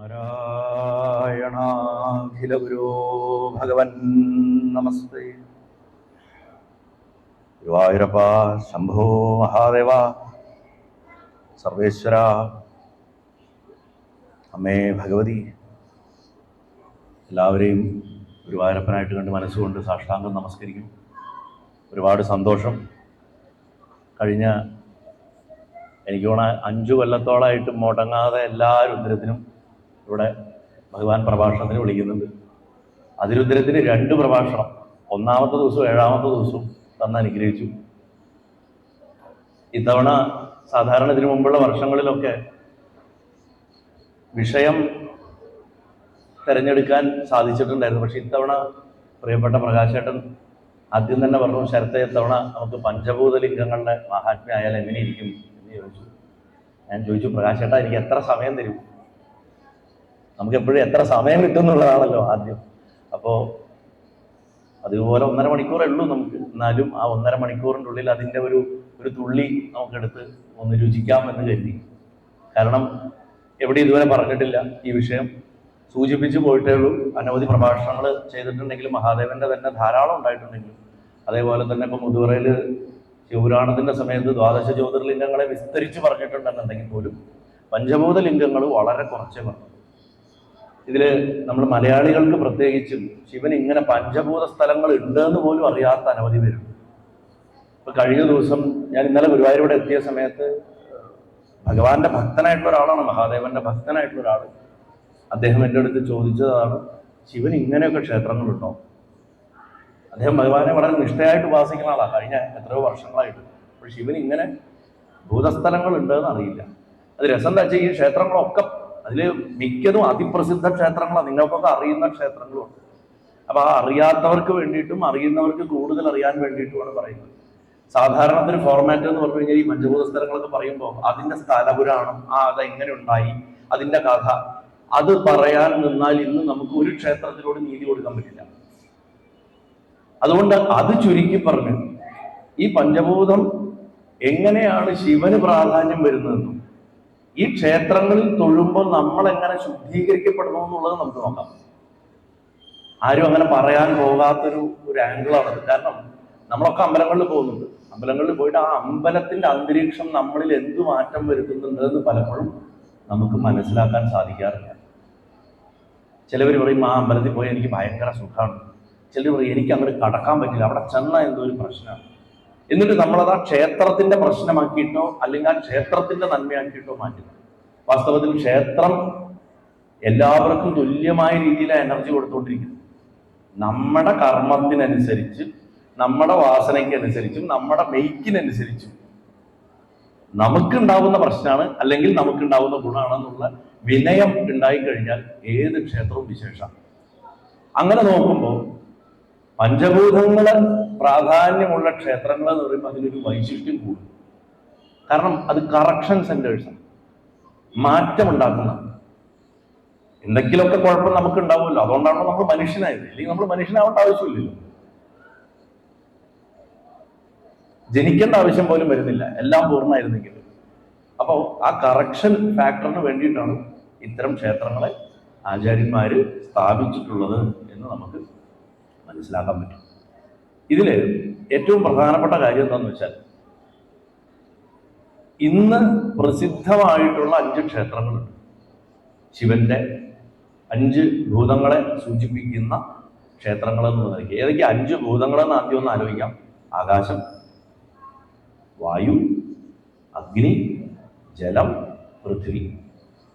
നാരായണാഖില ഗുരോ ഭഗവൻ നമസ്തേ. ഗുരുവായൂരപ്പ ശംഭോ മഹാദേവ, സർവേശ്വര, അമ്മേ ഭഗവതി, എല്ലാവരെയും ഗുരുവായൂരപ്പനായിട്ട് കണ്ട് മനസ്സുകൊണ്ട് സാഷ്ടാംഗം നമസ്കരിക്കുന്നു. ഒരുപാട് സന്തോഷം. കഴിഞ്ഞ എനിക്ക് തോന്നുന്ന 5 കൊല്ലത്തോളമായിട്ട് മുടങ്ങാതെ എല്ലാ രുദ്രത്തിനും ഇവിടെ ഭഗവാൻ പ്രഭാഷണത്തിന് വിളിക്കുന്നുണ്ട്. അതിരുദ്രത്തിന് 2 പ്രഭാഷണം, 1ാമത്തെ ദിവസവും 7ാമത്തെ ദിവസവും തന്ന് അനുഗ്രഹിച്ചു. ഇത്തവണ സാധാരണ ഇതിനു മുമ്പുള്ള വർഷങ്ങളിലൊക്കെ വിഷയം തിരഞ്ഞെടുക്കാൻ സാധിച്ചിട്ടുണ്ടായിരുന്നു. പക്ഷെ ഇത്തവണ പ്രിയപ്പെട്ട പ്രകാശേട്ടൻ ആദ്യം തന്നെ പറഞ്ഞു, ശരത്തെ ഇത്തവണ നമുക്ക് പഞ്ചഭൂതലിംഗങ്ങളുടെ മഹാത്മ്യം ആയാൽ എങ്ങനെയിരിക്കും എന്ന് ചോദിച്ചു. ഞാൻ ചോദിച്ചു, പ്രകാശേട്ട എനിക്ക് എത്ര സമയം തരും? നമുക്ക് എപ്പോഴും എത്ര സമയം കിട്ടും എന്നുള്ളതാണല്ലോ ആദ്യം. അപ്പോൾ അതുപോലെ 1.5 മണിക്കൂറേ ഉള്ളൂ നമുക്ക്. എന്നാലും ആ 1.5 മണിക്കൂറിൻ്റെ ഉള്ളിൽ അതിൻ്റെ ഒരു തുള്ളി നമുക്കെടുത്ത് ഒന്ന് രുചിക്കാമെന്ന് കരുതി. കാരണം എവിടെ ഇതുവരെ പറഞ്ഞിട്ടില്ല ഈ വിഷയം, സൂചിപ്പിച്ചു പോയിട്ടേ ഉള്ളൂ. അനവധി പ്രഭാഷണങ്ങൾ ചെയ്തിട്ടുണ്ടെങ്കിലും മഹാദേവന്റെ തന്നെ ധാരാളം ഉണ്ടായിട്ടുണ്ടെങ്കിലും, അതേപോലെ തന്നെ ഇപ്പം മുതുവറയിൽ ശിവപുരാണത്തിന്റെ സമയത്ത് 12 ജ്യോതിർലിംഗങ്ങളെ വിസ്തരിച്ച് പറഞ്ഞിട്ടുണ്ടെന്നുണ്ടെങ്കിൽ പോലും പഞ്ചഭൂത ലിംഗങ്ങൾ വളരെ കുറച്ചേ പറഞ്ഞു. ഇതിൽ നമ്മൾ മലയാളികൾക്ക് പ്രത്യേകിച്ചും ശിവൻ ഇങ്ങനെ പഞ്ചഭൂത സ്ഥലങ്ങൾ ഉണ്ട് എന്ന് പോലും അറിയാത്ത അനവധി പേരുണ്ട്. ഇപ്പൊ കഴിഞ്ഞ ദിവസം ഞാൻ ഇന്നലെ ഗുരുവായൂരിവിടെ എത്തിയ സമയത്ത് ഭഗവാന്റെ ഭക്തനായിട്ടുള്ള ഒരാളാണ്, മഹാദേവന്റെ ഭക്തനായിട്ടുള്ള ഒരാൾ. അദ്ദേഹം എൻ്റെ അടുത്ത് ചോദിച്ചതാണ്, ശിവൻ ഇങ്ങനെയൊക്കെ ക്ഷേത്രങ്ങളുണ്ടോ? അദ്ദേഹം ഭഗവാനെ വളരെ നിഷ്ഠയായിട്ട് ഉപാസിക്കുന്ന ആളാണ് കഴിഞ്ഞ എത്രയോ വർഷങ്ങളായിട്ട്. അപ്പോൾ ശിവൻ ഇങ്ങനെ ഭൂതസ്ഥലങ്ങൾ ഉണ്ടെന്ന് അറിയില്ല. അത് രസം എന്താ വെച്ചാൽ ഈ ക്ഷേത്രങ്ങളൊക്കെ അതിൽ മിക്കതും അതിപ്രസിദ്ധ ക്ഷേത്രങ്ങളാണ്, നിങ്ങൾക്കൊക്കെ അറിയുന്ന ക്ഷേത്രങ്ങളുണ്ട്. അപ്പൊ ആ അറിയാത്തവർക്ക് വേണ്ടിയിട്ടും അറിയുന്നവർക്ക് കൂടുതൽ അറിയാൻ വേണ്ടിയിട്ടുമാണ് പറയുന്നത്. സാധാരണ ഒരു ഫോർമാറ്റ് എന്ന് പറഞ്ഞു കഴിഞ്ഞാൽ ഈ പഞ്ചഭൂത സ്ഥലങ്ങളൊക്കെ പറയുമ്പോൾ അതിന്റെ സ്ഥലപുരാണം, അതെങ്ങനെ ഉണ്ടായി, അതിന്റെ കഥ, അത് പറയാൻ നിന്നാൽ ഇന്ന് നമുക്ക് ഒരു ക്ഷേത്രത്തിനോട് നീതി കൊടുക്കാൻ പറ്റില്ല. അതുകൊണ്ട് അത് ചുരുക്കി പറഞ്ഞു, ഈ പഞ്ചഭൂതം എങ്ങനെയാണ് ശിവന് പ്രാധാന്യം വരുന്നതെന്നും ഈ ക്ഷേത്രങ്ങളിൽ തൊഴുമ്പോൾ നമ്മൾ എങ്ങനെ ശുദ്ധീകരിക്കപ്പെടുന്നു എന്നുള്ളത് നമുക്ക് നോക്കാം. ആരും അങ്ങനെ പറയാൻ പോകാത്തൊരു ആംഗിളാണത്. കാരണം നമ്മളൊക്കെ അമ്പലങ്ങളിൽ പോകുന്നുണ്ട്. അമ്പലങ്ങളിൽ പോയിട്ട് ആ അമ്പലത്തിന്റെ അന്തരീക്ഷം നമ്മളിൽ എന്ത് മാറ്റം വരുത്തുന്നുണ്ട് എന്ന് പലപ്പോഴും നമുക്ക് മനസ്സിലാക്കാൻ സാധിക്കാറില്ല. ചിലവർ പറയും, ആ അമ്പലത്തിൽ പോയി എനിക്ക് ഭയങ്കര സുഖമാണ്. ചിലർ പറയും, എനിക്ക് അങ്ങോട്ട് കടക്കാൻ പറ്റില്ല, അവിടെ ചെന്നാൽ എന്തോ ഒരു പ്രശ്നമാണ്. എന്നിട്ട് നമ്മളത് ആ ക്ഷേത്രത്തിന്റെ പ്രശ്നമാക്കിയിട്ടോ അല്ലെങ്കിൽ ആ ക്ഷേത്രത്തിന്റെ നന്മയാക്കിയിട്ടോ മാറ്റുന്നു. വാസ്തവത്തിൽ ക്ഷേത്രം എല്ലാവർക്കും തുല്യമായ രീതിയിൽ എനർജി കൊടുത്തുകൊണ്ടിരിക്കുന്നു. നമ്മുടെ കർമ്മത്തിനനുസരിച്ച്, നമ്മുടെ വാസനയ്ക്കനുസരിച്ചും നമ്മുടെ മെയ്ക്കിനനുസരിച്ചും നമുക്കുണ്ടാവുന്ന പ്രശ്നമാണ് അല്ലെങ്കിൽ നമുക്കുണ്ടാവുന്ന ഗുണമാണെന്നുള്ള വിനയം ഉണ്ടായിക്കഴിഞ്ഞാൽ ഏത് ക്ഷേത്രവും വിശേഷമാണ്. അങ്ങനെ നോക്കുമ്പോൾ പഞ്ചഭൂതങ്ങള് പ്രാധാന്യമുള്ള ക്ഷേത്രങ്ങൾ എന്ന് പറയുമ്പോൾ അതിനൊരു വൈശിഷ്ട്യം കൂടും. കാരണം അത് കറക്ഷൻ സെന്റേഴ്സാണ്, മാറ്റമുണ്ടാക്കുന്ന. എന്തെങ്കിലുമൊക്കെ കുഴപ്പം നമുക്ക് ഉണ്ടാവുമല്ലോ, അതുകൊണ്ടാണല്ലോ നമ്മൾ മനുഷ്യനായത്. അല്ലെങ്കിൽ നമ്മൾ മനുഷ്യനാവേണ്ട ആവശ്യമില്ലല്ലോ, ജനിക്കേണ്ട ആവശ്യം പോലും വരുന്നില്ല, എല്ലാം പൂർണ്ണമായിരുന്നെങ്കിൽ. അപ്പോൾ ആ കറക്ഷൻ ഫാക്ടറിന് വേണ്ടിയിട്ടാണ് ഇത്തരം ക്ഷേത്രങ്ങളെ ആചാര്യന്മാര് സ്ഥാപിച്ചിട്ടുള്ളത് എന്ന് നമുക്ക് മനസ്സിലാക്കാൻ പറ്റും. ഇതില് ഏറ്റവും പ്രധാനപ്പെട്ട കാര്യം എന്താണെന്ന് വെച്ചാൽ, ഇന്ന് പ്രസിദ്ധമായിട്ടുള്ള 5 ക്ഷേത്രങ്ങളുണ്ട്. ശിവന്റെ 5 ഭൂതങ്ങളെ സൂചിപ്പിക്കുന്ന ക്ഷേത്രങ്ങൾ എന്നുള്ളത് ഏതൊക്കെ 5 ഭൂതങ്ങളെന്ന് ആദ്യം ഒന്ന് ആലോചിക്കാം. ആകാശം, വായു, അഗ്നി, ജലം, പൃഥ്വി.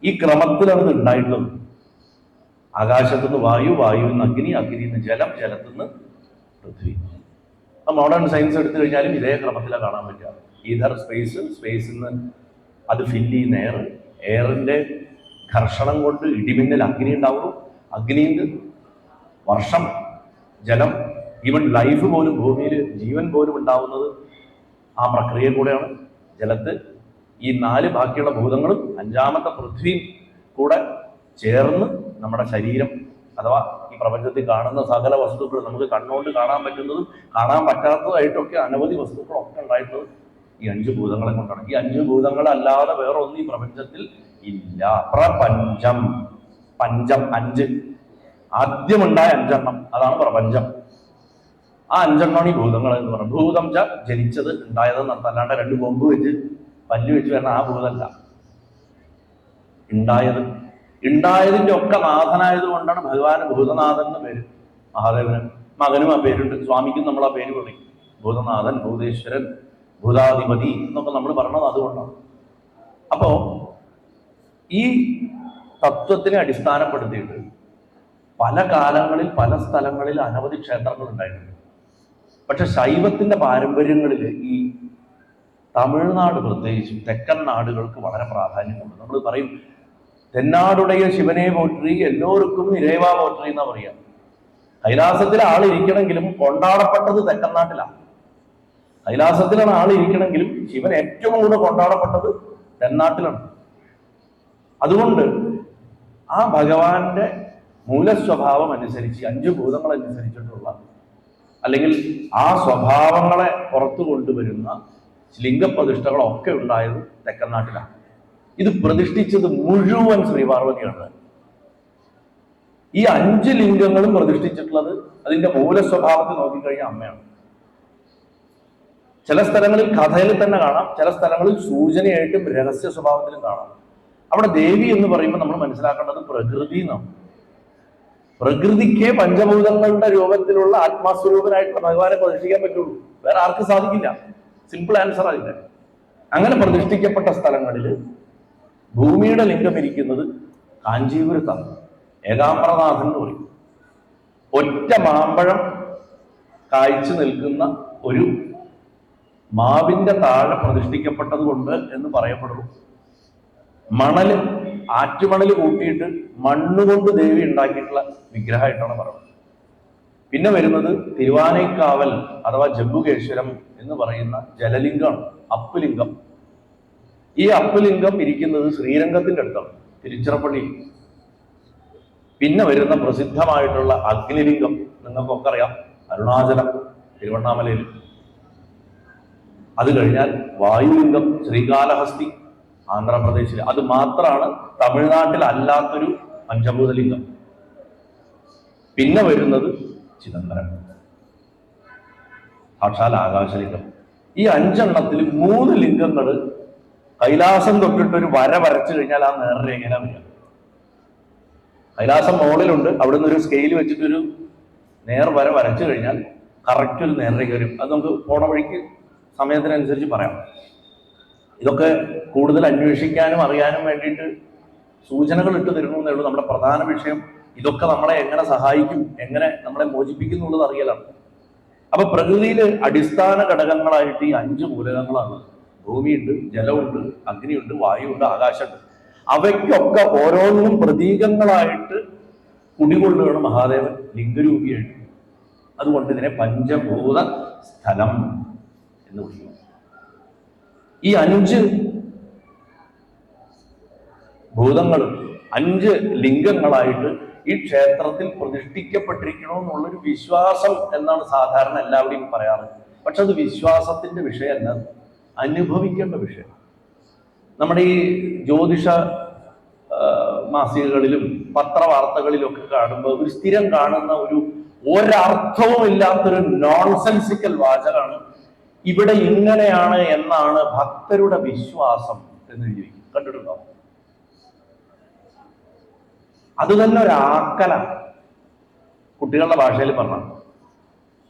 ഈ ക്രമത്തിലാണ് ഇത് ഉണ്ടായിട്ടുള്ളത്. ആകാശത്തുനിന്ന് വായു, വായുവിന്ന് അഗ്നി, അഗ്നിന്ന് ജലം, ജലത്തുനിന്ന് പൃഥ്വി. മോഡേൺ സയൻസ് എടുത്തു കഴിഞ്ഞാലും ഇതേ ക്രമത്തിലാണ് കാണാൻ പറ്റുക. ഈഥർ, സ്പേസിൽ നിന്ന് അത് ഫില്ല് ചെയ്യുന്ന എയറിന്റെ ഘർഷണം കൊണ്ട് ഇടിമിന്നൽ അഗ്നി ഉണ്ടാവുന്നു, അഗ്നിയിൽ വർഷം, ജലം, ഈവൻ ലൈഫ് പോലും, ഭൂമിയിൽ ജീവൻ പോലും ഉണ്ടാവുന്നത് ആ പ്രക്രിയ കൂടെയാണ്. ജലത്ത് ഈ 4 ബാക്കിയുള്ള ഭൂതങ്ങളും 5ാമത്തെ പൃഥ്വിയും കൂടെ ചേർന്ന് നമ്മുടെ ശരീരം അഥവാ ഈ പ്രപഞ്ചത്തിൽ കാണുന്ന സകല വസ്തുക്കളും, നമുക്ക് കണ്ണുകൊണ്ട് കാണാൻ പറ്റുന്നതും കാണാൻ പറ്റാത്തതായിട്ടൊക്കെ അനവധി വസ്തുക്കളൊക്കെ ഉണ്ടായിട്ടുള്ളത് ഈ 5 ഭൂതങ്ങളെ കൊണ്ടാണ്. ഈ 5 ഭൂതങ്ങളല്ലാതെ വേറെ ഒന്നും ഈ പ്രപഞ്ചത്തിൽ ഇല്ല. പ്രപഞ്ചം പഞ്ചം, 5 ആദ്യമുണ്ടായ 5 അതാണ് പ്രപഞ്ചം. ആ 5 ഈ ഭൂതങ്ങൾ എന്ന് പറയുന്നത്. ഭൂതം ജനിച്ചത് ഉണ്ടായത് അല്ലാണ്ട് 2 കൊമ്പ് വെച്ച് പല്ല് വെച്ച് വരുന്ന ആ ഭൂതമല്ല. ഉണ്ടായതിന്റെ ഒക്കെ നാഥനായത് കൊണ്ടാണ് ഭഗവാന് ഭൂതനാഥൻ എന്ന് പേര്. മഹാദേവന് മകനും ആ പേരുണ്ട്, സ്വാമിക്കും നമ്മൾ ആ പേര് പറയും. ഭൂതനാഥൻ, ഭൂതേശ്വരൻ, ഭൂതാധിപതി എന്നൊക്കെ നമ്മൾ പറഞ്ഞത് അതുകൊണ്ടാണ്. അപ്പോ ഈ തത്വത്തിനെ അടിസ്ഥാനപ്പെടുത്തിയിട്ട് പല കാലങ്ങളിൽ പല സ്ഥലങ്ങളിൽ അനവധി ക്ഷേത്രങ്ങൾ ഉണ്ടായിട്ടുണ്ട്. പക്ഷെ ശൈവത്തിന്റെ പാരമ്പര്യങ്ങളിൽ ഈ തമിഴ്നാട് പ്രത്യേകിച്ചും തെക്കൻ നാടുകൾക്ക് വളരെ പ്രാധാന്യമുണ്ട്. നമ്മൾ പറയും തെന്നാടുடைய ശിവനെ പോറ്റി എല്ലാവർക്കും ഇരേവാ പോറ്റി എന്നാ പറയാ. കൈലാസത്തിൽ ആളിരിക്കണമെങ്കിലും കൊണ്ടാടപ്പെട്ടത് തെക്കൻ നാട്ടിലാണ്. കൈലാസത്തിലാണ് ആളിരിക്കണമെങ്കിലും ശിവൻ ഏറ്റവും കൂടുതൽ കൊണ്ടാടപ്പെട്ടത് തെന്നാട്ടിലാണ്. അതുകൊണ്ട് ആ ഭഗവാന്റെ മൂലസ്വഭാവം അനുസരിച്ച് 5 ഭൂതങ്ങൾ അനുസരിച്ചിട്ടുള്ള അല്ലെങ്കിൽ ആ സ്വഭാവങ്ങളെ പുറത്തു കൊണ്ടുവരുന്ന ലിംഗപ്രതിഷ്ഠകളൊക്കെ ഉണ്ടായത് തെക്കൻ നാട്ടിലാണ്. ഇത് പ്രതിഷ്ഠിച്ചത് മുഴുവൻ ശ്രീപാർവതിയാണ്. ഈ 5 ലിംഗങ്ങളും പ്രതിഷ്ഠിച്ചിട്ടുള്ളത് അതിന്റെ മൂലസ്വഭാവത്തിൽ നോക്കിക്കഴിഞ്ഞാൽ അമ്മയാണ്. ചില സ്ഥലങ്ങളിൽ കഥയിൽ തന്നെ കാണാം, ചില സ്ഥലങ്ങളിൽ സൂചനയായിട്ടും രഹസ്യ സ്വഭാവത്തിലും കാണാം. അവിടെ ദേവി എന്ന് പറയുമ്പോൾ നമ്മൾ മനസ്സിലാക്കേണ്ടത് പ്രകൃതി എന്നാണ്. പ്രകൃതിക്ക് പഞ്ചഭൂതങ്ങളുടെ രൂപത്തിലുള്ള ആത്മാസ്വരൂപനായിട്ടുള്ള ഭഗവാനെ പ്രതിഷ്ഠിക്കാൻ പറ്റുള്ളൂ, വേറെ ആർക്കും സാധിക്കില്ല. സിമ്പിൾ ആൻസർ അതില്ല. അങ്ങനെ പ്രതിഷ്ഠിക്കപ്പെട്ട സ്ഥലങ്ങളിൽ ഭൂമിയുടെ ലിംഗം ഇരിക്കുന്നത് കാഞ്ചീപുരത്താണ്. ഏകാംബരനാഥൻ എന്ന് പറയും. ഒറ്റ മാമ്പഴം കായ്ച്ചു നിൽക്കുന്ന ഒരു മാവിന്റെ താഴെ പ്രതിഷ്ഠിക്കപ്പെട്ടത് കൊണ്ട് എന്ന് പറയപ്പെടുന്നു. മണല്, ആറ്റുമണല് കൂട്ടിയിട്ട് മണ്ണുകൊണ്ട് ദേവി ഉണ്ടാക്കിയിട്ടുള്ള വിഗ്രഹമായിട്ടാണ് പറയുന്നത്. പിന്നെ വരുന്നത് തിരുവാനൈക്കാവൽ അഥവാ ജംബുകേശ്വരം എന്ന് പറയുന്ന ജലലിംഗമാണ്, അപ്പുലിംഗം. ഈ അപ്പുലിംഗം ഇരിക്കുന്നത് ശ്രീരംഗത്തിന്റെ അടുത്താണ്, തിരുച്ചിറപ്പള്ളി. പിന്നെ വരുന്ന പ്രസിദ്ധമായിട്ടുള്ള അഗ്നിലിംഗം നിങ്ങൾക്കൊക്കെ അറിയാം, അരുണാചലം, തിരുവണ്ണാമലയിൽ. അത് കഴിഞ്ഞാൽ വായുലിംഗം ശ്രീകാലഹസ്തി, ആന്ധ്രാപ്രദേശിൽ. അത് മാത്രമാണ് തമിഴ്നാട്ടിൽ അല്ലാത്തൊരു പഞ്ചഭൂതലിംഗം. പിന്നെ വരുന്നത് ചിദംബരം, സാക്ഷാൽ ആകാശലിംഗം. ഈ 5 3 ലിംഗങ്ങൾ കൈലാസം തൊട്ടിട്ടൊരു വര വരച്ചു കഴിഞ്ഞാൽ ആ നേർരേഖയിലാണ് വരിക. കൈലാസം മുകളിലുണ്ട്, അവിടെ നിന്ന് ഒരു സ്കെയിൽ വെച്ചിട്ടൊരു നേർ വര വരച്ചു കഴിഞ്ഞാൽ കറക്റ്റ് ഒരു നേർരേഖ വരും. അത് നമുക്ക് പോണ വഴിക്ക് സമയത്തിനനുസരിച്ച് പറയാം. ഇതൊക്കെ കൂടുതൽ അന്വേഷിക്കാനും അറിയാനും വേണ്ടിയിട്ട് സൂചനകൾ ഇട്ട് തരുന്നേ ഉള്ളൂ. നമ്മുടെ പ്രധാന വിഷയം ഇതൊക്കെ നമ്മളെ എങ്ങനെ സഹായിക്കും, എങ്ങനെ നമ്മളെ മോചിപ്പിക്കും എന്നുള്ളത് അറിയലാണ്. അപ്പൊ പ്രകൃതിയിൽ അടിസ്ഥാന ഘടകങ്ങളായിട്ട് ഈ 5 മൂലകങ്ങളാണ്. ഭൂമിയുണ്ട്, ജലമുണ്ട്, അഗ്നിയുണ്ട്, വായുണ്ട്, ആകാശമുണ്ട്. അവയ്ക്കൊക്കെ ഓരോന്നിനും പ്രതീകങ്ങളായിട്ട് കുടികൊള്ളുകയാണ് മഹാദേവൻ ലിംഗരൂപിയായിട്ട്. അതുകൊണ്ട് ഇതിനെ പഞ്ചഭൂത സ്ഥലം എന്ന് വിളിക്കുന്നു. ഈ 5 ഭൂതങ്ങളും 5 ലിംഗങ്ങളായിട്ട് ഈ ക്ഷേത്രത്തിൽ പ്രതിഷ്ഠിക്കപ്പെട്ടിരിക്കണമെന്നുള്ളൊരു വിശ്വാസം എന്നാണ് സാധാരണ എല്ലാവരുടെയും പറയാറ്. പക്ഷെ അത് വിശ്വാസത്തിന്റെ വിഷയമല്ല, അനുഭവിക്കേണ്ട വിഷയം. നമ്മുടെ ഈ ജ്യോതിഷ മാസികകളിലും പത്രവാർത്തകളിലും ഒക്കെ കാണുമ്പോൾ ഒരു സ്ഥിരം കാണുന്ന ഒരർത്ഥവും ഇല്ലാത്തൊരു നോൺസെൻസിക്കൽ വാചകമാണ് ഇവിടെ ഇങ്ങനെയാണ് എന്നാണ് ഭക്തരുടെ വിശ്വാസം എന്ന് എഴുതിയിരിക്കും. കണ്ടിട്ടുണ്ടോ? അത് തന്നെ ഒരു ആക്കലാണ്. കുട്ടികളുടെ ഭാഷയിൽ പറഞ്ഞ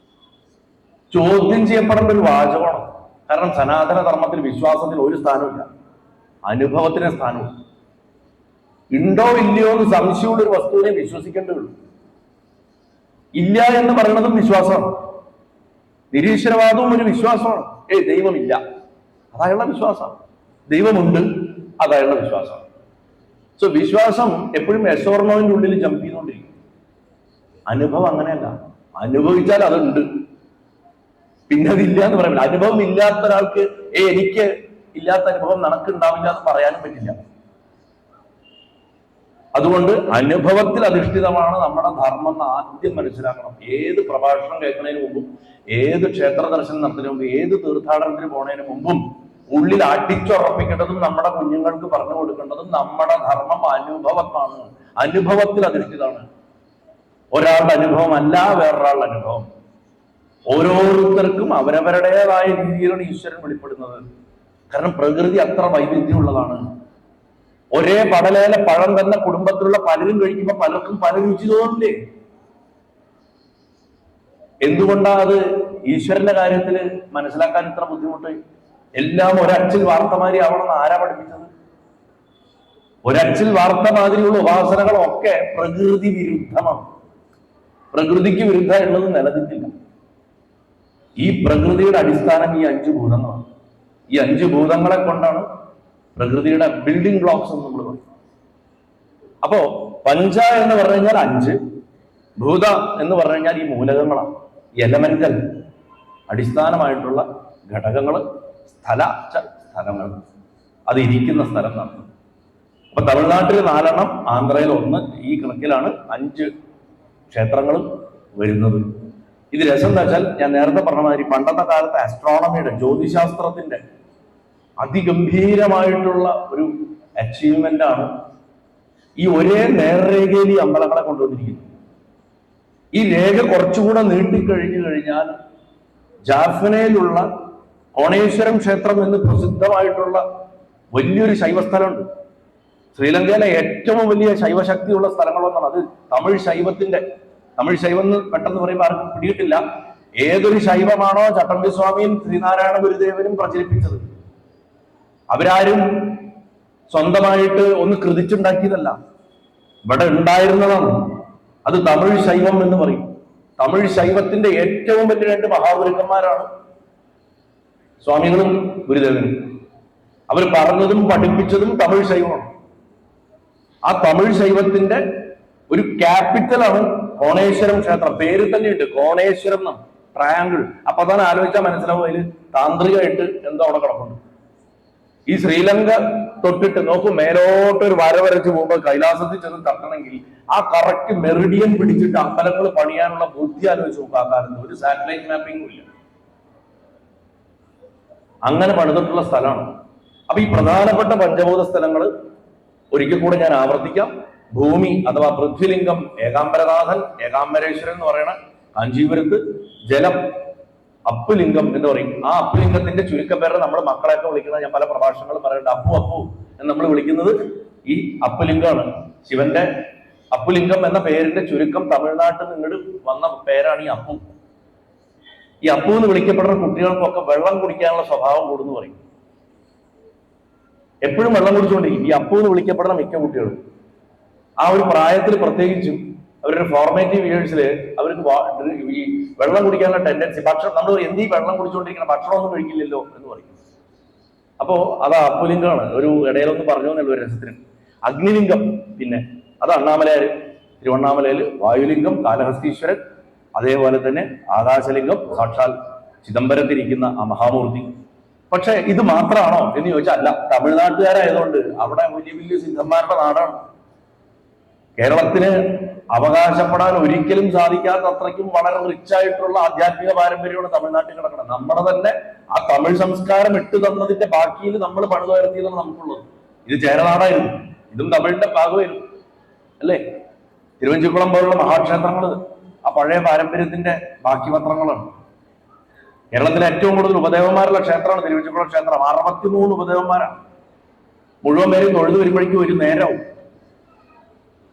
ചോദ്യം ചെയ്യപ്പെടേണ്ട ഒരു വാചകമാണ്. കാരണം സനാതന ധർമ്മത്തിൽ വിശ്വാസത്തിൽ ഒരു സ്ഥാനമില്ല, അനുഭവത്തിന് സ്ഥാനമുണ്ട്. ഉണ്ടോ ഇല്ലയോ എന്ന് സംശയമുള്ള ഒരു വസ്തുവിനെ വിശ്വസിക്കേണ്ടതുള്ളൂ. ഇല്ല എന്ന് പറയുന്നതും വിശ്വാസമാണ്. നിരീശ്വരവാദവും ഒരു വിശ്വാസമാണ്. ദൈവമില്ല, അതയാളുടെ വിശ്വാസമാണ്. ദൈവമുണ്ട്, അതയാളുടെ വിശ്വാസമാണ്. സോ വിശ്വാസം എപ്പോഴും എസോർണോവിന്റെ ഉള്ളിൽ ജമ്പ് ചെയ്തുകൊണ്ടിരിക്കും. അനുഭവം അങ്ങനെയല്ല. അനുഭവിച്ചാൽ അതുണ്ട്, പിന്നെ അതില്ല എന്ന് പറയാൻ പറ്റില്ല. അനുഭവം ഇല്ലാത്ത ഒരാൾക്ക് എനിക്ക് ഇല്ലാത്ത അനുഭവം നിനക്കുണ്ടാവില്ല എന്ന് പറയാനും പറ്റില്ല. അതുകൊണ്ട് അനുഭവത്തിൽ അധിഷ്ഠിതമാണ് നമ്മുടെ ധർമ്മം എന്ന് ആദ്യം മനസ്സിലാക്കണം. ഏത് പ്രഭാഷണം കേൾക്കുന്നതിന് മുമ്പും, ഏത് ക്ഷേത്ര ദർശനം നടത്തുന്നതിന് മുമ്പും, ഏത് തീർത്ഥാടനത്തിന് പോകുന്നതിന് മുമ്പും ഉള്ളിൽ അടിച്ചുറപ്പിക്കേണ്ടതും നമ്മുടെ കുഞ്ഞുങ്ങൾക്ക് പറഞ്ഞു കൊടുക്കേണ്ടതും നമ്മുടെ ധർമ്മം അനുഭവമാണ്. അനുഭവത്തിൽ അധിഷ്ഠിതമാണ്. ഒരാളുടെ അനുഭവം അല്ല വേറൊരാളുടെ അനുഭവം. ഓരോരുത്തർക്കും അവരവരുടേതായ രീതിയിലാണ് ഈശ്വരൻ വെളിപ്പെടുന്നത്. കാരണം പ്രകൃതി അത്ര വൈവിധ്യമുള്ളതാണ്. ഒരേ പടലേലെ പഴം തന്നെ കുടുംബത്തിലുള്ള പലരും കഴിക്കുമ്പോൾ പലർക്കും പല രുചി തോന്നില്ലേ? എന്തുകൊണ്ടാ അത് ഈശ്വരന്റെ കാര്യത്തിൽ മനസ്സിലാക്കാൻ ഇത്ര ബുദ്ധിമുട്ട്? എല്ലാം ഒരച്ചിൽ വാർത്തമാതിരി ആവണമെന്ന് ആരാ പഠിപ്പിച്ചത്? ഒരച്ചിൽ വാർത്ത മാതിരിയുള്ള ഉപാസനകളൊക്കെ പ്രകൃതി വിരുദ്ധമാണ്. പ്രകൃതിക്ക് വിരുദ്ധമുള്ളത് നിലനിൽക്കില്ല. ഈ പ്രകൃതിയുടെ അടിസ്ഥാനം ഈ 5 ഭൂതങ്ങളാണ്. ഈ 5 ഭൂതങ്ങളെ കൊണ്ടാണ് പ്രകൃതിയുടെ ബിൽഡിംഗ് ബ്ലോക്സ് എന്ന് നമ്മൾ പറയും. അപ്പോ പഞ്ച എന്ന് പറഞ്ഞു കഴിഞ്ഞാൽ 5, ഭൂത എന്ന് പറഞ്ഞു കഴിഞ്ഞാൽ ഈ മൂലകങ്ങളാണ്, എലമെന്റൽ അടിസ്ഥാനമായിട്ടുള്ള ഘടകങ്ങൾ, സ്ഥലങ്ങൾ, അത് ഇരിക്കുന്ന സ്ഥലം എന്നാണ്. അപ്പൊ തമിഴ്നാട്ടിൽ 4 ആന്ധ്രയിൽ 1, ഈ കണക്കിലാണ് 5 ക്ഷേത്രങ്ങളും വരുന്നത്. ഇത് രസം എന്താ വെച്ചാൽ ഞാൻ നേരത്തെ പറഞ്ഞ മാതിരി പണ്ടത്തെ കാലത്തെ ആസ്ട്രോണമിയുടെ ജ്യോതിശാസ്ത്രത്തിന്റെ അതിഗംഭീരമായിട്ടുള്ള ഒരു അച്ചീവ്മെന്റ് ആണ് ഈ ഒരേ നേർരേഖയിൽ ഈ അമ്പലങ്ങളെ കൊണ്ടുവന്നിരിക്കുന്നത്. ഈ രേഖ കുറച്ചുകൂടെ നീട്ടിക്കഴിഞ്ഞു കഴിഞ്ഞാൽ ജാഫ്നയിലുള്ള കോണേശ്വരം ക്ഷേത്രം എന്ന് പ്രസിദ്ധമായിട്ടുള്ള വലിയൊരു ശൈവസ്ഥലമുണ്ട്. ശ്രീലങ്കയിലെ ഏറ്റവും വലിയ ശൈവശക്തിയുള്ള സ്ഥലങ്ങളൊന്നാണ് അത്. തമിഴ് ശൈവം എന്ന് പെട്ടെന്ന് പറയുമ്പോൾ ആർക്കും പിടിയിട്ടില്ല. ഏതൊരു ശൈവമാണോ ചട്ടമ്പി സ്വാമിയും ശ്രീനാരായണ ഗുരുദേവനും പ്രചരിപ്പിച്ചത്, അവരാരും സ്വന്തമായിട്ട് ഒന്ന് കൃതിച്ചുണ്ടാക്കിയതല്ല, ഇവിടെ ഉണ്ടായിരുന്നതാണ്. അത് തമിഴ് ശൈവം എന്ന് പറയും. തമിഴ് ശൈവത്തിന്റെ ഏറ്റവും വലിയ 2 മഹാഗുരുക്കന്മാരാണ് സ്വാമികളും ഗുരുദേവനും. അവർ പറഞ്ഞതും പഠിപ്പിച്ചതും തമിഴ് ശൈവമാണ്. ആ തമിഴ് ശൈവത്തിന്റെ ഒരു ക്യാപിറ്റലാണ് കോണേശ്വരം ക്ഷേത്രം. പേര് തന്നെയുണ്ട്, കോണേശ്വരം എന്നാണ്, ട്രയാങ്കിൾ. അപ്പൊ തന്നെ ആലോചിച്ചാൽ മനസ്സിലാവും അതിൽ താന്ത്രികമായിട്ട് എന്തോ അവിടെ കിടപ്പുണ്ട്. ഈ ശ്രീലങ്ക തൊട്ടിട്ട് നോക്കൂ, മേലോട്ട് ഒരു വര വരച്ച് പോകുമ്പോൾ കൈലാസത്തിൽ ചെന്ന് തട്ടണമെങ്കിൽ ആ കറക്റ്റ് മെറിഡിയൻ പിടിച്ചിട്ട് അമ്പലങ്ങൾ പണിയാനുള്ള ബുദ്ധി ആലോചിച്ച് നോക്കുക. ആ കാലത്ത് ഒരു സാറ്റലൈറ്റ് മാപ്പിംഗും ഇല്ല, അങ്ങനെ പണിതിട്ടുള്ള സ്ഥലമാണ്. അപ്പൊ ഈ പ്രധാനപ്പെട്ട പഞ്ചഭൂത സ്ഥലങ്ങൾ ഒരിക്കൽ കൂടെ ഞാൻ ആവർത്തിക്കാം. ഭൂമി അഥവാ പൃഥ്വിലിംഗം ഏകാംബരനാഥൻ, ഏകാംബരേശ്വരൻ എന്ന് പറയുന്ന കാഞ്ചീപുരത്ത്. ജലം അപ്പുലിംഗം എന്ന് പറയും. ആ അപ്പുലിംഗത്തിന്റെ ചുരുക്കപ്പേരെ നമ്മൾ മക്കളെയൊക്കെ വിളിക്കുന്നത്, ഞാൻ പല പ്രഭാഷണങ്ങളും പറയുന്നുണ്ട്, അപ്പു എന്ന് നമ്മൾ വിളിക്കുന്നത് ഈ അപ്പുലിംഗമാണ്. ശിവന്റെ അപ്പുലിംഗം എന്ന പേരിന്റെ ചുരുക്കം തമിഴ്നാട്ടിൽ നിന്ന് വന്ന പേരാണ് ഈ അപ്പു. ഈ അപ്പു എന്ന് വിളിക്കപ്പെടുന്ന കുട്ടികൾക്കൊക്കെ വെള്ളം കുടിക്കാനുള്ള സ്വഭാവം കൂടുന്നു പറയും. എപ്പോഴും വെള്ളം കുടിച്ചുകൊണ്ടിരിക്കും ഈ അപ്പു എന്ന് വിളിക്കപ്പെടുന്ന മിക്ക കുട്ടികളും. ആ ഒരു പ്രായത്തിൽ പ്രത്യേകിച്ചും അവരുടെ ഫോർമേറ്റീവ് ഇയേഴ്സിൽ അവർക്ക് ഈ വെള്ളം കുടിക്കാനുള്ള ടെൻഡൻസി, ഭക്ഷണം, നമ്മൾ എന്ത് വെള്ളം കുടിച്ചുകൊണ്ടിരിക്കണം, ഭക്ഷണമൊന്നും കഴിക്കില്ലല്ലോ എന്ന് പറയും. അപ്പോ അത് അപ്പുലിംഗമാണ്. ഒരു ഇടയിലൊന്നും പറഞ്ഞു എന്നുള്ള ഒരു രസത്തിന്. അഗ്നിലിംഗം പിന്നെ അത് അണ്ണാമലയാര്, തിരുവണ്ണാമലയിൽ വായുലിംഗം കാലഹസ്തീശ്വരൻ, അതേപോലെ തന്നെ ആകാശലിംഗം സാക്ഷാൽ ചിദംബരത്തിരിക്കുന്ന ആ മഹാമൂർത്തി. പക്ഷെ ഇത് മാത്രമാണോ എന്ന് ചോദിച്ചാൽ അല്ല. തമിഴ്നാട്ടുകാരായതുകൊണ്ട് അവിടെ വലിയ വലിയ സിദ്ധന്മാരുടെ നാടാണ്. കേരളത്തിന് അവകാശപ്പെടാൻ ഒരിക്കലും സാധിക്കാത്ത അത്രയ്ക്കും വളരെ റിച്ച് ആയിട്ടുള്ള ആധ്യാത്മിക പാരമ്പര്യമാണ് തമിഴ്നാട്ടിൽ കിടക്കണം. നമ്മുടെ തന്നെ ആ തമിഴ് സംസ്കാരം ഇട്ടു തന്നതിന്റെ ബാക്കിയിൽ നമ്മൾ പണിതുയർത്തിയതാണ് നമുക്കുള്ളത്. ഇത് ചേരനാടായിരുന്നു, ഇതും തമിഴിന്റെ ഭാഗമായിരുന്നു അല്ലേ? തിരുവഞ്ചിക്കുളം പോലുള്ള മഹാക്ഷേത്രങ്ങൾ ആ പഴയ പാരമ്പര്യത്തിന്റെ ബാക്കി പത്രങ്ങളാണ്. കേരളത്തിലെ ഏറ്റവും കൂടുതൽ ഉപദേവന്മാരുള്ള ക്ഷേത്രമാണ് തിരുവഞ്ചിക്കുളം ക്ഷേത്രം. 63 ഉപദേവന്മാരാണ്. മുഴുവൻ പേരും തൊഴുതു വരുമ്പോഴേക്കും ഒരു നേരവും.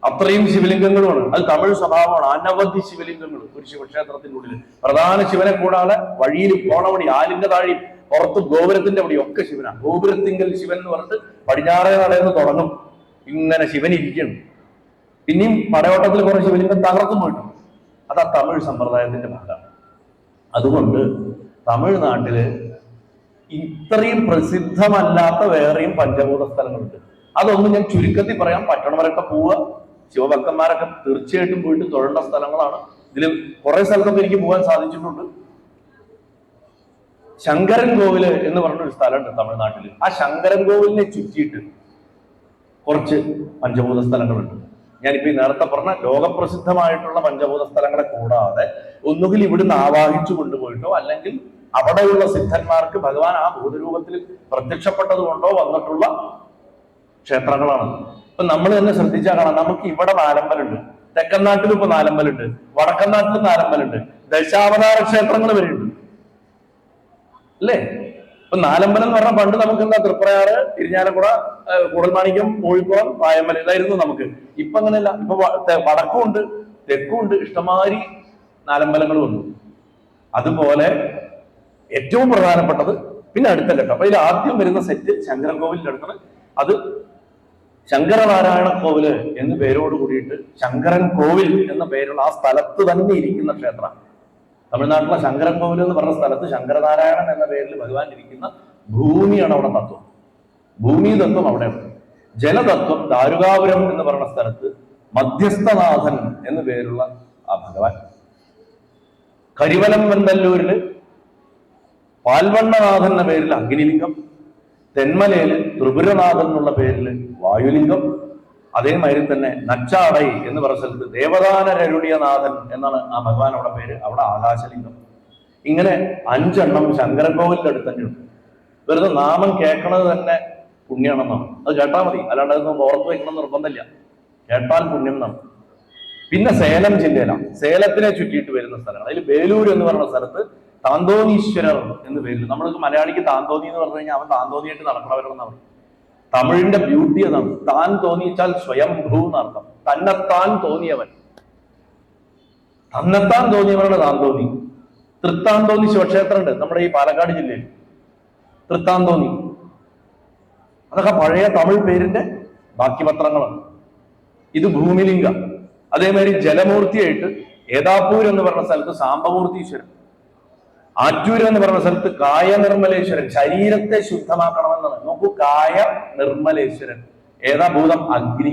അത്രയും ശിവലിംഗങ്ങളുമാണ്. അത് തമിഴ് സ്വഭാവമാണ്. അനവധി ശിവലിംഗങ്ങൾ ഒരു ശിവക്ഷേത്രത്തിനുള്ളിൽ. പ്രധാന ശിവനെ കൂടാതെ വഴിയിൽ പോണ വഴി, ആലിന്റെ താഴെയും പുറത്ത് ഗോപുരത്തിന്റെ വഴി ഒക്കെ ശിവനാണ്. ഗോപുരത്തിങ്കൽ ശിവൻ എന്ന് പറഞ്ഞിട്ട് പടിഞ്ഞാറേ നടന്ന് തുടങ്ങും. ഇങ്ങനെ ശിവൻ ഇരിക്കണം. പിന്നെയും പടയോട്ടത്തിൽ കുറെ ശിവലിംഗം തകർന്നു പോയിട്ടു. അത് ആ തമിഴ് സമ്പ്രദായത്തിന്റെ ഭാഗമാണ്. അതുകൊണ്ട് തമിഴ്നാട്ടില് ഇത്രയും പ്രസിദ്ധമല്ലാത്ത വേറെയും പഞ്ചഭൂത സ്ഥലങ്ങളുണ്ട്. അതൊന്നും ഞാൻ ചുരുക്കത്തിൽ പറയാം. പറ്റണവരൊക്കെ പോവുക, ശിവഭക്തന്മാരൊക്കെ തീർച്ചയായിട്ടും പോയിട്ട് തൊഴേണ്ട സ്ഥലങ്ങളാണ്. ഇതിൽ കുറെ സ്ഥലത്തൊക്കെ എനിക്ക് പോകാൻ സാധിച്ചിട്ടുണ്ട്. ശങ്കരൻ കോവില് എന്ന് പറഞ്ഞൊരു സ്ഥലമുണ്ട് തമിഴ്നാട്ടിൽ. ആ ശങ്കരൻ കോവിലിനെ ചുറ്റിയിട്ട് കുറച്ച് പഞ്ചഭൂത സ്ഥലങ്ങളുണ്ട്. ഞാനിപ്പോ ഈ നേരത്തെ പറഞ്ഞ ലോകപ്രസിദ്ധമായിട്ടുള്ള പഞ്ചഭൂത സ്ഥലങ്ങളെ കൂടാതെ ഒന്നുകിൽ ഇവിടുന്ന് ആവാഹിച്ചു കൊണ്ടുപോയിട്ടോ അല്ലെങ്കിൽ അവിടെയുള്ള സിദ്ധന്മാർക്ക് ഭഗവാൻ ആ ഭൂതരൂപത്തിൽ പ്രത്യക്ഷപ്പെട്ടത് കൊണ്ടോ വന്നിട്ടുള്ള ക്ഷേത്രങ്ങളാണ്. ഇപ്പൊ ഇപ്പൊ നമ്മൾ തന്നെ ശ്രദ്ധിച്ചാൽ കാണാം, നമുക്ക് ഇവിടെ നാലമ്പലുണ്ട്, തെക്കൻ നാട്ടിലും ഇപ്പൊ നാലമ്പലുണ്ട്, വടക്കൻ നാട്ടിലും നാലമ്പലുണ്ട്, ദശാവതാര ക്ഷേത്രങ്ങൾ വരെയുണ്ട് അല്ലേ? ഇപ്പൊ നാലമ്പലം എന്ന് പറഞ്ഞാൽ പണ്ട് നമുക്ക് എന്താ തൃപ്രയാറ്, ഇരിഞ്ഞാലക്കുട, കൂടൽമാണിക്യം, കോഴിക്കോട്, വായമ്പലം ഇതായിരുന്നു നമുക്ക്. ഇപ്പൊ അങ്ങനെയല്ല. ഇപ്പൊ വടക്കും ഉണ്ട്, തെക്കും ഉണ്ട്, ഇഷ്ടമാതിരി നാലമ്പലങ്ങൾ വന്നു. അതുപോലെ ഏറ്റവും പ്രധാനപ്പെട്ടത് പിന്നെ അടുത്ത ഘട്ടം. അപ്പൊ ഇതിൽ ആദ്യം വരുന്ന സെറ്റ് ശങ്കരൻ കോവിലിന്റെ അടുത്താണ്. അത് ശങ്കരനാരായണ കോവില് എന്ന് പേരോട് കൂടിയിട്ട് ശങ്കരൻ കോവിൽ എന്ന പേരുള്ള ആ സ്ഥലത്ത് തന്നെ ഇരിക്കുന്ന ക്ഷേത്രമാണ്. തമിഴ്നാട്ടിലെ ശങ്കരൻ കോവിൽ എന്ന് പറഞ്ഞ സ്ഥലത്ത് ശങ്കരനാരായണൻ എന്ന പേരിൽ ഭഗവാൻ ഇരിക്കുന്ന ഭൂമിയാണ് അവിടെ തത്വം. ഭൂമി തത്വം അവിടെയാണ്. ജലതത്വം ദാരുകാപുരം എന്ന് പറയുന്ന സ്ഥലത്ത് മധ്യസ്ഥനാഥൻ എന്ന് പേരുള്ള ആ ഭഗവാൻ. കരിവലം വെന്തല്ലൂരില് പാൽവണ്ണനാഥൻ എന്ന പേരിൽ അഗ്നിലിംഗം, തെന്മലയില് ത്രിപുരനാഥൻ എന്നുള്ള പേരിൽ വായുലിംഗം, അതേമാതിരി തന്നെ നച്ചാടൈ എന്ന് പറഞ്ഞ സ്ഥലത്ത് ദേവദാനരരുളിയനാഥൻ എന്നാണ് ആ ഭഗവാൻ അവിടെ പേര്, അവിടെ ആകാശലിംഗം. ഇങ്ങനെ 5 ശങ്കരക്കോവിലിന്റെ അടുത്ത് തന്നെയുണ്ട്. വെറുതെ നാമം കേൾക്കണത് തന്നെ പുണ്യമാണെന്നാണ്. അത് കേട്ടാൽ മതി, അല്ലാണ്ട് അതൊന്നും ഓർത്ത് വെക്കണം നിർബന്ധമില്ല, കേട്ടാൽ പുണ്യം എന്നാണ്. പിന്നെ സേലം ജില്ലയിലാണ്, സേലത്തിനെ ചുറ്റിയിട്ട് വരുന്ന സ്ഥലങ്ങൾ. അതിൽ വേലൂർ എന്ന് പറയുന്ന സ്ഥലത്ത് താന്തോനീശ്വരർ എന്ന് പേരിൽ, നമ്മൾക്ക് മലയാളിക്ക് താന്തോന്നി എന്ന് പറഞ്ഞു കഴിഞ്ഞാൽ അവൻ താന്തോന്നിയായിട്ട് നടക്കണവരെന്നാണ്. തമിഴിന്റെ ബ്യൂട്ടി അതാണ്. താൻ തോന്നിച്ചാൽ സ്വയംഭൂ എന്നർത്ഥം. തന്നെത്താൻ തോന്നിയവൻ, തന്നെത്താൻ തോന്നിയവനാണ് താന്തോന്നി. തൃത്താന്തോന്നി ശിവക്ഷേത്രം ഉണ്ട് നമ്മുടെ ഈ പാലക്കാട് ജില്ലയിൽ. തൃത്താന്തോന്നി അതൊക്കെ പഴയ തമിഴ് പേരിന്റെ ബാക്കി പത്രങ്ങളാണ്. ഇത് ഭൂമിലിംഗ. അതേമാതിരി ജലമൂർത്തിയായിട്ട് ഏതാപ്പൂർ എന്ന് പറഞ്ഞ സ്ഥലത്ത് സാംബമൂർത്തീശ്വരൻ, ആറ്റൂർ എന്ന് പറഞ്ഞ സ്ഥലത്ത് കായ നിർമ്മലേശ്വരൻ, ശരീരത്തെ ശുദ്ധമാക്കണമെന്നാണ്. നോക്കൂ, കായ നിർമ്മലേശ്വരൻ. ഏതാ ഭൂതം? അഗ്നി.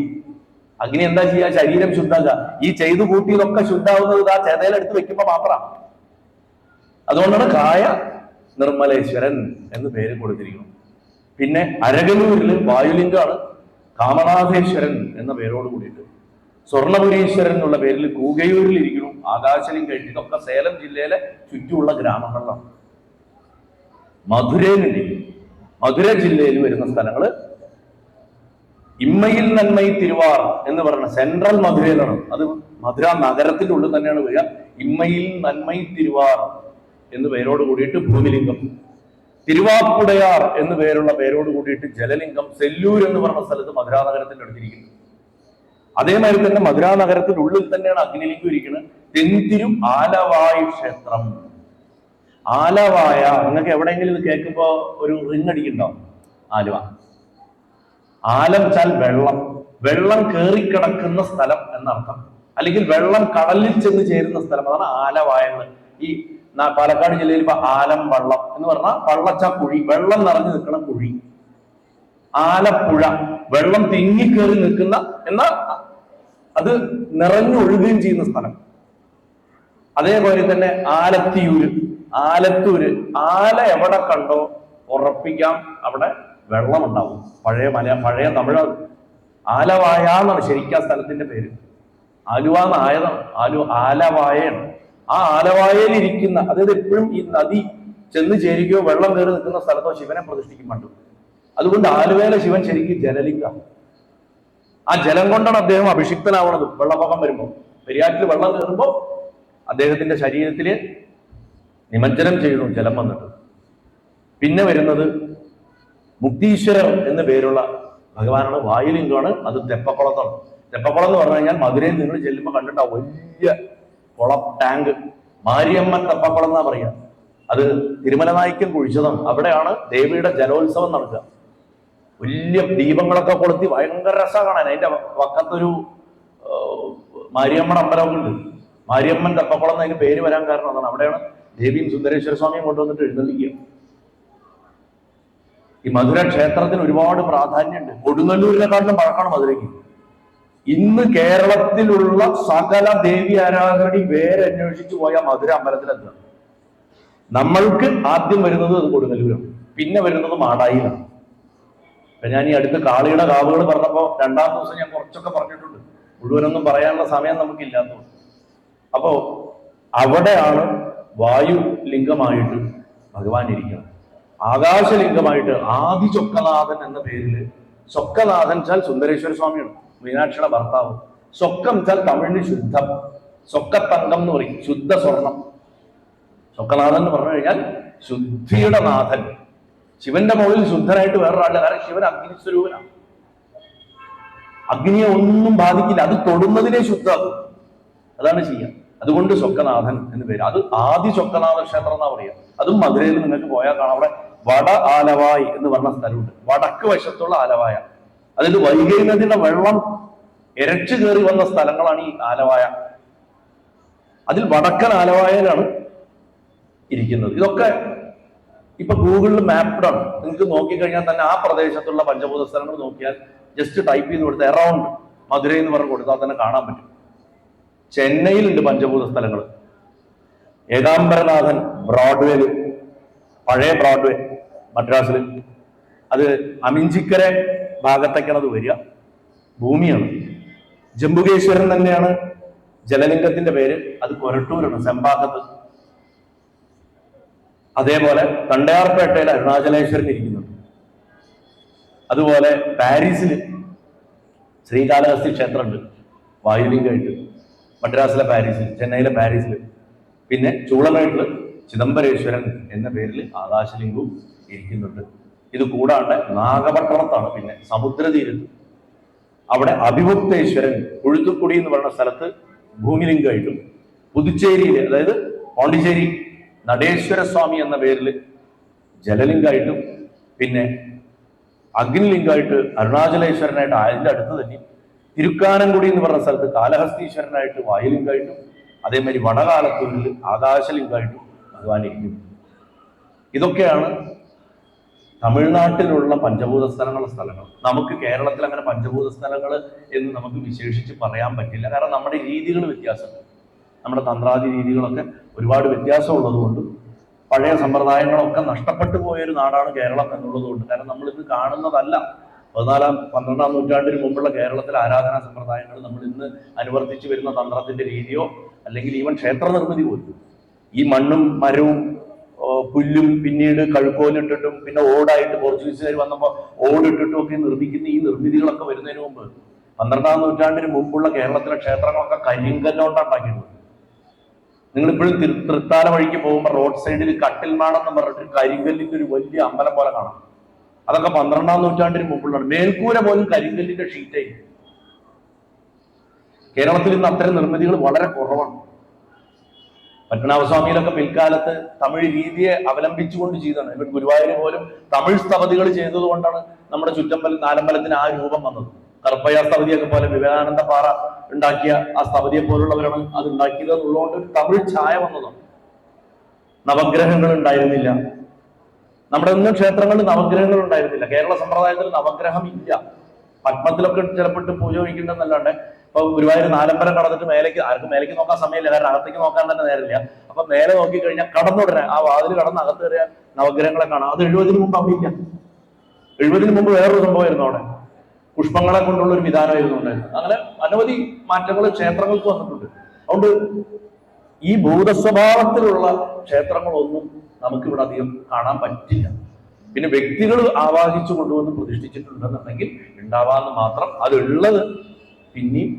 അഗ്നി എന്താ ചെയ്യുക? ശരീരം ശുദ്ധാക്കുക. ഈ ചെയ്തു കൂട്ടിയതൊക്കെ ശുദ്ധാവുന്നത് ആ ചെതയിലെടുത്ത് വെക്കുമ്പോ മാത്രമാണ്. അതുകൊണ്ടാണ് കായ നിർമ്മലേശ്വരൻ എന്ന് പേര് കൊടുത്തിരിക്കുന്നത്. പിന്നെ അരകലൂരിൽ വായുലിംഗാണ് കാമനാഥേശ്വരൻ എന്ന പേരോട് കൂടിയിട്ട്. സ്വർണപുരീശ്വരൻ എന്നുള്ള പേരിൽ കൂകയൂരിൽ ഇരിക്കുന്നു ആകാശലിംഗം. ഇതൊക്കെ സേലം ജില്ലയിലെ ചുറ്റുമുള്ള ഗ്രാമങ്ങളിലാണ്. മധുരയിലുണ്ട്. മധുര ജില്ലയിൽ വരുന്ന സ്ഥലങ്ങള് ഇമ്മയിൽ നന്മൈ തിരുവാർ എന്ന് പറയുന്ന സെൻട്രൽ മധുരയിലാണ്. അത് മധുര നഗരത്തിന്റെ ഉള്ളിൽ തന്നെയാണ് വരിക. ഇമ്മയിൽ നന്മൈ തിരുവാർ എന്ന് പേരോട് കൂടിയിട്ട് ഭൂമിലിംഗം. തിരുവാപ്പുടയാർ എന്ന് പേരുള്ള പേരോട് കൂടിയിട്ട് ജലലിംഗം. സെല്ലൂർ എന്ന് പറഞ്ഞ സ്ഥലത്ത് മധുര നഗരത്തിന്റെ അടുത്തിരിക്കുന്നു. അതേമാതിരി തന്നെ മധുര നഗരത്തിന്റെ ഉള്ളിൽ തന്നെയാണ് അഗ്നിലിംഗം ഇരിക്കുന്നത്. തെന്തിരു ആലവായ് ക്ഷേത്രം. ആലവായ, നിങ്ങൾക്ക് എവിടെയെങ്കിലും ഇത് കേൾക്കുമ്പോ ഒരു റിങ് അടിക്കുന്നുണ്ടോ? ആലുവ. ആലം വെച്ചാൽ വെള്ളം, വെള്ളം കേറിക്കിടക്കുന്ന സ്ഥലം എന്നർത്ഥം. അല്ലെങ്കിൽ വെള്ളം കടലിൽ ചെന്ന് ചേരുന്ന സ്ഥലം, അതാണ് ആലവായങ്ങൾ. ഈ പാലക്കാട് ജില്ലയിൽ ഇപ്പൊ ആലം വള്ളം എന്ന് പറഞ്ഞാൽ വള്ളച്ച കുഴി, വെള്ളം നിറഞ്ഞു നിൽക്കുന്ന കുഴി. ആലപ്പുഴ, വെള്ളം തിങ്ങിക്കേറി നിൽക്കുന്ന, എന്നാൽ അത് നിറഞ്ഞൊഴുകുകയും ചെയ്യുന്ന സ്ഥലം. അതേപോലെ തന്നെ ആലത്തിയൂര്, ആലത്തൂര്. ആല എവിടെ കണ്ടോ ഉറപ്പിക്കാം അവിടെ വെള്ളം ഉണ്ടാവും. പഴയ തമിഴ്. ആലവായ എന്നാണ് ശരിക്കും ആ സ്ഥലത്തിന്റെ പേര്. ആലുവാന്ന് ആയതാണ്. ആലവായയാണ്. ആ ആലവായയിൽ ഇരിക്കുന്ന, അതായത് എപ്പോഴും ഈ നദി ചെന്ന് ചേരുകയോ വെള്ളം കയറി നിൽക്കുന്ന സ്ഥലത്തോ ശിവനെ പ്രതിഷ്ഠിക്കും പണ്ട്. അതുകൊണ്ട് ആലുവയിലെ ശിവൻ ശരിക്കും ജലലിംഗം. ആ ജലം കൊണ്ടാണ് അദ്ദേഹം അഭിഷിക്തനാവുന്നത്. വെള്ളപ്പൊക്കം വരുമ്പോ, പെരിയാറ്റിൽ വെള്ളം കയറുമ്പോ അദ്ദേഹത്തിന്റെ ശരീരത്തില് നിമജ്ജനം ചെയ്യുന്നു ജലം വന്നിട്ട്. പിന്നെ വരുന്നത് മുക്തീശ്വരർ എന്ന് പേരുള്ള ഭഗവാനാണ്. വായുലിംഗമാണ്. അത് തെപ്പക്കുളത്താണ്. തെപ്പക്കുളം എന്ന് പറഞ്ഞു കഴിഞ്ഞാൽ മധുരയിൽ നിങ്ങൾ ചെല്ലുമ്പോൾ കണ്ടിട്ടാവും വലിയ കുളം, ടാങ്ക്. മാരിയമ്മൻ തെപ്പക്കുളം എന്നാ പറയുക. അത് തിരുമല നായിക്കൻ കുഴിച്ചതാണ്. അവിടെയാണ് ദേവിയുടെ ജലോത്സവം നടക്കുക. വലിയ ദീപങ്ങളൊക്കെ കൊളുത്തി ഭയങ്കര രസമാണ് കാണാൻ. അതിന്റെ വക്കത്തൊരു മാരിയമ്മൻ അമ്പലമൊക്കെ ഉണ്ട്. മാരിയമ്മൻ തെപ്പക്കുളം എന്നതിന് പേര് വരാൻ കാരണം അതാണ്. അവിടെയാണ് ദേവിയും സുന്ദരേശ്വര സ്വാമിയും കൊണ്ടുവന്നിട്ട് എഴുന്നള്ളിക്കുക. ഈ മധുര ക്ഷേത്രത്തിന് ഒരുപാട് പ്രാധാന്യമുണ്ട്. കൊടുങ്ങല്ലൂരിനെക്കാട്ടിലും പഴക്കമാണ് മധുരയ്ക്ക്. ഇന്ന് കേരളത്തിലുള്ള സകല ദേവി ആരാധനയും വേറെ അന്വേഷിച്ചു പോയ മധുര അമ്പലത്തിലെത്തുക. നമ്മൾക്ക് ആദ്യം വരുന്നത് അത് കൊടുങ്ങല്ലൂരാണ്, പിന്നെ വരുന്നത് മാടായിലാണ്. ഇപ്പൊ ഞാൻ ഈ അടുത്ത് കാളിയുടെ കാവുകൾ പറഞ്ഞപ്പോ 2-ാം ദിവസം ഞാൻ കുറച്ചൊക്കെ പറഞ്ഞിട്ടുണ്ട്. മുഴുവനൊന്നും പറയാനുള്ള സമയം നമുക്കില്ലാത്തത്. അപ്പോ അവിടെയാണ് വായുലിംഗമായിട്ട് ഭഗവാൻ ഇരിക്കുന്നത്. ആകാശലിംഗമായിട്ട് ആദിചൊക്കനാഥൻ എന്ന പേരിൽ സ്വക്കനാഥൻ വെച്ചാൽ സുന്ദരേശ്വര സ്വാമിയാണ്, മീനാക്ഷിയുടെ ഭർത്താവ്. സ്വക്കം വെച്ചാൽ തമിഴിന് ശുദ്ധം, സ്വക്കത്തങ്കം എന്ന് പറയും, ശുദ്ധ സ്വർണം. സ്വക്കനാഥൻ എന്ന് പറഞ്ഞു കഴിഞ്ഞാൽ ശുദ്ധിയുടെ നാഥൻ. ശിവന്റെ മുകളിൽ ശുദ്ധനായിട്ട് വേറൊരാളില്ല. കാരണം ശിവൻ അഗ്നിസ്വരൂപനാണ്. അഗ്നിയെ ഒന്നും ബാധിക്കില്ല, അത് തൊടുന്നതിനെ ശുദ്ധമാകും. അതാണ് ചെയ്യുക. അതുകൊണ്ട് സ്വക്കനാഥൻ എന്ന് പേര്. അത് ആദി സ്വക്കനാഥ ക്ഷേത്രം എന്നാ പറയുക. അതും മധുരയിൽ നിങ്ങൾക്ക് പോയാൽ കാണാം. അവിടെ വട ആലവായ് എന്ന് പറഞ്ഞ സ്ഥലമുണ്ട്, വടക്ക് വശത്തുള്ള ആലവായ. അതായത് വൈഗൈ നദിയുടെ വെള്ളം ഇരച്ചു കയറി വന്ന സ്ഥലങ്ങളാണ് ഈ ആലവായ. അതിൽ വടക്കൻ ആലവായയിലാണ് ഇരിക്കുന്നത്. ഇതൊക്കെ ഇപ്പൊ ഗൂഗിളിൽ മാപ്ഡാണ്. നിങ്ങൾക്ക് നോക്കിക്കഴിഞ്ഞാൽ തന്നെ ആ പ്രദേശത്തുള്ള പഞ്ചഭൂത സ്ഥലങ്ങൾ നോക്കിയാൽ ജസ്റ്റ് ടൈപ്പ് ചെയ്ത് കൊടുത്ത് എറൗണ്ട് മധുരൈ എന്ന് പറഞ്ഞ് കൊടുത്താൽ തന്നെ കാണാൻ പറ്റും. ചെന്നൈയിലുണ്ട് പഞ്ചഭൂത സ്ഥലങ്ങൾ. ഏകാംബരനാഥൻ ബ്രോഡ്വേയിൽ, പഴയ ബ്രോഡ്വേ മദ്രാസിൽ. അത് അമിഞ്ചിക്കര ഭാഗത്തേക്കാണ് അത് വരിക, ഭൂമിയാണ്. ജംബുകേശ്വരൻ തന്നെയാണ് ജലലിംഗത്തിന്റെ പേര്. അത് കൊരട്ടൂരാണ്, സെമ്പാക്കത്ത്. അതേപോലെ തണ്ടയാർപേട്ടയിൽ അരുണാചലേശ്വരൻ ഇരിക്കുന്നുണ്ട്. അതുപോലെ പാരീസിൽ ശ്രീകാലഹസ്തി ക്ഷേത്രമുണ്ട്, വായുലിംഗമായിട്ട്. മദ്രാസിലെ പാരീസിൽ, ചെന്നൈയിലെ പാരീസിൽ. പിന്നെ ചൂളമേട്ടില് ചിദംബരേശ്വരൻ എന്ന പേരിൽ ആകാശലിംഗവും ഇരിക്കുന്നുണ്ട്. ഇത് കൂടാണ്ട് നാഗപട്ടണത്താണ്, പിന്നെ സമുദ്രതീരത്ത് അവിടെ അഭിമുക്തേശ്വരൻ ഉഴുത്തുക്കുടി എന്ന് പറയുന്ന സ്ഥലത്ത് ഭൂമിലിംഗമായിട്ടും, പുതുച്ചേരിയിൽ അതായത് പോണ്ടിച്ചേരി നടേശ്വര സ്വാമി എന്ന പേരിൽ ജലലിംഗമായിട്ടും, പിന്നെ അഗ്നിലിംഗമായിട്ട് അരുണാചലേശ്വരനായിട്ട് അതിൻ്റെ അടുത്ത് തന്നെ തിരുക്കാനംകുടി എന്ന് പറഞ്ഞ സ്ഥലത്ത് കാലഹസ്തീശ്വരനായിട്ട് വായുലിംഗമായിട്ടും, അതേമാതിരി വടകാലത്തൂരിൽ ആകാശലിംഗമായിട്ടും ഭഗവാൻ ഇരിക്കും. ഇതൊക്കെയാണ് തമിഴ്നാട്ടിലുള്ള പഞ്ചഭൂത സ്ഥലങ്ങൾ. നമുക്ക് കേരളത്തിൽ അങ്ങനെ പഞ്ചഭൂത സ്ഥലങ്ങൾ എന്ന് നമുക്ക് വിശേഷിച്ച് പറയാൻ പറ്റില്ല. കാരണം നമ്മുടെ രീതികൾ വ്യത്യാസമുണ്ട്. നമ്മുടെ തന്ത്രാദി രീതികളൊക്കെ ഒരുപാട് വ്യത്യാസമുള്ളതുകൊണ്ട് പഴയ സമ്പ്രദായങ്ങളൊക്കെ നഷ്ടപ്പെട്ടു പോയൊരു നാടാണ് കേരളം എന്നുള്ളതുകൊണ്ട്. കാരണം നമ്മൾ ഇന്ന് കാണുന്നതല്ല 14-12 നൂറ്റാണ്ടിന് മുമ്പുള്ള കേരളത്തിലെ ആരാധനാ സമ്പ്രദായങ്ങൾ നമ്മൾ ഇന്ന് അനുവർത്തിച്ചു വരുന്ന തന്ത്രത്തിന്റെ രീതിയോ അല്ലെങ്കിൽ ഈവൻ ക്ഷേത്ര നിർമ്മിതി പോലും. ഈ മണ്ണും മരവും പുല്ലും പിന്നീട് കഴുക്കോലിട്ടിട്ടും പിന്നെ ഓടായിട്ട് പോർച്ചുഗീസുകാർ വന്നപ്പോൾ ഓടിട്ടിട്ടും ഒക്കെ നിർമ്മിക്കുന്ന ഈ നിർമ്മിതികളൊക്കെ വരുന്നതിന് മുമ്പ് 12-ാം നൂറ്റാണ്ടിന് മുമ്പുള്ള കേരളത്തിലെ ക്ഷേത്രങ്ങളൊക്കെ കരിങ്കല്ലോണ്ടാക്കിയിട്ടുണ്ട്. നിങ്ങളിപ്പോഴും തൃത്താല വഴിക്ക് പോകുമ്പോൾ റോഡ് സൈഡിൽ കട്ടിൽമാടം എന്ന് പറഞ്ഞിട്ട് കരിങ്കല്ലിന്റെ ഒരു വലിയ അമ്പലം പോലെ കാണാം. അതൊക്കെ 12-ാം നൂറ്റാണ്ടിന് മുമ്പുള്ളതാണ്. മേൽക്കൂര പോലും കരിങ്കല്ലിന്റെ ഷീറ്റായി. കേരളത്തിൽ ഇന്ന് അത്തരം നിർമ്മിതികൾ വളരെ കുറവാണ്. പത്മനാഭസ്വാമിയിലൊക്കെ പിൽക്കാലത്ത് തമിഴ് രീതിയെ അവലംബിച്ചുകൊണ്ട് ചെയ്തതാണ്. ഇവർ ഗുരുവായൂർ പോലും തമിഴ് സ്ഥപതികൾ ചെയ്തത് കൊണ്ടാണ് നമ്മുടെ ചുറ്റമ്പലം നാലമ്പലത്തിന് ആ രൂപം വന്നത്. കറുപ്പയ്യ സ്ഥപതിയൊക്കെ പോലെ വിവേകാനന്ദ പാറ ഉണ്ടാക്കിയ ആ സ്ഥപതിയെ പോലുള്ളവരാണ് അത് ഉണ്ടാക്കിയത് എന്നുള്ളതുകൊണ്ട് ഒരു തമിഴ് ഛായ വന്നതാണ്. നവഗ്രഹങ്ങൾ ഉണ്ടായിരുന്നില്ല. നമ്മുടെ ഒന്നും ക്ഷേത്രങ്ങളിൽ നവഗ്രഹങ്ങൾ ഉണ്ടായിരുന്നില്ല. കേരള സമ്പ്രദായത്തിൽ നവഗ്രഹം ഇല്ല. പത്മത്തിലൊക്കെ ചിലപ്പോൾ പൂജ വയ്ക്കുന്നുണ്ടെന്നല്ലാണ്ട് ഇപ്പൊ ഗുരുവായൂർ നാലമ്പലം കടന്നിട്ട് മേലേക്ക്, ആർക്കും മേലേക്ക് നോക്കാൻ സമയമില്ല, കാരണം അകത്തേക്ക് നോക്കാൻ തന്നെ നേരമില്ല. അപ്പൊ മേലെ നോക്കിക്കഴിഞ്ഞാൽ കടന്നുടനെ ആ വാതിൽ കടന്ന് അകത്ത് കയറിയ നവഗ്രഹങ്ങളെ കാണാം. അത് 70-ന് മുമ്പ് അവിടെ ഇല്ല. 70-ന് മുമ്പ് വേറൊരു സംഭവമായിരുന്നു. അവിടെ പുഷ്പങ്ങളെ കൊണ്ടുള്ള ഒരു വിധാനമായിരുന്നു ഉണ്ടായിരുന്നത്. അങ്ങനെ അനവധി മാറ്റങ്ങൾ ക്ഷേത്രങ്ങൾക്ക് വന്നിട്ടുണ്ട്. അതുകൊണ്ട് ഈ ഭൂതസ്വഭാവത്തിലുള്ള ക്ഷേത്രങ്ങളൊന്നും നമുക്കിവിടെ അധികം കാണാൻ പറ്റില്ല. പിന്നെ വ്യക്തികൾ ആവാഹിച്ചു കൊണ്ടുവന്ന് പ്രതിഷ്ഠിച്ചിട്ടുണ്ടെന്നുണ്ടെങ്കിൽ ഉണ്ടാവാന്ന് മാത്രം. അതുള്ളത് പിന്നെയും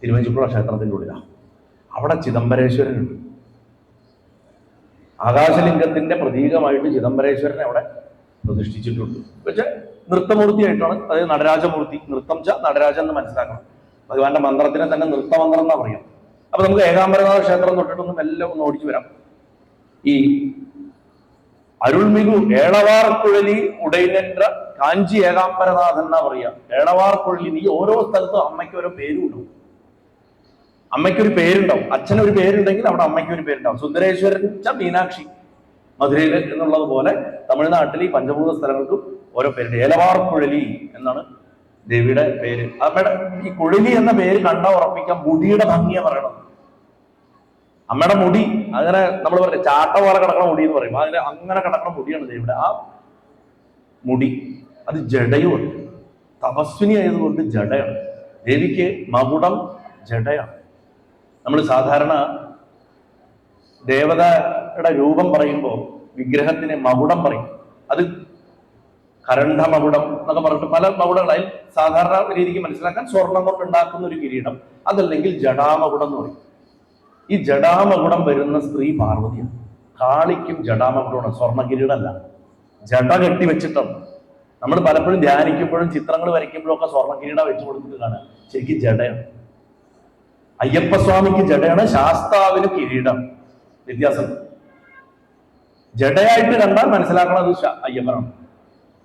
തിരുവഞ്ചിപ്പുഴ ക്ഷേത്രത്തിൻ്റെ ഉള്ളിലാണ്. അവിടെ ചിദംബരേശ്വരനുണ്ട്. ആകാശലിംഗത്തിന്റെ പ്രതീകമായിട്ട് ചിദംബരേശ്വരനെ അവിടെ പ്രതിഷ്ഠിച്ചിട്ടുണ്ട്. പക്ഷെ നൃത്തമൂർത്തിയായിട്ടാണ്. അതായത് നടരാജമൂർത്തി. നൃത്തം ച നടരാജൻ എന്ന് മനസ്സിലാക്കണം. ഭഗവാന്റെ മന്ത്രത്തിനെ തന്നെ നൃത്തമന്ത്രം എന്നാ പറയാം. അപ്പൊ നമുക്ക് ഏകാംബരനാഥ ക്ഷേത്രം തൊട്ടിട്ടൊന്നും എല്ലാം ഒന്ന് ഓടിച്ചു വരാം. ഈ അരുൾമികു ഏളവാർക്കുഴലി ഉടൈനെன்ற കാഞ്ചി ഏകാംബരനാഥൻ എന്നാ പറയാ. ഏളവാർക്കുഴലി. ഈ ഓരോ സ്ഥലത്തും അമ്മയ്ക്ക് ഓരോ പേരും ഉണ്ടാവും. അമ്മയ്ക്കൊരു പേരുണ്ടാവും. അച്ഛനൊരു പേരുണ്ടെങ്കിൽ അവിടെ അമ്മയ്ക്ക് ഒരു പേരുണ്ടാവും. സുന്ദരേശ്വരൻ വെച്ചാൽ മീനാക്ഷി മധുരയിൽ എന്നുള്ളത് പോലെ തമിഴ്നാട്ടിൽ ഈ പഞ്ചഭൂത സ്ഥലങ്ങൾക്കും ഓരോ പേരുണ്ട്. ഏലവാർക്കുഴലി എന്നാണ് ദേവിയുടെ പേര്. അമ്മയുടെ ഈ കുഴലി എന്ന പേര് കണ്ടാൽ ഉറപ്പിക്കാം മുടിയുടെ ഭംഗിയെ പറയണം. അമ്മയുടെ മുടി അങ്ങനെ നമ്മൾ പറയും ചാട്ട പോലെ കിടക്കണ മുടി എന്ന് പറയും. അതിന് അങ്ങനെ കിടക്കണ മുടിയാണ് ദേവിയുടെ. ആ മുടി അത് ജടയുമാണ്. തപസ്വിനി ആയതുകൊണ്ട് ജടയാണ്. ദേവിക്ക് മകുടം ജടയാണ്. നമ്മൾ സാധാരണ ദേവതയുടെ രൂപം പറയുമ്പോൾ വിഗ്രഹത്തിന് മകുടം പറയും. അത് കരണ്ഠമകുടം എന്നൊക്കെ പറഞ്ഞിട്ട് പല മകുടങ്ങളായി സാധാരണ രീതിക്ക് മനസ്സിലാക്കാൻ സ്വർണം കൊണ്ട് ഉണ്ടാക്കുന്ന ഒരു കിരീടം, അതല്ലെങ്കിൽ ജടാമകുടം എന്ന് പറയും. ഈ ജടാമകുടം വരുന്ന സ്ത്രീ പാർവതിയാണ്. കാളിക്കും ജടാമകുടമാണ്, സ്വർണ്ണ കിരീടമല്ല. ജട കെട്ടി വെച്ചിട്ടാണ്. നമ്മൾ പലപ്പോഴും ധ്യാനിക്കുമ്പോഴും ചിത്രങ്ങൾ വരയ്ക്കുമ്പോഴും ഒക്കെ സ്വർണ്ണ കിരീടം വെച്ചു കൊടുത്തിട്ട് കാണുക. ശരിക്കും ജടയാണ്. അയ്യപ്പസ്വാമിക്ക് ജടയാണ്, ശാസ്താവിന് കിരീടം. വ്യത്യാസം. ജടയായിട്ട് കണ്ടാൽ മനസ്സിലാക്കണത് അയ്യപ്പനാണ്.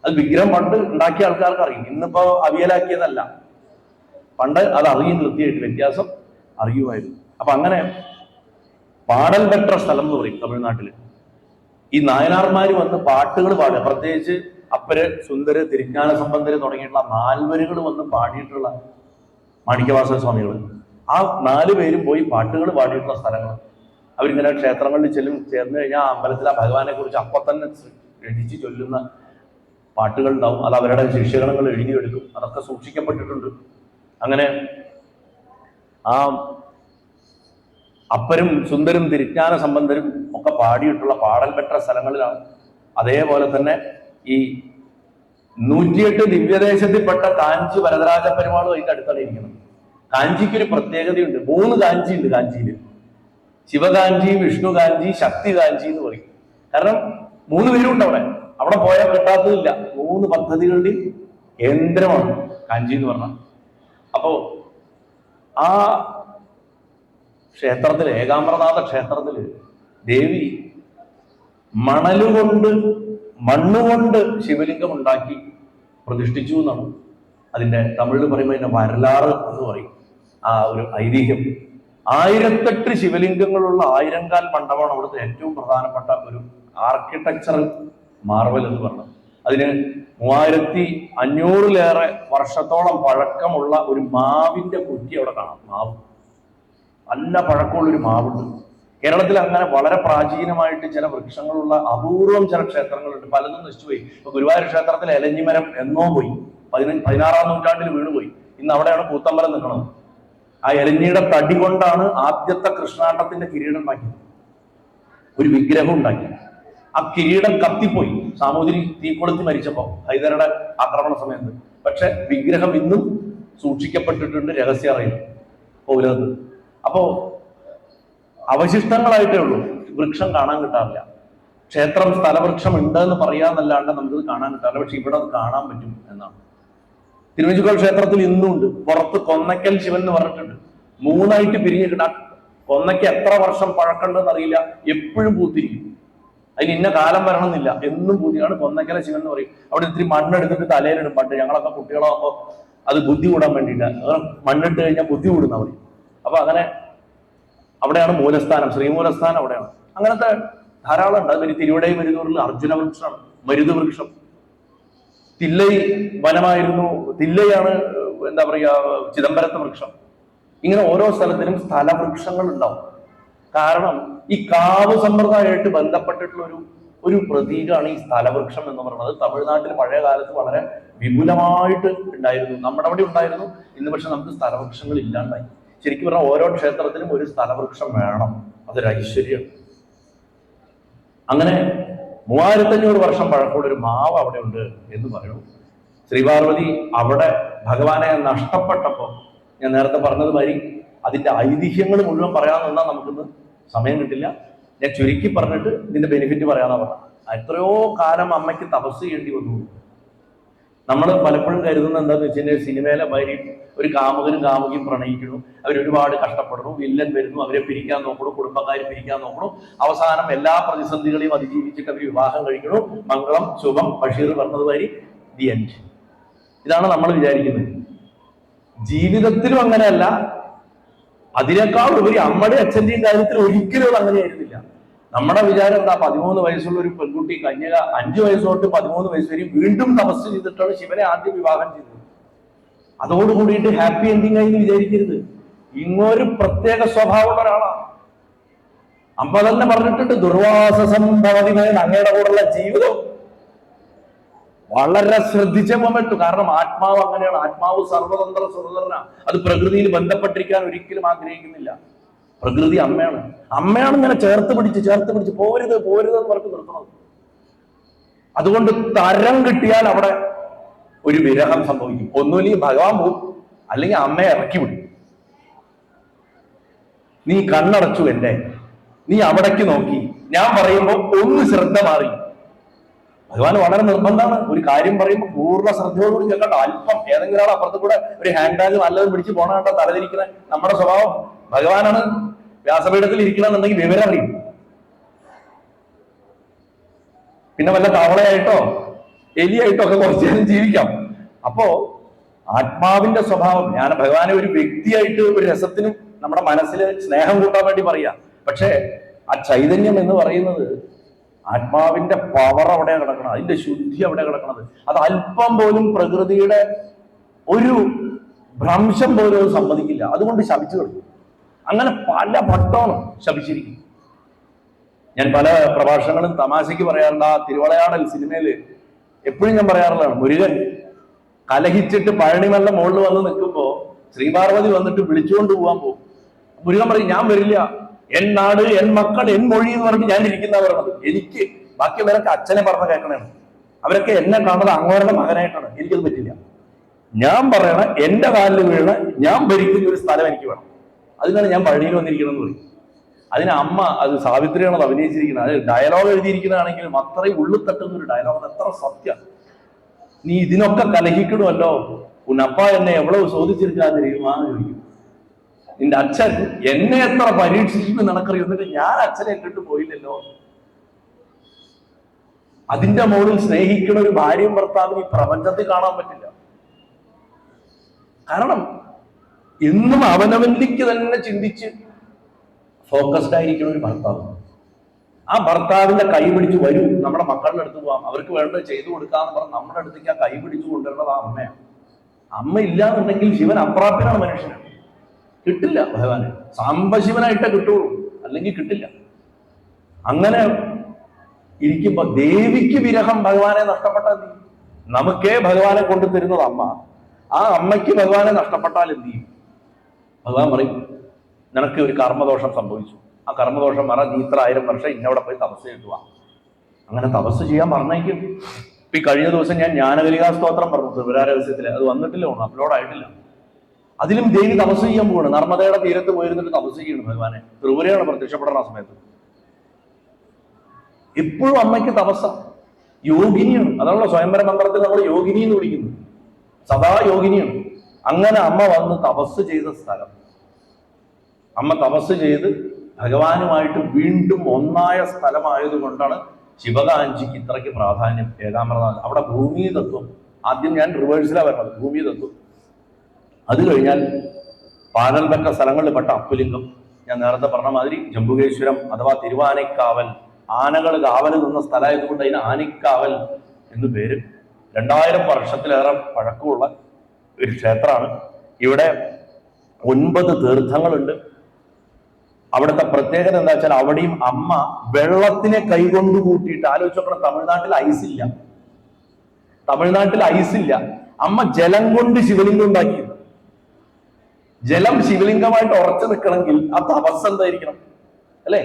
അത് വിഗ്രഹം പണ്ട് ഉണ്ടാക്കിയ ആൾക്കാർക്ക് അറിയും. ഇന്നിപ്പോ അവിയലാക്കിയതല്ല, പണ്ട് അത് അറിയും കൃത്യമായിട്ട്. വ്യത്യാസം അറിയുമായിരുന്നു. അപ്പൊ അങ്ങനെ പാടൽ പെട്ട സ്ഥലം എന്ന് പറയും തമിഴ്നാട്ടില്. ഈ നായനാർമാര് വന്ന് പാട്ടുകൾ പാടുക, പ്രത്യേകിച്ച് അപ്പര്, സുന്ദര്, തിരുജ്ഞാന സംബന്ധര് തുടങ്ങിയിട്ടുള്ള നാൽവരുകൾ വന്ന് പാടിയിട്ടുള്ള മാണിക്യവാസക സ്വാമികൾ, ആ 4 പേരും പോയി പാട്ടുകൾ പാടിയിട്ടുള്ള സ്ഥലങ്ങൾ. അവരിങ്ങനെ ക്ഷേത്രങ്ങളിൽ ചേർന്ന് കഴിഞ്ഞാൽ അമ്പലത്തിൽ ആ ഭഗവാനെ കുറിച്ച് അപ്പൊ തന്നെ രചിച്ച് ചൊല്ലുന്ന പാട്ടുകൾ ഉണ്ടാവും. അത് അവരുടെ ശിഷ്യഗണങ്ങൾ എഴുതിയെടുക്കും. അതൊക്കെ സൂക്ഷിക്കപ്പെട്ടിട്ടുണ്ട്. അങ്ങനെ ആ അപ്പരും സുന്ദരും തിരുജ്ഞാന സംബന്ധരും ഒക്കെ പാടിയിട്ടുള്ള പാടൽ പെട്ട സ്ഥലങ്ങളിലാണ്. അതേപോലെ തന്നെ ഈ 108 ദിവ്യദേശത്തിൽപ്പെട്ട കാഞ്ചി വരദരാജ പെരുമാളും അതിന്റെ അടുത്താണ് ഇരിക്കുന്നത്. കാഞ്ചിക്ക് ഒരു പ്രത്യേകതയുണ്ട്. 3 കാഞ്ചി ഉണ്ട് കാഞ്ചിയിൽ. ശിവകാഞ്ചി, വിഷ്ണു കാഞ്ചി, ശക്തി കാഞ്ചി എന്ന് പറയും. കാരണം 3 പേരുണ്ട് അവിടെ. അവിടെ പോയാൽ കിട്ടാത്തതില്ല. 3 പദ്ധതികളുടെയും കേന്ദ്രമാണ് കാഞ്ചി എന്ന് പറഞ്ഞാൽ. അപ്പോ ആ ക്ഷേത്രത്തില്, ഏകാംബരനാഥ ക്ഷേത്രത്തില് ദേവി മണ്ണുകൊണ്ട് ശിവലിംഗം ഉണ്ടാക്കി പ്രതിഷ്ഠിച്ചു എന്നാണ് അതിന്റെ തമിഴിൽ പറയുമ്പോൾ അതിന്റെ വരലാറ് എന്ന് പറയും. ആ ഒരു ഐതിഹ്യം. 1008 ശിവലിംഗങ്ങളുള്ള 1000-കാൽ മണ്ഡപമാണ് അവിടുത്തെ ഏറ്റവും പ്രധാനപ്പെട്ട ഒരു ആർക്കിടെക്ചറൽ മാർവൽ എന്ന് പറഞ്ഞത്. അതിന് 3500-ലേറെ വർഷത്തോളം പഴക്കമുള്ള ഒരു മാവിന്റെ കുറ്റി അവിടെ കാണാം. മാവ്, നല്ല പഴക്കമുള്ളൊരു മാവുണ്ട്. കേരളത്തിൽ അങ്ങനെ വളരെ പ്രാചീനമായിട്ട് ചില വൃക്ഷങ്ങളുള്ള അപൂർവം ചില ക്ഷേത്രങ്ങളുണ്ട്. പലതും നശിച്ചുപോയി. ഇപ്പൊ ഗുരുവായൂർ ക്ഷേത്രത്തിൽ എലഞ്ഞിമരം എന്നോ പോയി, 16-ാം നൂറ്റാണ്ടിൽ വീണുപോയി. ഇന്ന് അവിടെയാണ് കൂത്തമ്പലം നിൽക്കുന്നത്. ആ എലഞ്ഞിയുടെ തടി കൊണ്ടാണ് ആദ്യത്തെ കൃഷ്ണാട്ടത്തിന്റെ കിരീടം ഉണ്ടാക്കിയത്. ഒരു വിഗ്രഹം ഉണ്ടാക്കി. ആ കിരീടം കത്തിപ്പോയി സാമൂതിരി തീക്കൊളുത്തി മരിച്ചപ്പോ, ഹൈദരുടെ ആക്രമണ സമയത്ത്. പക്ഷെ വിഗ്രഹം ഇന്നും സൂക്ഷിക്കപ്പെട്ടിട്ടുണ്ട് രഹസ്യ അറയിൽ, പൗരത്ത്. അപ്പോ അവശിഷ്ടങ്ങളായിട്ടേ ഉള്ളൂ, വൃക്ഷം കാണാൻ കിട്ടാറില്ല. ക്ഷേത്രം സ്ഥലവൃക്ഷം ഉണ്ട് എന്ന് പറയാന്നല്ലാണ്ട് നമുക്കത് കാണാൻ കിട്ടാറില്ല. പക്ഷെ ഇവിടെ അത് കാണാൻ പറ്റും എന്നാണ്. തിരുവഞ്ചൂർ ക്ഷേത്രത്തിൽ ഇന്നും ഉണ്ട്. പുറത്ത് കൊന്നക്കൽ ശിവൻ എന്ന് പറഞ്ഞിട്ടുണ്ട്. 3ആയിട്ട് പിരിഞ്ഞിട്ട് കൊന്നയ്ക്ക് എത്ര വർഷം പഴക്കണ്ടെന്ന് അറിയില്ല, എപ്പോഴും പൂത്തിരിക്കും. അതിന് ഇന്ന കാലം വരണമെന്നില്ല, എന്നും പൂതിയാണ്. കൊന്നക്കല ശിവൻ എന്ന് പറയും. അവിടെ ഇത്തിരി മണ്ണെടുത്തിട്ട് തലയിലിടും. പണ്ട് ഞങ്ങളൊക്കെ കുട്ടികളാകുമ്പോൾ അത് ബുദ്ധി കൂടാൻ വേണ്ടിയിട്ട് മണ്ണിട്ട് കഴിഞ്ഞാൽ ബുദ്ധി കൂടുന്ന പറയും. അപ്പൊ അങ്ങനെ അവിടെയാണ് മൂലസ്ഥാനം, ശ്രീമൂലസ്ഥാനം അവിടെയാണ്. അങ്ങനത്തെ ധാരാളം ഉണ്ട്. അതിന് തിരുവടൈ മരുതൂരിൽ അർജുന വൃക്ഷമാണ്, മരുത് വൃക്ഷം. തില്ലൈ വനമായിരുന്നു, തില്ലയാണ് എന്താ പറയുക ചിദംബരത്തെ വൃക്ഷം. ഇങ്ങനെ ഓരോ സ്ഥലത്തിനും സ്ഥലവൃക്ഷങ്ങൾ ഉണ്ടാവും. കാരണം ഈ കാവ് സമ്പ്രദായമായിട്ട് ബന്ധപ്പെട്ടിട്ടുള്ള ഒരു പ്രതീകമാണ് ഈ സ്ഥലവൃക്ഷം എന്ന് പറയുന്നത്. തമിഴ്നാട്ടിൽ പഴയ കാലത്ത് വളരെ വിപുലമായിട്ട് ഉണ്ടായിരുന്നു. നമ്മുടെ അവിടെ ഉണ്ടായിരുന്നു. ഇന്ന് പക്ഷെ നമുക്ക് സ്ഥലവൃക്ഷങ്ങൾ ഇല്ലാണ്ടായി. ശരിക്കും പറഞ്ഞാൽ ഓരോ ക്ഷേത്രത്തിനും ഒരു സ്ഥലവൃക്ഷം വേണം. അതൊരു ഐശ്വര്യമാണ്. അങ്ങനെ 3500 വർഷം പഴക്കമുള്ള ഒരു മാവ് അവിടെ ഉണ്ട് എന്ന് പറയുന്നു. ശ്രീപാർവതി അവിടെ ഭഗവാനെ നഷ്ടപ്പെട്ടപ്പോൾ, ഞാൻ നേരത്തെ പറഞ്ഞതുമാതിരി അതിന്റെ ഐതിഹ്യങ്ങൾ മുഴുവൻ പറയാൻ നിന്നാൽ നമുക്കിന്ന് സമയം കിട്ടില്ല. ഞാൻ ചുരുക്കി പറഞ്ഞിട്ട് ഇതിന്റെ ബെനിഫിറ്റ് പറയാനാ പറഞ്ഞത്. എത്രയോ കാലം അമ്മയ്ക്ക് തപസ് ചെയ്യേണ്ടി വന്നു. നമ്മൾ പലപ്പോഴും കരുതുന്ന എന്താന്ന് വെച്ച് കഴിഞ്ഞാൽ സിനിമയിലെ മാതിരി ഒരു കാമുകനും കാമുകിയും പ്രണയിക്കുന്നു, അവരൊരുപാട് കഷ്ടപ്പെടുന്നു, വില്ലൻ വരുന്നു, അവരെ പിരിക്കാൻ നോക്കണു, കുടുംബക്കാരെ പിരിക്കാൻ നോക്കണു, അവസാനം എല്ലാ പ്രതിസന്ധികളെയും അതിജീവിച്ചിട്ട് അവർ വിവാഹം കഴിക്കണു, മംഗളം ശുഭം, ബഷീർ പറഞ്ഞതുമാതിരി ദി എൻഡ്. ഇതാണ് നമ്മൾ വിചാരിക്കുന്നത്. ജീവിതത്തിലും അങ്ങനെയല്ല. അതിനേക്കാൾ ഉപരി അമ്മയുടെ അച്ഛന്റെയും കാര്യത്തിൽ ഒരിക്കലും അങ്ങനെയായിരുന്നില്ല. നമ്മുടെ വിചാരം എന്താ, 13 വയസ്സുള്ള ഒരു പെൺകുട്ടി കന്യക 5 വയസ്സ് തൊട്ട് 13 വയസ്സ് വരെ വീണ്ടും തപസ് ചെയ്തിട്ടാണ് ശിവനെ ആദ്യം വിവാഹം ചെയ്തത്. അതോടുകൂടിയിട്ട് ഹാപ്പി എൻഡിങ് ആയി വിചാരിക്കരുത്. ഇങ്ങൊരു പ്രത്യേക സ്വഭാവമുള്ള ഒരാളാണ്. അമ്മ തന്നെ പറഞ്ഞിട്ടുണ്ട്, ദുർവാസ സംഭവതിമേ അങ്ങയുടെ കൂടെയുള്ള ജീവിതം വളരെ ശ്രദ്ധിച്ചേ പോകാൻ പറ്റൂ. കാരണം ആത്മാവ് അങ്ങനെയാണ്. ആത്മാവ് സർവതന്ത്ര സ്വതന്ത്രന. അത് പ്രകൃതിയിൽ ബന്ധപ്പെട്ടിരിക്കാൻ ഒരിക്കലും ആഗ്രഹിക്കുന്നില്ല. പ്രകൃതി അമ്മയാണ്. അമ്മയാണ് ഇങ്ങനെ ചേർത്ത് പിടിച്ച് പോരുത് എന്ന് പറഞ്ഞ് നിർത്തണത്. അതുകൊണ്ട് തരം കിട്ടിയാൽ അവിടെ ഒരു വിരഹം സംഭവിക്കും. ഒന്നുമില്ലെങ്കിൽ ഭഗവാൻ പോവും, അല്ലെങ്കിൽ അമ്മയെ ഇറക്കി വിടും. നീ കണ്ണടച്ചു എന്റെ, നീ അവിടേക്ക് നോക്കി, ഞാൻ പറയുമ്പോൾ ഒന്ന് ശ്രദ്ധ മാറി. ഭഗവാൻ വളരെ നിർബന്ധമാണ്. ഒരു കാര്യം പറയുമ്പോൾ പൂർണ്ണ ശ്രദ്ധയോടുകൂടി കേൾക്കണ്ട. അല്പം ഏതെങ്കിലും ആൾ അപ്പുറത്ത് കൂടെ ഒരു ഹാൻഡ് ബാഗ് നല്ലത് പിടിച്ച് പോണ കണ്ട തലതിരിക്കുന്ന നമ്മുടെ സ്വഭാവം. ഭഗവാനാണ് വ്യാസപീഠത്തിൽ ഇരിക്കണമെന്നുണ്ടെങ്കിൽ വിവരം അറിയും. പിന്നെ വല്ല തവളയായിട്ടോ എലിയായിട്ടോ ഒക്കെ കുറച്ചു നേരം ജീവിക്കാം. അപ്പോ ആത്മാവിന്റെ സ്വഭാവം, ഞാൻ ഭഗവാനെ ഒരു വ്യക്തിയായിട്ട് ഒരു രസത്തിനും നമ്മുടെ മനസ്സിൽ സ്നേഹം കൂട്ടാൻ വേണ്ടി പറയാം. പക്ഷേ ആ ചൈതന്യം എന്ന് പറയുന്നത് ആത്മാവിന്റെ പവർ അവിടെ കിടക്കണം, അതിന്റെ ശുദ്ധി അവിടെ കിടക്കണത്. അത് അല്പം പോലും പ്രകൃതിയുടെ ഒരു ഭ്രംശം പോലും അത് സമ്മതിക്കില്ല. അതുകൊണ്ട് ശപിച്ചു കളയും. അങ്ങനെ പല ഭട്ടമാണ് ശപിച്ചിരിക്കും. ഞാൻ പല പ്രഭാഷണങ്ങളും തമാശയ്ക്ക് പറയാറുണ്ട്. ആ തിരുവളയാടൽ സിനിമയില് എപ്പോഴും ഞാൻ പറയാറുള്ളതാണ്, മുരുകൻ കലഹിച്ചിട്ട് പഴനിമല മുകളിൽ വന്ന് നിൽക്കുമ്പോ ശ്രീപാർവതി വന്നിട്ട് വിളിച്ചുകൊണ്ട് പോകാൻ പോകും. മുരുകൻ പറയും, ഞാൻ വരില്ല, എൻ നാട്, എൻ മക്കൾ, എൻ മൊഴി എന്ന് പറഞ്ഞ് ഞാൻ ഇരിക്കുന്ന പറയണത്. എനിക്ക് ബാക്കിയുള്ളവരൊക്കെ അച്ഛനെ പറഞ്ഞ കേൾക്കണേണ്. അവരൊക്കെ എന്നെ കാണുന്നത് അങ്ങോരുടെ മകനായിട്ടാണ്. എനിക്കത് പറ്റില്ല. ഞാൻ പറയണ എന്റെ കാലിൽ വീണ ഞാൻ ഭരിക്കുന്ന ഒരു സ്ഥലം എനിക്ക് വേണം. അതിനാണ് ഞാൻ പഴനിയിൽ വന്നിരിക്കണം എന്ന് പറയും. അതിന് അമ്മ, അത് സാവിത്രിയാണ് അത് അഭിനയിച്ചിരിക്കുന്നത്. അത് ഡയലോഗ് എഴുതിയിരിക്കുന്നതാണെങ്കിലും അത്രയും ഉള്ളിൽ തട്ടുന്ന ഒരു ഡയലോഗ്. എത്ര സത്യം. നീ ഇതിനൊക്കെ കലഹിക്കണമല്ലോ, ഉന്നപ്പ എന്നെ എവ്വളവ് ചോദിച്ചിരിക്കാൻ தெரியுமான்னு ചോദിക്കും. നിന്റെ അച്ഛൻ എന്നെ എത്ര പരീക്ഷിച്ചു നടക്കറിയും, എന്നിട്ട് ഞാൻ അച്ഛനെ ഇട്ടിട്ട് പോയില്ലല്ലോ. അതിന്റെ മുകളിൽ സ്നേഹിക്കുന്ന ഒരു ഭാര്യയും ഭർത്താവിന് ഈ പ്രപഞ്ചത്തിൽ കാണാൻ പറ്റില്ല. കാരണം എന്നും അവനവനിലേക്ക് തന്നെ ചിന്തിച്ച് ഫോക്കസ്ഡ് ആയിരിക്കുന്ന ഒരു ഭർത്താവ്. ആ ഭർത്താവിന്റെ കൈ പിടിച്ച് വരൂ, നമ്മുടെ മക്കളുടെ അടുത്ത് പോവാം, അവർക്ക് വേണ്ടത് ചെയ്തു കൊടുക്കാന്ന് പറഞ്ഞ് നമ്മുടെ അടുത്തേക്ക് ആ കൈ പിടിച്ചു കൊണ്ടുവരേണ്ടത് ആ അമ്മയാണ്. അമ്മ ഇല്ലാന്നുണ്ടെങ്കിൽ ശിവൻ അപ്രാപ്യനാണ് മനുഷ്യന്. കിട്ടില്ല ഭഗവാന്. സാംബശിവനായിട്ടേ കിട്ടുള്ളൂ, അല്ലെങ്കിൽ കിട്ടില്ല. അങ്ങനെ ഇരിക്കുമ്പോ ദേവിക്ക് വിരഹം ഭഗവാനെ നഷ്ടപ്പെട്ടാൽ എന്ത് ചെയ്യും? നമുക്കേ ഭഗവാനെ കൊണ്ടു തരുന്നത് അമ്മ. ആ അമ്മയ്ക്ക് ഭഗവാനെ നഷ്ടപ്പെട്ടാൽ എന്ത് ചെയ്യും? ഭഗവാൻ പറയും, നിനക്ക് ഒരു കർമ്മദോഷം സംഭവിച്ചു, ആ കർമ്മദോഷം മറ, നീ ഇത്ര 1000 വർഷം ഇന്നവിടെ പോയി തപസ് ചെയ്യുക. അങ്ങനെ തപസ് ചെയ്യാൻ പറഞ്ഞേക്കും. ഇപ്പൊ ഈ കഴിഞ്ഞ ദിവസം ഞാൻ ജ്ഞാനകലികാ സ്തോത്രം പറഞ്ഞു ത്രിപുരാരഹസ്യത്തില്. അത് വന്നിട്ടില്ല, അപ്ലോഡ് ആയിട്ടില്ല. അതിലും ദേവി തപസ് ചെയ്യാൻ പോവാണ്. നർമ്മദയുടെ തീരത്ത് പോയിരുന്നിട്ട് തപസ് ചെയ്യണം ഭഗവാനെ. ത്രിപുരയാണ് പ്രത്യക്ഷപ്പെടുന്ന ആ സമയത്ത്. എപ്പോഴും അമ്മയ്ക്ക് തപസ്സ, യോഗിനിയാണ്. അതാണല്ലോ സ്വയംവര മന്ത്രത്തിൽ നമ്മൾ യോഗിനി എന്ന് വിളിക്കുന്നത്. സദാ യോഗിനിയാണ്. അങ്ങനെ അമ്മ വന്ന് തപസ് ചെയ്ത സ്ഥലം, അമ്മ തപസ് ചെയ്ത് ഭഗവാനുമായിട്ട് വീണ്ടും ഒന്നായ സ്ഥലമായതുകൊണ്ടാണ് ശിവകാഞ്ചിക്ക് ഇത്രയ്ക്ക് പ്രാധാന്യം. ഏകാമൃത അവിടെ ഭൂമി തത്വം. ആദ്യം ഞാൻ റിവേഴ്സിലാണ് വരുന്നത്, ഭൂമി തത്വം. അത് കഴിഞ്ഞാൽ പാതൽപ്പെട്ട സ്ഥലങ്ങളിൽ പെട്ട അപ്പുലിംഗം. ഞാൻ നേരത്തെ പറഞ്ഞ മാതിരി ജംബുകേശ്വരം അഥവാ തിരുവാനൈക്കാവൽ, ആനകൾ കാവൽ നിന്ന സ്ഥലമായതുകൊണ്ട് അതിന് ആനിക്കാവൽ എന്ന് പേര്. 2000 വർഷത്തിലേറെ പഴക്കമുള്ള ഒരു ക്ഷേത്രമാണ്. ഇവിടെ 9 തീർത്ഥങ്ങളുണ്ട്. അവിടുത്തെ പ്രത്യേകത എന്താ വെച്ചാൽ അവിടെയും അമ്മ വെള്ളത്തിനെ കൈകൊണ്ട് കൂട്ടിയിട്ട്, ആലോചിച്ചോക്കണം, തമിഴ്നാട്ടിൽ ഐസില്ല. തമിഴ്നാട്ടിൽ ഐസില്ല. അമ്മ ജലം കൊണ്ട് ശിവലിംഗം ഉണ്ടാക്കി. ജലം ശിവലിംഗമായിട്ട് ഉറച്ചു നിൽക്കണമെങ്കിൽ ആ തപസ് എന്തായിരിക്കണം അല്ലെ?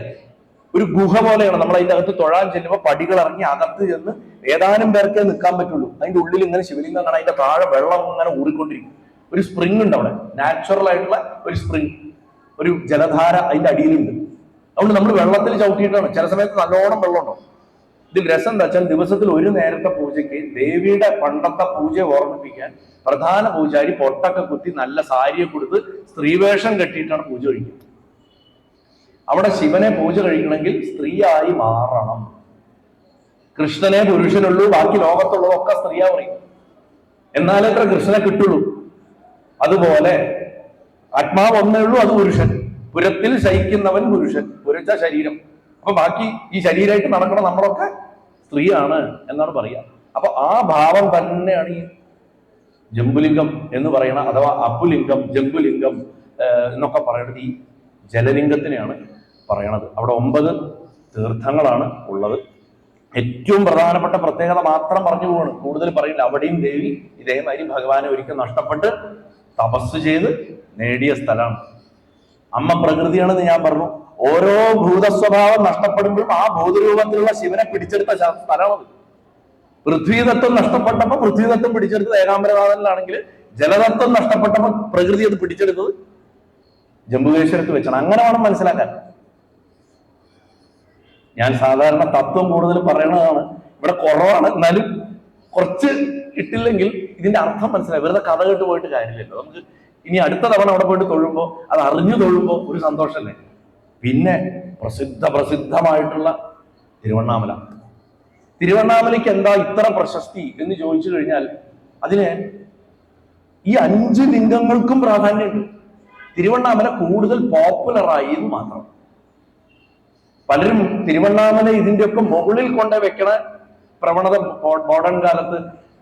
ഒരു ഗുഹ പോലെയാണ്. നമ്മൾ അതിന്റെ അകത്ത് തൊഴാൻ ചെല്ലുമ്പോൾ പടികൾ ഇറങ്ങി അകത്ത് ചെന്ന് ഏതാനും പേർക്കേ നിൽക്കാൻ പറ്റുള്ളൂ. അതിന്റെ ഉള്ളിൽ ഇങ്ങനെ ശിവലിംഗം കാണാൻ, അതിന്റെ താഴെ വെള്ളം ഇങ്ങനെ ഊറിക്കൊണ്ടിരിക്കും. ഒരു സ്പ്രിങ് ഉണ്ട് അവിടെ, നാച്ചുറൽ ആയിട്ടുള്ള ഒരു സ്പ്രിങ്, ഒരു ജലധാര അതിന്റെ അടിയിലുണ്ട്. അതുകൊണ്ട് നമ്മൾ വെള്ളത്തിൽ ചവിട്ടിയിട്ടാണ്. ചില സമയത്ത് നല്ലോണം വെള്ളമുണ്ടോ. ഇതിൽ രസം എന്താ വെച്ചാൽ ദിവസത്തിൽ ഒരു നേരത്തെ പൂജയ്ക്ക് ദേവിയുടെ പണ്ടത്തെ പൂജയെ ഓർമ്മിപ്പിക്കാൻ പ്രധാന പൂജാരി പൊട്ടൊക്കെ കുത്തി നല്ല സാരിയെ കൊടുത്ത് സ്ത്രീവേഷം കെട്ടിയിട്ടാണ് പൂജ കഴിക്കുന്നത്. അവിടെ ശിവനെ പൂജ കഴിക്കണമെങ്കിൽ സ്ത്രീയായി മാറണം. കൃഷ്ണനെ പുരുഷനുള്ളൂ, ബാക്കി ലോകത്തുള്ളതൊക്കെ സ്ത്രീയാ പറയും. എന്നാലേ ഇത്ര കൃഷ്ണനെ കിട്ടുള്ളൂ. അതുപോലെ ആത്മാവ് ഒന്നേ ഉള്ളൂ, അത് പുരുഷൻ. പുരത്തിൽ ശയിക്കുന്നവൻ പുരുഷൻ, പുരച്ച ശരീരം. അപ്പൊ ബാക്കി ഈ ശരീരമായിട്ട് നടക്കണം നമ്മളൊക്കെ സ്ത്രീയാണ് എന്നാണ് പറയുക. അപ്പൊ ആ ഭാവം തന്നെയാണ് ഈ ജംബുലിംഗം എന്ന് പറയുന്ന, അഥവാ അപ്പുലിംഗം, ജംബുലിംഗം എന്നൊക്കെ പറയുന്നത് ഈ ജലലിംഗത്തിനെയാണ് പറയണത്. അവിടെ 9 തീർത്ഥങ്ങളാണ് ഉള്ളത്. ഏറ്റവും പ്രധാനപ്പെട്ട പ്രത്യേകത മാത്രം പറഞ്ഞു പോവാണ്, കൂടുതൽ പറയില്ല. അവിടെയും ദേവി ഇതേമാതിരി ഭഗവാനെ ഒരിക്കൽ നഷ്ടപ്പെട്ട് തപസ് ചെയ്ത് നേടിയ സ്ഥലമാണ്. അമ്മ പ്രകൃതിയാണെന്ന് ഞാൻ പറഞ്ഞു. ഓരോ ഭൂതസ്വഭാവം നഷ്ടപ്പെടുമ്പോഴും ആ ഭൂതരൂപത്തിലുള്ള ശിവനെ പിടിച്ചെടുത്ത സ്ഥലമാണത്. പൃഥ്വിതത്വം നഷ്ടപ്പെട്ടപ്പോൾ പൃഥ്വിതത്വം പിടിച്ചെടുത്തത് ഏകാംബരനാഥനിലാണെങ്കിൽ ജലതത്വം നഷ്ടപ്പെട്ടപ്പോൾ പ്രകൃതി അത് പിടിച്ചെടുത്തത് ജംബുകേശ്വരത്ത് വെച്ചാണ്. അങ്ങനെ വേണം മനസ്സിലാക്കാൻ. ഞാൻ സാധാരണ തത്വം കൂടുതൽ പറയണതാണ്, ഇവിടെ കുറവാണ്, എന്നാലും കുറച്ച് ഇട്ടില്ലെങ്കിൽ ഇതിന്റെ അർത്ഥം മനസ്സിലായി. വെറുതെ കഥ കേട്ട് പോയിട്ട് കാര്യമില്ലല്ലോ. നമുക്ക് ഇനി അടുത്ത തവണ അവിടെ പോയിട്ട് തൊഴുമ്പോൾ അത് അറിഞ്ഞു തൊഴുമ്പോൾ ഒരു സന്തോഷമല്ലേ. പിന്നെ പ്രസിദ്ധമായിട്ടുള്ള തിരുവണ്ണാമല. തിരുവണ്ണാമലയ്ക്ക് എന്താ ഇത്ര പ്രശസ്തി എന്ന് ചോദിച്ചു കഴിഞ്ഞാൽ അതിന് ഈ 5 ലിംഗങ്ങൾക്കും പ്രാധാന്യമുണ്ട്. തിരുവണ്ണാമല കൂടുതൽ പോപ്പുലറായി എന്ന് മാത്രം. പലരും തിരുവണ്ണാമല ഇതിന്റെയൊക്കെ മുകളിൽ കൊണ്ട് വെക്കണ പ്രവണത മോഡേൺ കാലത്ത്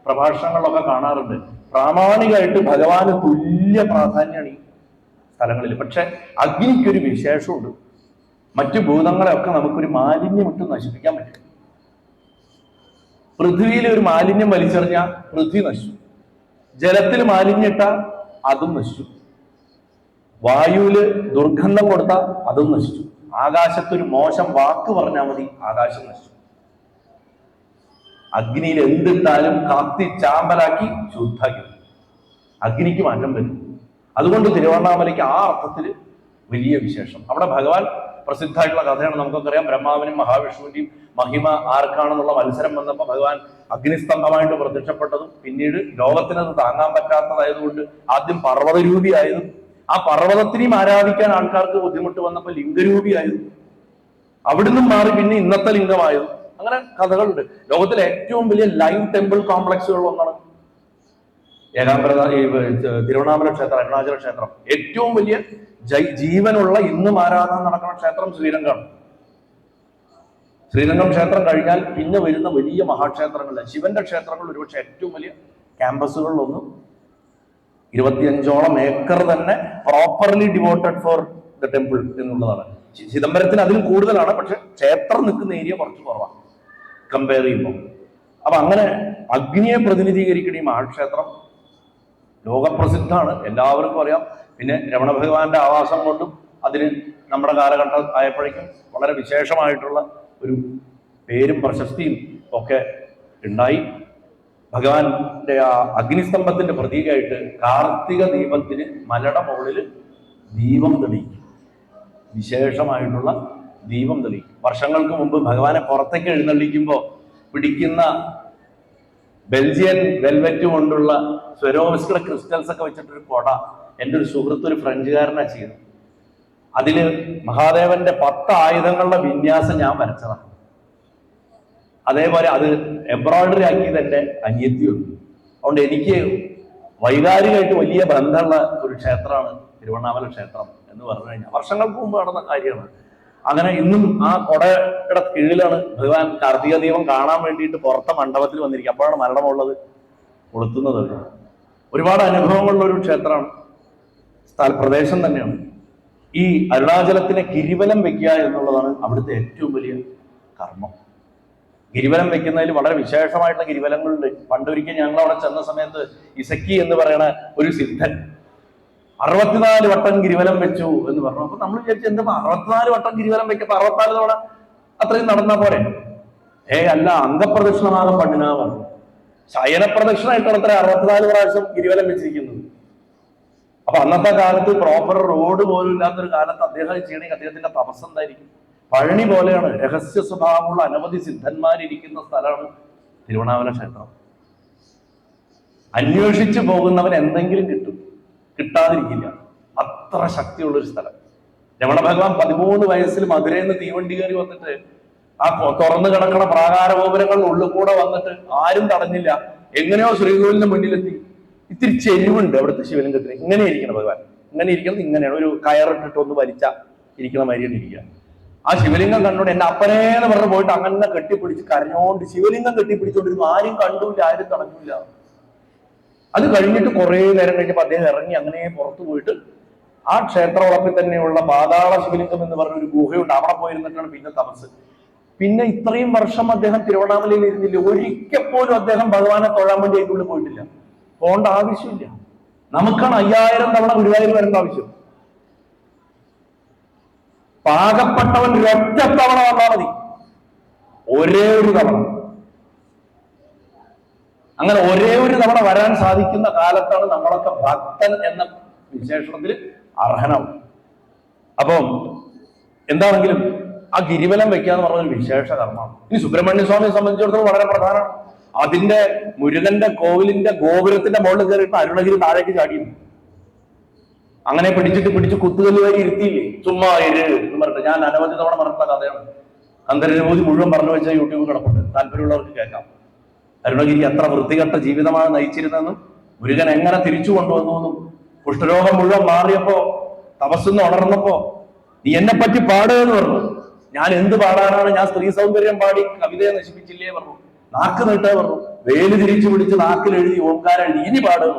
പ്രഭാഷണങ്ങളിലൊക്കെ കാണാറുണ്ട്. പ്രാമാണികമായിട്ട് ഭഗവാന് തുല്യ പ്രാധാന്യമാണ് ഈ സ്ഥലങ്ങളിൽ. പക്ഷെ അഗ്നിക്കൊരു വിശേഷമുണ്ട്. മറ്റു ഭൂതങ്ങളെയൊക്കെ നമുക്കൊരു മാലിന്യം ഇട്ട് നശിപ്പിക്കാൻ പറ്റും. പൃഥ്വിയിൽ ഒരു മാലിന്യം വലിച്ചെറിഞ്ഞാൽ പൃഥ്വി നശിച്ചു, ജലത്തിൽ മാലിന്യം ഇട്ടാൽ അതും നശിച്ചു, വായുവില് ദുർഗന്ധം കൊടുത്താൽ അതും നശിച്ചു, ആകാശത്തൊരു മോശം വാക്ക് പറഞ്ഞാൽ മതി ആകാശം നശിച്ചു. അഗ്നിയിൽ എന്തിട്ടാലും കത്തി ചാമ്പലാക്കി ശുദ്ധാക്കി. അഗ്നിക്ക് മാറ്റം വരും. അതുകൊണ്ട് തിരുവണ്ണാമലയ്ക്ക് ആ അർത്ഥത്തിൽ വലിയ വിശേഷം. അവിടെ ഭഗവാൻ പ്രസിദ്ധമായിട്ടുള്ള കഥയാണ്, നമുക്കൊക്കെ അറിയാം. ബ്രഹ്മാവിനും മഹാവിഷ്ണുവിന്റെയും മഹിമ ആർക്കാണെന്നുള്ള മത്സരം വന്നപ്പോൾ ഭഗവാൻ അഗ്നിസ്തംഭമായിട്ട് പ്രത്യക്ഷപ്പെട്ടതും പിന്നീട് ലോകത്തിനത് താങ്ങാൻ പറ്റാത്തതായതുകൊണ്ട് ആദ്യം പർവ്വതരൂപിയായതും ആ പർവ്വതത്തിനെയും ആരാധിക്കാൻ ആൾക്കാർക്ക് ബുദ്ധിമുട്ട് വന്നപ്പോൾ ലിംഗരൂപിയായതും അവിടുന്ന് മാറി പിന്നെ ഇന്നത്തെ ലിംഗമായതും. അങ്ങനെ കഥകളുണ്ട്. ലോകത്തിലെ ഏറ്റവും വലിയ ലൈവ് ടെമ്പിൾ കോംപ്ലക്സുകൾ ഒന്നാണ് തിരുവണ്ണാമല ക്ഷേത്രം, അരുണാചല ക്ഷേത്രം. ഏറ്റവും വലിയ ജീവനുള്ള ഇന്നും ആരാധന നടക്കുന്ന ക്ഷേത്രം ശ്രീരംഗമാണ്. ശ്രീരംഗം ക്ഷേത്രം കഴിഞ്ഞാൽ പിന്നെ വരുന്ന വലിയ മഹാക്ഷേത്രങ്ങളിലെ ശിവന്റെ ക്ഷേത്രങ്ങൾ ഒരുപക്ഷെ ഏറ്റവും വലിയ ക്യാമ്പസുകളിലൊന്നും 25ഓളം ഏക്കർ തന്നെ properly devoted for the temple എന്നുള്ളതാണ്. ചിദംബരത്തിന് അതിൽ കൂടുതലാണ്, പക്ഷെ ക്ഷേത്രം നിൽക്കുന്ന ഏരിയ കുറച്ച് കുറവാണ് കമ്പയർ ചെയ്യുമ്പോൾ. അപ്പൊ അങ്ങനെ അഗ്നിയെ പ്രതിനിധീകരിക്കുന്ന ഈ മഹാക്ഷേത്രം ലോകപ്രസിദ്ധമാണ്, എല്ലാവർക്കും അറിയാം. പിന്നെ രമണ ഭഗവാന്റെ ആവാസം കൊണ്ടും അതിന് നമ്മുടെ കാലഘട്ടം ആയപ്പോഴേക്കും വളരെ വിശേഷമായിട്ടുള്ള ഒരു പേരും പ്രശസ്തിയും ഒക്കെ ഉണ്ടായി. ഭഗവാന്റെ ആ അഗ്നിസ്തംഭത്തിന്റെ പ്രതീകമായിട്ട് കാർത്തിക ദീപത്തിന് മലയുടെ മുകളിൽ ദീപം തെളിയിക്കും, വിശേഷമായിട്ടുള്ള ദീപം തെളിയിക്കും. വർഷങ്ങൾക്ക് മുമ്പ് ഭഗവാനെ പുറത്തേക്ക് എഴുന്നള്ളിക്കുമ്പോൾ പിടിക്കുന്ന ബെൽജിയൻ വെൽവെറ്റ് കൊണ്ടുള്ള സ്വരോവസ്കിയുടെ ക്രിസ്റ്റൽസ് ഒക്കെ വെച്ചിട്ടൊരു കൊട എൻ്റെ ഒരു സുഹൃത്ത് ഒരു ഫ്രഞ്ചുകാരനാണ് ചെയ്തത്. അതില് മഹാദേവന്റെ 10 ആയുധങ്ങളുടെ വിന്യാസം ഞാൻ വരച്ചതാണ്. അതേപോലെ അത് എംബ്രോയിഡറി ആക്കിയത് എൻ്റെ അനിയത്തിയുണ്ട്. അതുകൊണ്ട് എനിക്ക് വൈകാരികമായിട്ട് വലിയ ബന്ധമുള്ള ഒരു ക്ഷേത്രമാണ് തിരുവണ്ണാമല ക്ഷേത്രം എന്ന് പറഞ്ഞു കഴിഞ്ഞാൽ വർഷങ്ങൾക്ക് മുമ്പ് നടന്ന കാര്യമാണ്. അങ്ങനെ ഇന്നും ആ കൊടയുടെ കീഴിലാണ് ഭഗവാൻ കാർത്തിക ദീപം കാണാൻ വേണ്ടിയിട്ട് പുറത്തെ മണ്ഡപത്തിൽ വന്നിരിക്കുക. അപ്പോഴാണ് മരണമുള്ളത് കൊളുത്തുന്നത്. ഒരുപാട് അനുഭവങ്ങളുള്ള ഒരു ക്ഷേത്രമാണ്, പ്രദേശം തന്നെയാണ്. ഈ അരുണാചലത്തിനെ ഗിരിവലം വെക്കുക എന്നുള്ളതാണ് അവിടുത്തെ ഏറ്റവും വലിയ കർമ്മം. ഗിരിവലം വെക്കുന്നതിൽ വളരെ വിശേഷമായിട്ടുള്ള ഗിരിവലങ്ങളുണ്ട്. പണ്ടൊരിക്കൽ ഞങ്ങൾ അവിടെ ചെന്ന സമയത്ത് ഇസക്കി എന്ന് പറയുന്ന ഒരു സിദ്ധൻ 64 വട്ടം ഗിരിവലം വെച്ചു എന്ന് പറഞ്ഞു. അപ്പൊ നമ്മൾ വിചാരിച്ചു എന്താ 64 വട്ടം ഗിരിവലം വെക്കപ്പോ 64 തവണ അത്രയും നടന്നാ പോരെ? അല്ല, അംഗപ്രദക്ഷിണമാകാൻ പണ്ടിനാ പറഞ്ഞു. ശയനപ്രദക്ഷിണമായിട്ടാണ് അത്ര 64 പ്രാവശ്യം ഗിരിവലം വെച്ചിരിക്കുന്നത്. അപ്പൊ അന്നത്തെ കാലത്ത് പ്രോപ്പർ റോഡ് പോലും ഇല്ലാത്തൊരു കാലത്ത് അദ്ദേഹം ചെയ്യണമെങ്കിൽ അദ്ദേഹത്തിന്റെ തപസ് എന്തായിരിക്കും? പഴനി പോലെയാണ്, രഹസ്യ സ്വഭാവമുള്ള അനവധി സിദ്ധന്മാരിയ്ക്കുന്ന സ്ഥലമാണ് തിരുവണ്ണാമല ക്ഷേത്രം. അന്വേഷിച്ചു പോകുന്നവൻ എന്തെങ്കിലും കിട്ടും, കിട്ടാതിരിക്കില്ല. അത്ര ശക്തിയുള്ളൊരു സ്ഥലം. രമണ ഭഗവാൻ 13 വയസ്സിൽ മധുരയിൽ നിന്ന് തീവണ്ടി കയറി വന്നിട്ട് ആ തുറന്നു കിടക്കണ പ്രാകാര ഗോപുരങ്ങളുടെ ഉള്ളിൽ കൂടെ വന്നിട്ട് ആരും തടഞ്ഞില്ല. എങ്ങനെയോ ശ്രീകോവിലിന്റെ മുന്നിലെത്തി. ഇത്തിരി ചെരിവുണ്ട് അവിടുത്തെ ശിവലിംഗത്തിന്. ഇങ്ങനെ ഇരിക്കണം ഭഗവാൻ, ഇങ്ങനെ ഇരിക്കുന്നത് ഇങ്ങനെയാണ്. ഒരു കയറിട്ടിട്ട് ഒന്ന് വലിച്ച ഇരിക്കണ മാതിരിയാണ് ഇരിക്കുക. ആ ശിവലിംഗം കണ്ടോണ്ട് എന്റെ അപ്പനേന്ന് പറഞ്ഞ് പോയിട്ട് അങ്ങനെ കെട്ടിപ്പിടിച്ച് കരഞ്ഞോണ്ട് ശിവലിംഗം കെട്ടിപ്പിടിച്ചോണ്ടിരുന്നു. ആരും കണ്ടില്ല, ആരും തടഞ്ഞില്ല. അത് കഴിഞ്ഞിട്ട് കുറെ നേരം കഴിഞ്ഞപ്പോൾ അദ്ദേഹം ഇറങ്ങി അങ്ങനെ പുറത്തു പോയിട്ട് ആ ക്ഷേത്രവളപ്പിൽ തന്നെയുള്ള പാതാള ശിവലിംഗം എന്ന് പറഞ്ഞ ഒരു ഗുഹയുണ്ട്, അവിടെ പോയിരുന്നിട്ടാണ് പിന്നെ തപസ്. പിന്നെ ഇത്രയും വർഷം അദ്ദേഹം തിരുവണ്ണാമലയിൽ ഇരുന്നില്ല. ഒരിക്കൽ പോലും അദ്ദേഹം ഭഗവാനെ തൊഴാൻ വേണ്ടി അതിനുള്ളിൽ പോയിട്ടില്ല. പോകേണ്ട ആവശ്യമില്ല. നമുക്കാണ് 5000 തവണ ഗുരുവായൂർ വരേണ്ട ആവശ്യം. പാകപ്പെട്ടവൻ ഒരൊറ്റ തവണ വന്നാൽ മതി, ഒരേ ഒരു തവണ. അങ്ങനെ ഒരേ ഒരു തവണ വരാൻ സാധിക്കുന്ന കാലത്താണ് നമ്മളൊക്കെ ഭക്തൻ എന്ന വിശേഷണത്തിൽ അർഹനാവും. അപ്പം എന്താണെങ്കിലും ആ ഗിരിവലം വെക്കാന്ന് പറഞ്ഞ ഒരു വിശേഷ കർമ്മമാണ്. ഇനി സുബ്രഹ്മണ്യ സ്വാമിയെ സംബന്ധിച്ചിടത്തോളം വളരെ പ്രധാനമാണ്. അതിന്റെ മുരുകന്റെ കോവിലിന്റെ ഗോപുരത്തിന്റെ മുകളിൽ കയറിയിട്ട് അരുണഗിരി താഴേക്ക് ചാടിയിരുന്നു. അങ്ങനെ പിടിച്ച് കുത്തുകല്ല് വരെ ഇരുത്തിയില്ലേ, ചുമ്മാ ഇര് എന്ന് പറഞ്ഞിട്ട്. ഞാൻ അനവധി തവണ പറഞ്ഞ കഥയാണ്. അന്തരനുഭൂതി മുഴുവൻ പറഞ്ഞു വെച്ച യൂട്യൂബ് കിടപ്പുണ്ട്, താല്പര്യമുള്ളവർക്ക് കേൾക്കാം. അരുണഗിരി അത്ര വൃത്തികെട്ട ജീവിതമാണ് നയിച്ചിരുന്നെന്നും മുരുകൻ എങ്ങനെ തിരിച്ചു കൊണ്ടുവന്നു, കുഷ്ഠരോഗം മുഴുവൻ മാറിയപ്പോ തപസ്സെന്ന് ഉണർന്നപ്പോ നീ എന്നെ പറ്റി പാടുകയെന്ന് പറഞ്ഞു. ഞാൻ എന്ത് പാടാനാണ്, ഞാൻ സ്ത്രീ സൗന്ദര്യം പാടി കവിതയെ നശിപ്പിച്ചില്ലേ പറഞ്ഞു. നാക്ക് നീട്ടേ പറഞ്ഞു. വേല് തിരിച്ചു പിടിച്ച് നാക്കിൽ എഴുതി ഓംകാരം എഴുതി ഇനി പാടുക.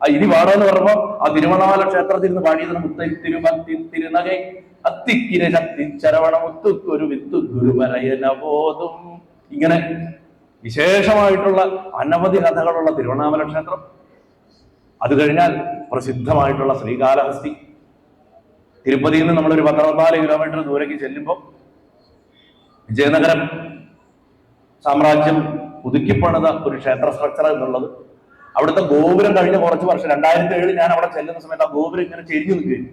ആ ഇനി പാടുകയെന്ന് പറഞ്ഞപ്പോ ആ തിരുവണ്ണാമല ക്ഷേത്രത്തിൽ നിന്ന് പാടിയതിന് തിരുനകை അത്തിക്കിര ശക്തി ചരവണമുത്തൊരു വിത്തു ഗുരുവരയനബോധം. ഇങ്ങനെ വിശേഷമായിട്ടുള്ള അനവധി കഥകളുള്ള തിരുവണ്ണാമല ക്ഷേത്രം. അത് കഴിഞ്ഞാൽ പ്രസിദ്ധമായിട്ടുള്ള ശ്രീകാലഹസ്തി. തിരുപ്പതിയിൽ നിന്ന് നമ്മളൊരു 14 കിലോമീറ്റർ ദൂരേക്ക് ചെല്ലുമ്പോൾ വിജയനഗരം സാമ്രാജ്യം പുതുക്കിപ്പണിത ഒരു ക്ഷേത്ര സ്ട്രക്ചർ എന്നുള്ളത്. അവിടുത്തെ ഗോപുരം കഴിഞ്ഞ കുറച്ച് വർഷം 2007 ഞാൻ അവിടെ ചെല്ലുന്ന സമയത്ത് ആ ഗോപുരം ഇങ്ങനെ ചെരിഞ്ഞു നിൽക്കുകയും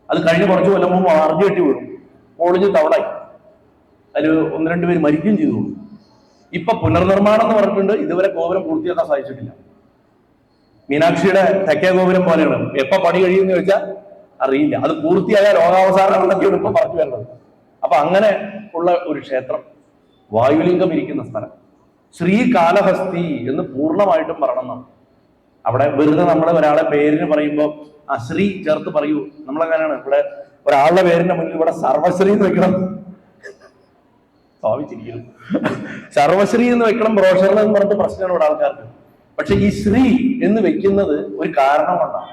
അത് കഴിഞ്ഞ കുറച്ച് കൊല്ലം മുമ്പ് അർജി കെട്ടി വീഴും, പൊളിഞ്ഞ് തവളായി. അതിൽ 1-2 പേര് മരിക്കുകയും ചെയ്തു. ഇപ്പൊ പുനർനിർമ്മാണം എന്ന് പറഞ്ഞിട്ടുണ്ട്. ഇതുവരെ ഗോപുരം പൂർത്തിയാക്കാൻ സാധിച്ചിട്ടില്ല. മീനാക്ഷിയുടെ തെക്കേ ഗോപുരം പോലെയാണ്. എപ്പോ പണി കഴിയുമെന്ന് ചോദിച്ചാൽ അറിയില്ല. അത് പൂർത്തിയായ ലോകാവസാനം എന്നൊക്കെയാണ് ഇപ്പൊ പറഞ്ഞു വരുന്നത്. അപ്പൊ അങ്ങനെ ഉള്ള ഒരു ക്ഷേത്രം, വായുലിംഗം ഇരിക്കുന്ന സ്ഥലം, ശ്രീകാലഹസ്തി എന്ന് പൂർണ്ണമായിട്ടും പറയണം. അവിടെ വെറുതെ നമ്മൾ ഒരാളെ പേരിന് പറയുമ്പോൾ ആ ശ്രീ ചേർത്ത് പറയൂ. നമ്മളെങ്ങനെയാണ് ഇവിടെ ഒരാളുടെ പേരിന്റെ മുന്നിൽ ഇവിടെ സർവശ്രീ എന്ന് വെക്കണം. സ്വാമിച്ചിരിക്കുന്നു. സർവശ്രീ എന്ന് വെക്കണം ബ്രോഷറിൽ എന്ന് പറഞ്ഞിട്ട് പ്രശ്നമാണ് ഇവിടെ ആൾക്കാർക്ക്. പക്ഷെ ഈ ശ്രീ എന്ന് വെക്കുന്നത് ഒരു കാരണം കൊണ്ടാണ്.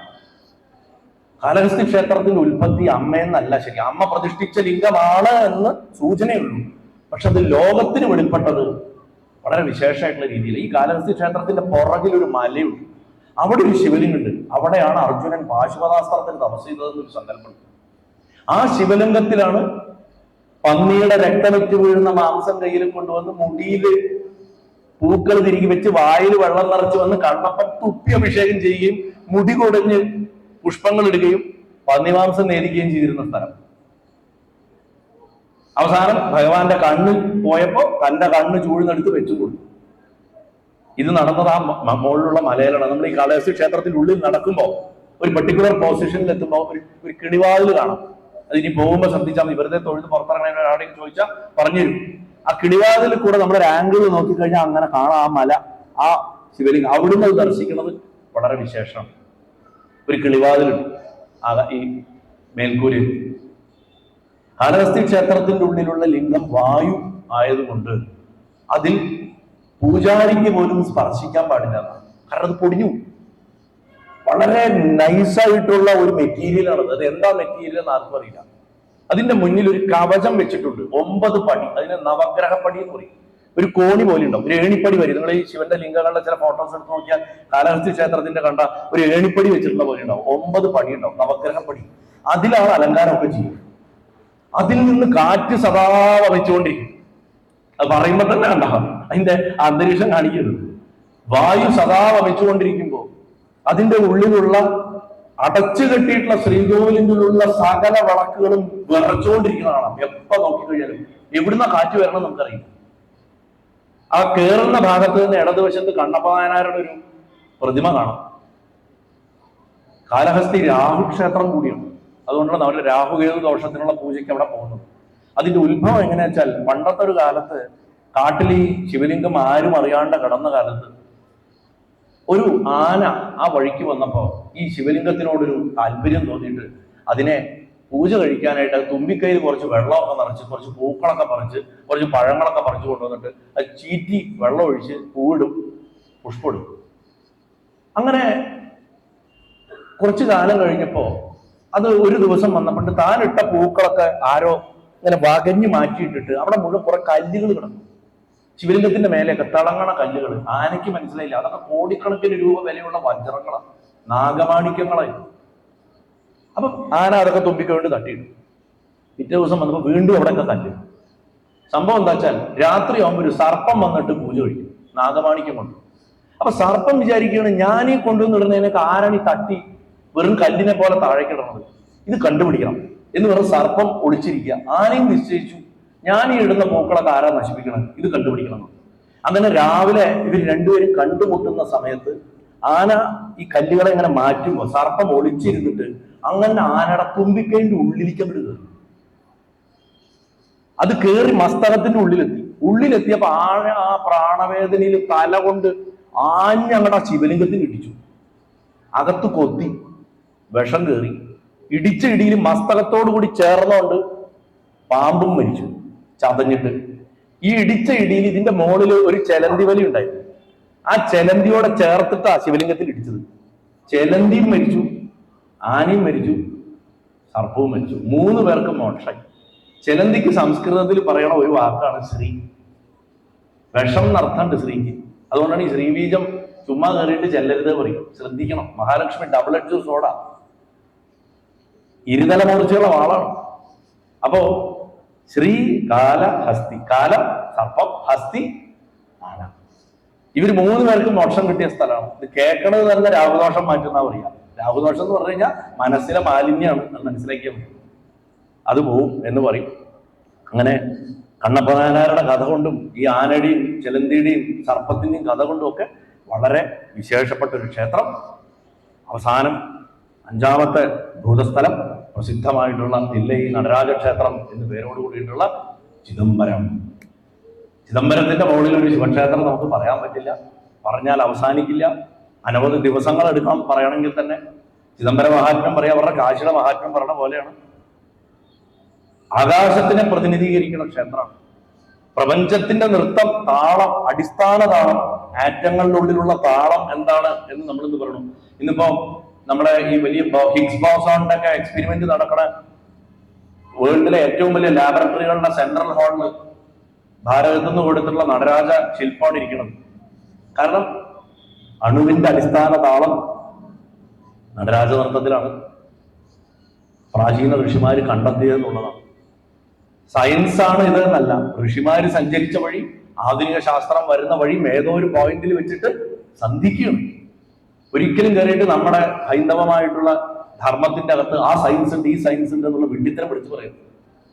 കാലഹസ്തി ക്ഷേത്രത്തിന്റെ ഉൽപ്പത്തി അമ്മയെന്നല്ല, ശരി, അമ്മ പ്രതിഷ്ഠിച്ച ലിംഗമാണ് എന്ന് സൂചനയുള്ളൂ. പക്ഷെ അത് ലോകത്തിന് വെളിപ്പെട്ടത് വളരെ വിശേഷമായിട്ടുള്ള രീതിയിൽ. ഈ കാലഹസ്തി ക്ഷേത്രത്തിന്റെ പുറകിൽ ഒരു മലയുണ്ട്, അവിടെ ഒരു ശിവലിംഗമുണ്ട്. അവിടെയാണ് അർജുനൻ പാശുപതാസ്ത്രത്തിന് തപസ് ചെയ്തതെന്നൊരു സങ്കല്പമുണ്ട്. ആ ശിവലിംഗത്തിലാണ് പന്നിയുടെ രക്തമെറ്റ് വീഴുന്ന മാംസം കയ്യിൽ കൊണ്ടുവന്ന് മുടിയില് പൂക്കൾ തിരികെ വെച്ച് വായിൽ വെള്ളം നിറച്ച് വന്ന് കണ്ണപ്പം തുപ്പി അഭിഷേകം ചെയ്യുകയും മുടി കൊടഞ്ഞ് പുഷ്പങ്ങൾ ഇടുകയും പന്നിമാംസം നേദിക്കുകയും ചെയ്തിരുന്ന സ്ഥലം. അവസാനം ഭഗവാന്റെ കണ്ണ് പോയപ്പോ തന്റെ കണ്ണ് ചൂഴ്ന്നെടുത്ത് വെച്ചു കൊടുത്തു. ഇത് നടന്നത് ആ മുകളിലുള്ള മലയിലാണ്. നമ്മൾ ഈ കാളഹസ്തി ക്ഷേത്രത്തിന്റെ ഉള്ളിൽ നടക്കുമ്പോൾ ഒരു പെർട്ടിക്കുലർ പൊസിഷനിൽ എത്തുമ്പോൾ ഒരു കിളിവാതിൽ കാണാം. അതിനി പോകുമ്പോൾ ശ്രദ്ധിച്ചാൽ മതി. വെറുതെ തൊഴുത് പുറത്തിറങ്ങണ ഒരാളെയും ചോദിച്ചാൽ പറഞ്ഞു തരും. ആ കിളിവാതിൽ കൂടെ നമ്മളൊരു ആംഗിൾ നോക്കിക്കഴിഞ്ഞാൽ അങ്ങനെ കാണാം ആ മല, ആ ശിവലിംഗം. അവിടുന്ന് അത് ദർശിക്കുന്നത് വളരെ വിശേഷമാണ്. ഒരു കിളിവാതിലുണ്ട് ഈ മേൽക്കൂരിൽ. കാളഹസ്തി ക്ഷേത്രത്തിന്റെ ഉള്ളിലുള്ള ലിംഗം വായു ആയതുകൊണ്ട് അതിൽ പൂജാരിക്ക് പോലും സ്പർശിക്കാൻ പാടില്ല. കാരണം അത് പൊടിഞ്ഞു. വളരെ നൈസായിട്ടുള്ള ഒരു മെറ്റീരിയലാണത്. അത് എന്താ മെറ്റീരിയൽ എന്ന് ആർക്കും അറിയില്ല. അതിന്റെ മുന്നിൽ ഒരു കവചം വെച്ചിട്ടുണ്ട്, 9 പടി. അതിന് നവഗ്രഹപ്പടി എന്ന് പറയും. ഒരു കോണി പോലെ ഉണ്ടാവും, ഒരു ഏണിപ്പടി വരും. നിങ്ങൾ ഈ ശിവന്റെ ലിംഗങ്ങളുടെ ചില ഫോട്ടോസ് എടുത്ത് നോക്കിയാൽ കാലഹസ്തി ക്ഷേത്രത്തിന്റെ കണ്ട ഒരു ഏണിപ്പടി വെച്ചിട്ടുള്ള പോലെ ഉണ്ടാവും. 9 പടി ഉണ്ടാവും, നവഗ്രഹപ്പടി. അതിലാണ് അലങ്കാരമൊക്കെ ചെയ്യുന്നത്. അതിൽ നിന്ന് കാറ്റ് സദാ വഹിച്ചുകൊണ്ടിരിക്കും. അത് പറയുമ്പോ തന്നെ ഉണ്ടാവും അതിന്റെ അന്തരീക്ഷം കാണിക്കരുത്. വായു സദാ വഹിച്ചുകൊണ്ടിരിക്കുമ്പോൾ അതിന്റെ ഉള്ളിലുള്ള അടച്ചു കെട്ടിയിട്ടുള്ള ശ്രീകോവിലിന്റെ ഉള്ളിലുള്ള സകല വിളക്കുകളും വിറച്ചുകൊണ്ടിരിക്കുന്നതാണ്. എപ്പോ നോക്കിക്കഴിഞ്ഞാലും എവിടുന്ന കാറ്റ് വരണം നമുക്കറിയില്ല. ആ കേറുന്ന ഭാഗത്ത് നിന്ന് ഇടതുവശത്ത് കണ്ണപ്പ നായനാരുടെ ഒരു പ്രതിമ കാണാം. കാലഹസ്തി രാഹു ക്ഷേത്രം കൂടിയാണ്. അതുകൊണ്ടാണ് അവരുടെ രാഹുകേതു ദോഷത്തിനുള്ള പൂജയ്ക്ക് അവിടെ പോകുന്നത്. അതിന്റെ ഉത്ഭവം എങ്ങനെയാ വെച്ചാൽ, പണ്ടത്തെ ഒരു കാലത്ത് കാട്ടിൽ ഈ ശിവലിംഗം ആരും അറിയാണ്ട് കിടന്ന കാലത്ത് ഒരു ആന ആ വഴിക്ക് വന്നപ്പോ ഈ ശിവലിംഗത്തിനോടൊരു താല്പര്യം തോന്നിയിട്ട് അതിനെ പൂജ കഴിക്കാനായിട്ട് തുമ്പിക്കൈയിൽ കുറച്ച് വെള്ളമൊക്കെ നിറച്ച്, കുറച്ച് പൂക്കളൊക്കെ പറിച്ച്, കുറച്ച് പഴങ്ങളൊക്കെ പറിച്ചു കൊണ്ടുവന്നിട്ട് അത് ചീറ്റി വെള്ളം ഒഴിച്ച് പൂവിടും, പുഷ്പിടും. അങ്ങനെ കുറച്ചു കാലം കഴിഞ്ഞപ്പോ അത് ഒരു ദിവസം വന്നപ്പോൾ താനിട്ട പൂക്കളൊക്കെ ആരോ ഇങ്ങനെ വകഞ്ഞു മാറ്റിയിട്ടിട്ട് അവിടെ മുഴുവൻ കുറെ കല്ലുകൾ കിടന്നു. ശിവലിംഗത്തിന്റെ മേലെയൊക്കെ തിളങ്ങണ കല്ലുകൾ. ആനയ്ക്ക് മനസ്സിലായില്ല, അതൊക്കെ കോടിക്കണക്കിന് രൂപ വിലയുള്ള വജ്രങ്ങളാണ്, നാഗമാണിക്യങ്ങളായി. അപ്പം ആന അതൊക്കെ തുമ്പിക്കൊണ്ട് തട്ടിയിട്ടു. പിറ്റേ ദിവസം വന്നപ്പോൾ വീണ്ടും അവിടെയൊക്കെ കല്ല്. സംഭവം എന്താ വെച്ചാൽ രാത്രി ആകുമ്പോൾ ഒരു സർപ്പം വന്നിട്ട് പൂജ കഴിക്കും, നാഗമാണിക്യം കൊണ്ട്. അപ്പൊ സർപ്പം വിചാരിക്കുകയാണ്, ഞാനീ കൊണ്ടുവന്നിടുന്നതിനൊക്കെ ആരാണ് ഈ തട്ടി വെറും കല്ലിനെ പോലെ താഴേക്കിടുന്നത്, ഇത് കണ്ടുപിടിക്കണം എന്ന് പറഞ്ഞ് സർപ്പം ഒളിച്ചിരിക്കുക. ആനയും നിശ്ചയിച്ചു, ഞാൻ ഈ ഇടുന്ന പൂക്കളൊക്കെ ആരാ നശിപ്പിക്കണം, ഇത് കണ്ടുപിടിക്കണം. അങ്ങനെ രാവിലെ ഇവർ രണ്ടുപേരും കണ്ടുമുട്ടുന്ന സമയത്ത് ആന ഈ കല്ലുകളെ ഇങ്ങനെ മാറ്റുമ്പോൾ സർപ്പം ഒളിച്ചിരുന്നിട്ട് അങ്ങനെ ആനയുടെ തുമ്പിക്കൈന്റെ ഉള്ളിലേക്ക് അങ്ങോട്ട് കയറി. അത് കയറി മസ്തകത്തിന്റെ ഉള്ളിലെത്തിയപ്പോ ആന ആ പ്രാണവേദനയിൽ തല കൊണ്ട് ആഞ്ഞങ്ങടെ ശിവലിംഗത്തിന് ഇടിച്ചു. അകത്ത് കൊത്തി വിഷം കയറി. ഇടിച്ച ഇടിയിൽ മസ്തകത്തോടു കൂടി ചേർന്നുകൊണ്ട് പാമ്പും മരിച്ചു ചതഞ്ഞിട്ട്. ഈ ഇടിച്ച ഇടിയിൽ ഇതിന്റെ മുകളിൽ ഒരു ചെലന്തി വലി ഉണ്ടായിരുന്നു. ആ ചെലന്തിയോടെ ചേർത്തിട്ടാ ശിവലിംഗത്തിൽ ഇടിച്ചത്. ചെലന്തിയും മരിച്ചു, ആനയും മരിച്ചു, സർപ്പവും മരിച്ചു. 3 പേർക്ക് മോക്ഷായി. ചെലന്തിക്ക് സംസ്കൃതത്തിൽ പറയണ ഒരു വാക്കാണ് ശ്രീ. വിഷം എന്നർത്ഥമുണ്ട് ശ്രീക്ക്. അതുകൊണ്ടാണ് ഈ ശ്രീബീജം ചുമ്മാ കയറിയിട്ട് ചെല്ലരുത് പറയും. ശ്രദ്ധിക്കണം, മഹാലക്ഷ്മി ഡബിൾ എഡ്ജ് സോഡ, ഇരുതല മൂർച്ചയുള്ള വാളാണ്. അപ്പോ ശ്രീ കാല ഹസ്തി, കാല സർപ്പം, ഹസ്തി ആന. ഇവർ 3 പേർക്കും മോക്ഷം കിട്ടിയ സ്ഥലമാണ്. ഇത് കേൾക്കണത് തന്നെ രാഹുദോഷം മാറ്റുന്ന പറയാ. രാഹുദോഷം എന്ന് പറഞ്ഞു കഴിഞ്ഞാൽ മനസ്സിലെ മാലിന്യമാണ്, അത് മനസ്സിലാക്കിയാൽ മതി, അത് പോവും എന്ന് പറയും. അങ്ങനെ കണ്ണപ്പനാരുടെ കഥ കൊണ്ടും ഈ ആനയുടെയും ചെലന്തിയുടെയും സർപ്പത്തിന്റെയും കഥ കൊണ്ടും ഒക്കെ വളരെ വിശേഷപ്പെട്ട ഒരു ക്ഷേത്രം. അവസാനം 5ാമത്തെ ഭൂതസ്ഥലം പ്രസിദ്ധമായിട്ടുള്ള തില്ലൈ നടരാജ ക്ഷേത്രം എന്ന് പേരോട് കൂടിയിട്ടുള്ള ചിദംബരം. ചിദംബരത്തിന്റെ മുകളിൽ ഒരു ശിവക്ഷേത്രം നമുക്ക് പറയാൻ പറ്റില്ല, പറഞ്ഞാൽ അവസാനിക്കില്ല. അനവധി ദിവസങ്ങൾ എടുക്കാം പറയണമെങ്കിൽ തന്നെ. ചിദംബര മഹാത്മ്യം പറയാം, അവരുടെ കാശിയുടെ മഹാത്മ്യം പറയണ പോലെയാണ്. ആകാശത്തിനെ പ്രതിനിധീകരിക്കുന്ന ക്ഷേത്രമാണ്. പ്രപഞ്ചത്തിന്റെ നൃത്തം, താളം, അടിസ്ഥാന താളം, ആറ്റങ്ങളുടെ ഉള്ളിലുള്ള താളം എന്താണ് എന്ന് നമ്മളിന്ന് പറയണം. ഇന്നിപ്പോ നമ്മുടെ ഈ വലിയ ഹിഗ്സ് ബോസോണിന്റെ ഒക്കെ എക്സ്പെരിമെന്റ് നടക്കണ വേൾഡിലെ ഏറ്റവും വലിയ ലാബറട്ടറികളുടെ സെൻട്രൽ ഹാളില് ഭാരതത്തിൽ നിന്ന് കൊടുത്തിട്ടുള്ള നടരാജ ശില്പമാണ് ഇരിക്കുന്നത്. കാരണം അണുവിന്റെ അടിസ്ഥാന താളം നടരാജ നൃത്തത്തിലാണ് പ്രാചീന ഋഷിമാര് കണ്ടെത്തിയതെന്നുള്ളതാണ്. സയൻസാണ് ഇത് എന്നല്ല, ഋഷിമാര് സഞ്ചരിച്ച വഴി, ആധുനിക ശാസ്ത്രം വരുന്ന വഴി ഏതോ ഒരു പോയിന്റിൽ വെച്ചിട്ട് സന്ധിക്കുകയാണ്. ഒരിക്കലും കയറിയിട്ട് നമ്മുടെ ഹൈന്ദവമായിട്ടുള്ള ധർമ്മത്തിന്റെ അകത്ത് ആ സയൻസ് ഉണ്ട്, ഈ സയൻസ് ഉണ്ട് എന്നുള്ള വിഡ്ഢിത്തരം പിടിച്ചു പറയുന്നത്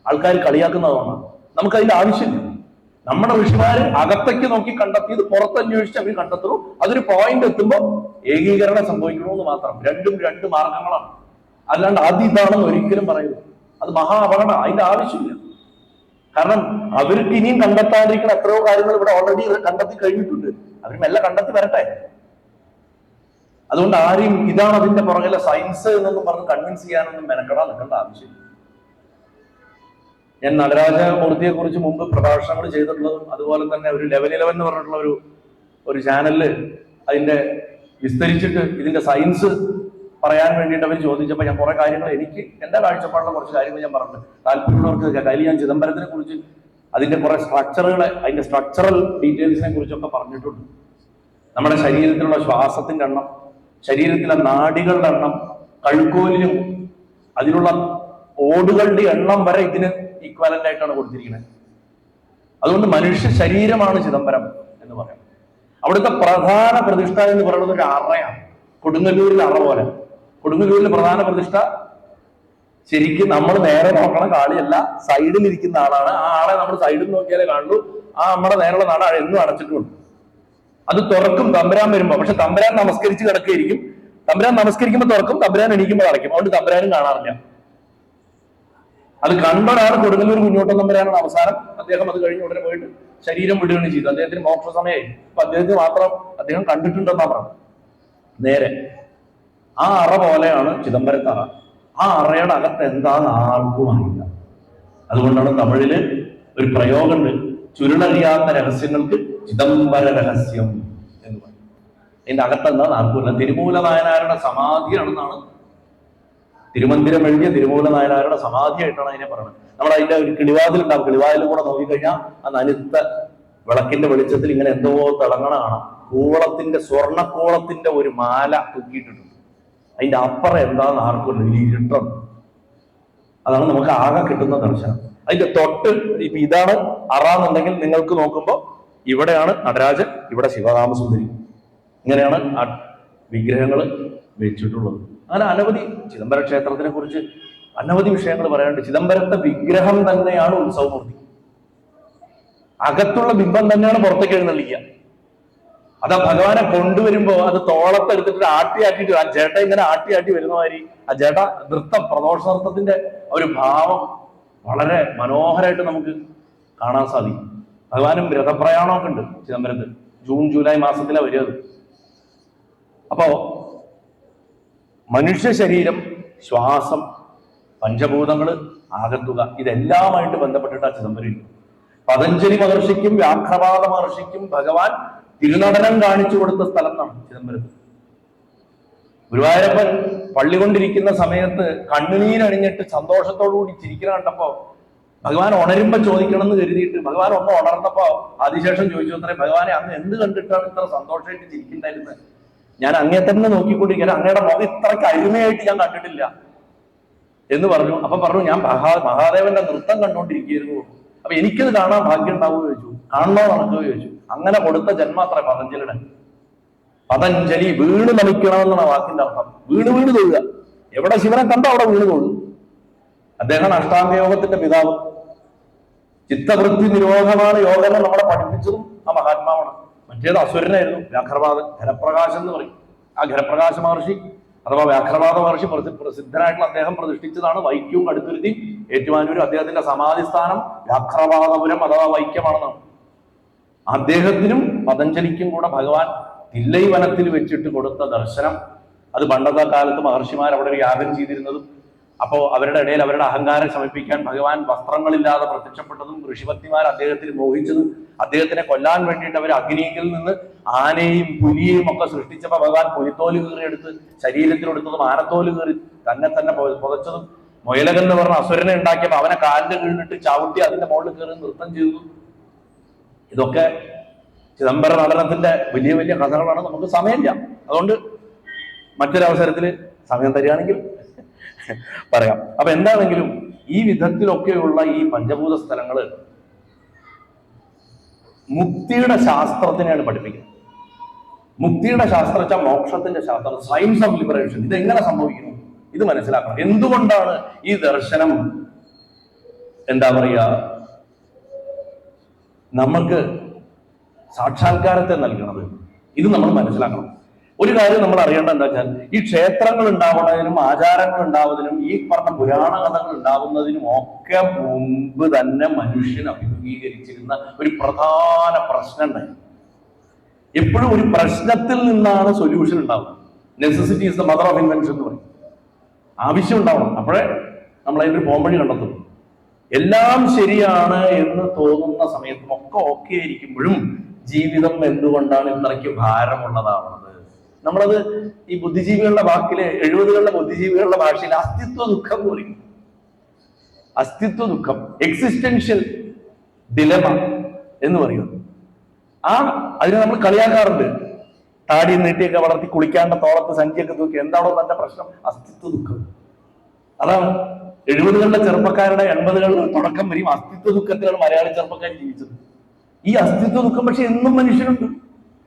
ആൾക്കാർ കളിയാക്കുന്നതാണ്. നമുക്ക് അതിന്റെ ആവശ്യമില്ല. നമ്മുടെ ഋഷിമാര് അകത്തേക്ക് നോക്കി കണ്ടെത്തിയത് പുറത്തന്വേഷിച്ച് അവർ കണ്ടെത്തുന്നു. അതൊരു പോയിന്റ് എത്തുമ്പോൾ ഏകീകരണം സംഭവിക്കണമെന്ന് മാത്രം. രണ്ടും 2 മാർഗങ്ങളാണ്. അല്ലാണ്ട് ഇതാണെന്ന് ഒരിക്കലും പറയുന്നു. അത് മഹാ അപകടം. അതിന്റെ ആവശ്യമില്ല. കാരണം അവർക്ക് ഇനിയും കണ്ടെത്താതിരിക്കുന്ന എത്രയോ കാര്യങ്ങൾ ഇവിടെ ഓൾറെഡി കണ്ടെത്തി കഴിഞ്ഞിട്ടുണ്ട്. അവർ മെല്ലെ കണ്ടെത്തി വരട്ടെ. അതുകൊണ്ട് ആരെയും ഇതാണ് അതിന്റെ പുറകിലെ സയൻസ് എന്നൊന്നും പറഞ്ഞ് കൺവിൻസ് ചെയ്യാനൊന്നും മെനക്കെടാൻ നിൽക്കേണ്ട ആവശ്യമില്ല. ഞാൻ നടരാജമൂർത്തിയെ കുറിച്ച് മുമ്പ് പ്രഭാഷണങ്ങൾ ചെയ്തിട്ടുള്ളതും അതുപോലെ തന്നെ ഒരു ലെവൽ 11 എന്ന് പറഞ്ഞിട്ടുള്ള ഒരു ചാനലില് അതിന്റെ വിസ്തരിച്ചിട്ട് ഇതിന്റെ സയൻസ് പറയാൻ വേണ്ടിയിട്ട് അവർ ചോദിച്ചപ്പോൾ ഞാൻ കുറെ കാര്യങ്ങൾ എനിക്ക് എന്റെ കാഴ്ചപ്പാടുള്ള കുറച്ച് കാര്യങ്ങൾ ഞാൻ പറഞ്ഞിട്ടുണ്ട്. താല്പര്യമുള്ളവർക്ക് അതിൽ ഞാൻ ചിദംബരത്തിനെ കുറിച്ച് അതിന്റെ കുറെ സ്ട്രക്ചറുകളെ, അതിന്റെ സ്ട്രക്ചറൽ ഡീറ്റെയിൽസിനെ കുറിച്ചൊക്കെ പറഞ്ഞിട്ടുണ്ട്. നമ്മുടെ ശരീരത്തിലുള്ള ശ്വാസത്തിന്റെ എണ്ണം, ശരീരത്തിലെ നാഡികളുടെ എണ്ണം, കഴുക്കോലിലും അതിലുള്ള ഓടുകളുടെ എണ്ണം വരെ ഇതിന് ഈക്വാലന്റ് ആയിട്ടാണ് കൊടുത്തിരിക്കുന്നത്. അതുകൊണ്ട് മനുഷ്യ ശരീരമാണ് ചിദംബരം എന്ന് പറയാം. അവിടുത്തെ പ്രധാന പ്രതിഷ്ഠ എന്ന് പറയുന്നത് ഒരു അറയാണ്. കൊടുങ്ങല്ലൂരിൽ അറ പോലെ. കൊടുങ്ങല്ലൂരിലെ പ്രധാന പ്രതിഷ്ഠ ശരിക്കും നമ്മൾ നേരെ നോക്കണ കാളിയല്ല, സൈഡിൽ ഇരിക്കുന്ന ആളാണ്. ആ ആളെ നമ്മൾ സൈഡിൽ നോക്കിയാലേ കാണുള്ളൂ. ആ നമ്മുടെ നേരെയുള്ള നട എന്നും അടച്ചിട്ടുണ്ട്. അത് തുറക്കും തമ്പുരാൻ വരുമ്പോ. പക്ഷെ തമ്പുരാൻ നമസ്കരിച്ച് കിടക്കുകയായിരിക്കും. തമ്പുരാൻ നമസ്കരിക്കുമ്പോൾ തുറക്കും, തമ്പുരാൻ എണീക്കുമ്പോൾ അടയ്ക്കും. അതുകൊണ്ട് തമ്പുരാനും കാണാറില്ല. അത് കണ്ടൊരാണ് കൊടുങ്ങല്ലൂർ കുഞ്ഞോട്ടം തമ്പുരാനാണ്. അവസാനം അദ്ദേഹം അത് കഴിഞ്ഞ് ഉടനെ പോയിട്ട് ശരീരം വിടുകയാണ് ചെയ്തു. അദ്ദേഹത്തിന് മോക്ഷ സമയമായി. അപ്പൊ അദ്ദേഹത്തിന് മാത്രം അദ്ദേഹം കണ്ടിട്ടുണ്ടെന്നാ പറഞ്ഞു. നേരെ ആ അറ പോലെയാണ് ചിദംബരത്തറ. ആ അറയുടെ അകത്ത് എന്താന്ന് ആർക്കും അറിയില്ല. അതുകൊണ്ടാണ് തമിഴില് ഒരു പ്രയോഗമുണ്ട്, ചുരുളറിയാത്ത രഹസ്യങ്ങൾക്ക് ചിദംബര രഹസ്യം എന്ന് പറയും. അതിന്റെ അകത്ത് എന്താന്ന് ആർക്കുമില്ല. തിരുമൂല നായനാരുടെ സമാധിയാണെന്നാണ്, തിരുമന്ദിരം എഴുതിയ തിരുമൂല നായനാരുടെ സമാധിയായിട്ടാണ് അതിനെ പറയുന്നത്. നമ്മൾ അതിന്റെ ഒരു കിളിവാതിലുണ്ടാവും. കിളിവാതിലും കൂടെ നോക്കിക്കഴിഞ്ഞാൽ ആ നനുത്ത വിളക്കിന്റെ വെളിച്ചത്തിൽ ഇങ്ങനെ എന്തോ തിളങ്ങണ കാണാം. കൂവളത്തിന്റെ, സ്വർണ്ണക്കൂളത്തിന്റെ ഒരു മാല തൂക്കിയിട്ടുണ്ട്. അതിന്റെ അപ്പുറം എന്താന്ന് ആർക്കും ഇരുട്ടം. അതാണ് നമുക്ക് ആകെ കിട്ടുന്ന ദർശനം. അതിന്റെ തൊട്ട് ഇപ്പൊ ഇതാണ് അറാന്നുണ്ടെങ്കിൽ നിങ്ങൾക്ക് നോക്കുമ്പോൾ ഇവിടെയാണ് നടരാജൻ, ഇവിടെ ശിവകാമസുന്ദരി. ഇങ്ങനെയാണ് ആ വിഗ്രഹങ്ങൾ വെച്ചിട്ടുള്ളത്. അങ്ങനെ അനവധി ചിദംബര ക്ഷേത്രത്തിനെ കുറിച്ച് അനവധി വിഷയങ്ങൾ പറയാനുണ്ട്. ചിദംബരത്തെ വിഗ്രഹം തന്നെയാണ് ഉത്സവമൂർത്തി. അകത്തുള്ള ബിംബം തന്നെയാണ് പുറത്തേക്ക് എഴുന്നള്ളിക്കുക. അത് ഭഗവാനെ കൊണ്ടുവരുമ്പോ അത് തോളത്തെടുത്തിട്ട് ആട്ടിയാട്ടിട്ട് ആ ചേട്ട ഇങ്ങനെ ആട്ടി വരുന്ന മാതിരി ആ ചേട്ട നൃത്തം, പ്രദോഷ നൃത്തത്തിന്റെ ഒരു ഭാവം വളരെ മനോഹരമായിട്ട് നമുക്ക് കാണാൻ സാധിക്കും. ഭഗവാനും രഥപ്രയാണമൊക്കെ ഉണ്ട് ചിദംബരത്ത്. ജൂൺ ജൂലൈ മാസത്തിലാണ് വരിക. അപ്പോ മനുഷ്യ ശരീരം, ശ്വാസം, പഞ്ചഭൂതങ്ങള്, ആകത്തുക, ഇതെല്ലാമായിട്ട് ബന്ധപ്പെട്ടിട്ട് ആ ചിദംബരം. പതഞ്ജലി മഹർഷിക്കും വ്യാഘ്രപാദ മഹർഷിക്കും ഭഗവാൻ തിരുനടനം കാണിച്ചു കൊടുത്ത സ്ഥലം എന്നാണ് ചിദംബരത്ത്. ഗുരുവായൂരപ്പൻ പള്ളി കൊണ്ടിരിക്കുന്ന സമയത്ത് കണ്ണുനീരണിഞ്ഞിട്ട് സന്തോഷത്തോടുകൂടി ചിരിക്കുന്ന കണ്ടപ്പോ ഭഗവാൻ ഉണരുമ്പോ ചോദിക്കണം എന്ന് കരുതിയിട്ട് ഭഗവാൻ ഒന്ന് ഉണർന്നപ്പോ ആദിശേഷൻ ചോദിച്ചു അത്രേ, ഭഗവാനെ അന്ന് എന്ത് കണ്ടിട്ടാണ് ഇത്ര സന്തോഷമായിട്ട് ചിരിക്കണ്ടായിരുന്നത്? ഞാൻ അങ്ങേ തന്നെ നോക്കിക്കൊണ്ടിരിക്കാൻ, അങ്ങയുടെ മുഖം ഇത്രയ്ക്ക് അരുമയായിട്ട് ഞാൻ കണ്ടിട്ടില്ല എന്ന് പറഞ്ഞു. അപ്പൊ പറഞ്ഞു, ഞാൻ മഹാദേവന്റെ നൃത്തം കണ്ടുകൊണ്ടിരിക്കുകയായിരുന്നു. അപ്പൊ എനിക്കത് കാണാൻ ഭാഗ്യം ഉണ്ടാവുകയോ ചോദിച്ചു, കാണണോ നടക്കുകയോ ചോദിച്ചു. അങ്ങനെ കൊടുത്ത ജന്മാത്ര പതഞ്ജലിയുടെ. പതഞ്ജലി വീണ് നമിക്കണമെന്നാണ് വാക്കിന്റെ അർത്ഥം. വീണ് തൊഴുക. എവിടെ ശിവനെ കണ്ടോ അവിടെ വീണ് തൊഴു. അദ്ദേഹമാണ് അഷ്ടാംഗയോഗത്തിന്റെ പിതാവ്. ചിത്തവൃത്തി നിരോധമാണ് യോഗം നമ്മളെ പഠിപ്പിച്ചതും ആ മഹാത്മാവാണ്. മറ്റേത് അസുരനായിരുന്നു, വ്യാഘ്രപാദൻ, ഘനപ്രകാശം എന്ന് പറയും. ആ ഘനപ്രകാശ മഹർഷി അഥവാ വ്യാഘ്രപാദ മഹർഷി പ്രസിദ്ധനായിട്ടുള്ള അദ്ദേഹം പ്രതിഷ്ഠിച്ചതാണ് വൈക്കവും കടുത്തുരുത്തി ഏറ്റുമാനൂരും. അദ്ദേഹത്തിന്റെ സമാധി സ്ഥാനം വ്യാഘ്രപാദപുരം അഥവാ വൈക്കമാണെന്നാണ്. അദ്ദേഹത്തിനും പതഞ്ജലിക്കും കൂടെ ഭഗവാൻ തില്ലൈ വനത്തിൽ വെച്ചിട്ട് കൊടുത്ത ദർശനം, അത് പണ്ടത്തെ കാലത്ത് മഹർഷിമാർ അവിടെ ഒരു യാഗം ചെയ്തിരുന്നതും, അപ്പോൾ അവരുടെ ഇടയിൽ അവരുടെ അഹങ്കാരം ശമിപ്പിക്കാൻ ഭഗവാൻ വസ്ത്രങ്ങളില്ലാതെ പ്രത്യക്ഷപ്പെട്ടതും, ഋഷിപത്നിമാർ അദ്ദേഹത്തിന് മോഹിച്ചതും, അദ്ദേഹത്തിനെ കൊല്ലാൻ വേണ്ടിയിട്ട് അവർ അഗ്നിയിൽ നിന്ന് ആനയും പുലിയെയും ഒക്കെ സൃഷ്ടിച്ചപ്പോൾ ഭഗവാൻ പുലിത്തോല് കീറിയെടുത്ത് ശരീരത്തിലെടുത്തതും, ആനത്തോല് കീറി തന്നെ പുതച്ചതും, മുയലകൻ എന്ന് പറഞ്ഞ അസുരനെ ഉണ്ടാക്കിയപ്പോൾ അവനെ കാലിന്റെ കീഴിലിട്ട് ചവിട്ടി അതിന്റെ മുകളിൽ കയറി നൃത്തം ചെയ്തു. ഇതൊക്കെ ചിദംബര നടനത്തിന്റെ വലിയ വലിയ കഥകളാണ്. നമുക്ക് സമയമില്ല, അതുകൊണ്ട് മറ്റൊരവസരത്തിൽ സമയം തരികയാണെങ്കിൽ പറയാം. അപ്പൊ എന്താണെങ്കിലും ഈ വിധത്തിലൊക്കെയുള്ള ഈ പഞ്ചഭൂത സ്ഥലങ്ങള് മുക്തിയുടെ ശാസ്ത്രത്തിനെയാണ് പഠിപ്പിക്കുന്നത്. മുക്തിയുടെ ശാസ്ത്രം വെച്ചാൽ മോക്ഷത്തിന്റെ ശാസ്ത്രം, സയൻസ് ഓഫ് ലിബറേഷൻ. ഇതെങ്ങനെ സംഭവിക്കുന്നു ഇത് മനസ്സിലാക്കണം. എന്തുകൊണ്ടാണ് ഈ ദർശനം എന്താ പറയുക നമുക്ക് സാക്ഷാത്കാരത്തെ നൽകണത്? ഇത് നമ്മൾ മനസ്സിലാക്കണം. ഒരു കാര്യം നമ്മൾ അറിയേണ്ടത് എന്താ വെച്ചാൽ, ഈ ക്ഷേത്രങ്ങൾ ഉണ്ടാവുന്നതിനും ആചാരങ്ങൾ ഉണ്ടാവുന്നതിനും ഈ പറഞ്ഞ പുരാണ കഥകൾ ഉണ്ടാവുന്നതിനും ഒക്കെ മുമ്പ് തന്നെ മനുഷ്യൻ അഭിമുഖീകരിച്ചിരുന്ന ഒരു പ്രധാന പ്രശ്നം ഉണ്ടായിരുന്നു. എപ്പോഴും ഒരു പ്രശ്നത്തിൽ നിന്നാണ് സൊല്യൂഷൻ ഉണ്ടാവുന്നത്. Necessity is the mother of invention എന്ന് പറയും. ആവശ്യം ഉണ്ടാവണം, അപ്പോഴേ നമ്മൾ അതിൻ്റെ ഒരു പോംവഴി കണ്ടെത്തുന്നു. എല്ലാം ശരിയാണ് എന്ന് തോന്നുന്ന സമയത്തും ഒക്കെ ഓക്കെ ആയിരിക്കുമ്പോഴും ജീവിതം എന്തുകൊണ്ടാണ് ഇത്രയ്ക്ക് ഭാരമുള്ളതാവുന്നത്? നമ്മളത് ഈ ബുദ്ധിജീവികളുടെ വാക്കില് 70കളുടെ ബുദ്ധിജീവികളുടെ ഭാഷയിൽ അസ്തിത്വ ദുഃഖം എന്ന് പറയും. അസ്തിത്വ ദുഃഖം, എക്സിസ്റ്റൻഷ്യൽ ഡിലമ എന്ന് പറയുന്നു. അതിനെ നമ്മൾ കളിയാക്കാറുണ്ട്. താടി നീട്ടിയൊക്കെ വളർത്തി കുളിക്കാണ്ട തോളത്ത് സഞ്ചിയൊക്കെ തൂക്കി എന്താണോ തന്റെ പ്രശ്നം? അസ്തിത്വ ദുഃഖം. അതാണ് 70കളുടെ ചെറുപ്പക്കാരുടെ 80കളുടെ തുടക്കം വരെയും അസ്തിത്വ ദുഃഖത്തിലാണ് മലയാളി ചെറുപ്പക്കാർ ജീവിച്ചത്. ഈ അസ്തിത്വ ദുഃഖം പക്ഷെ എന്നും മനുഷ്യനുണ്ട്.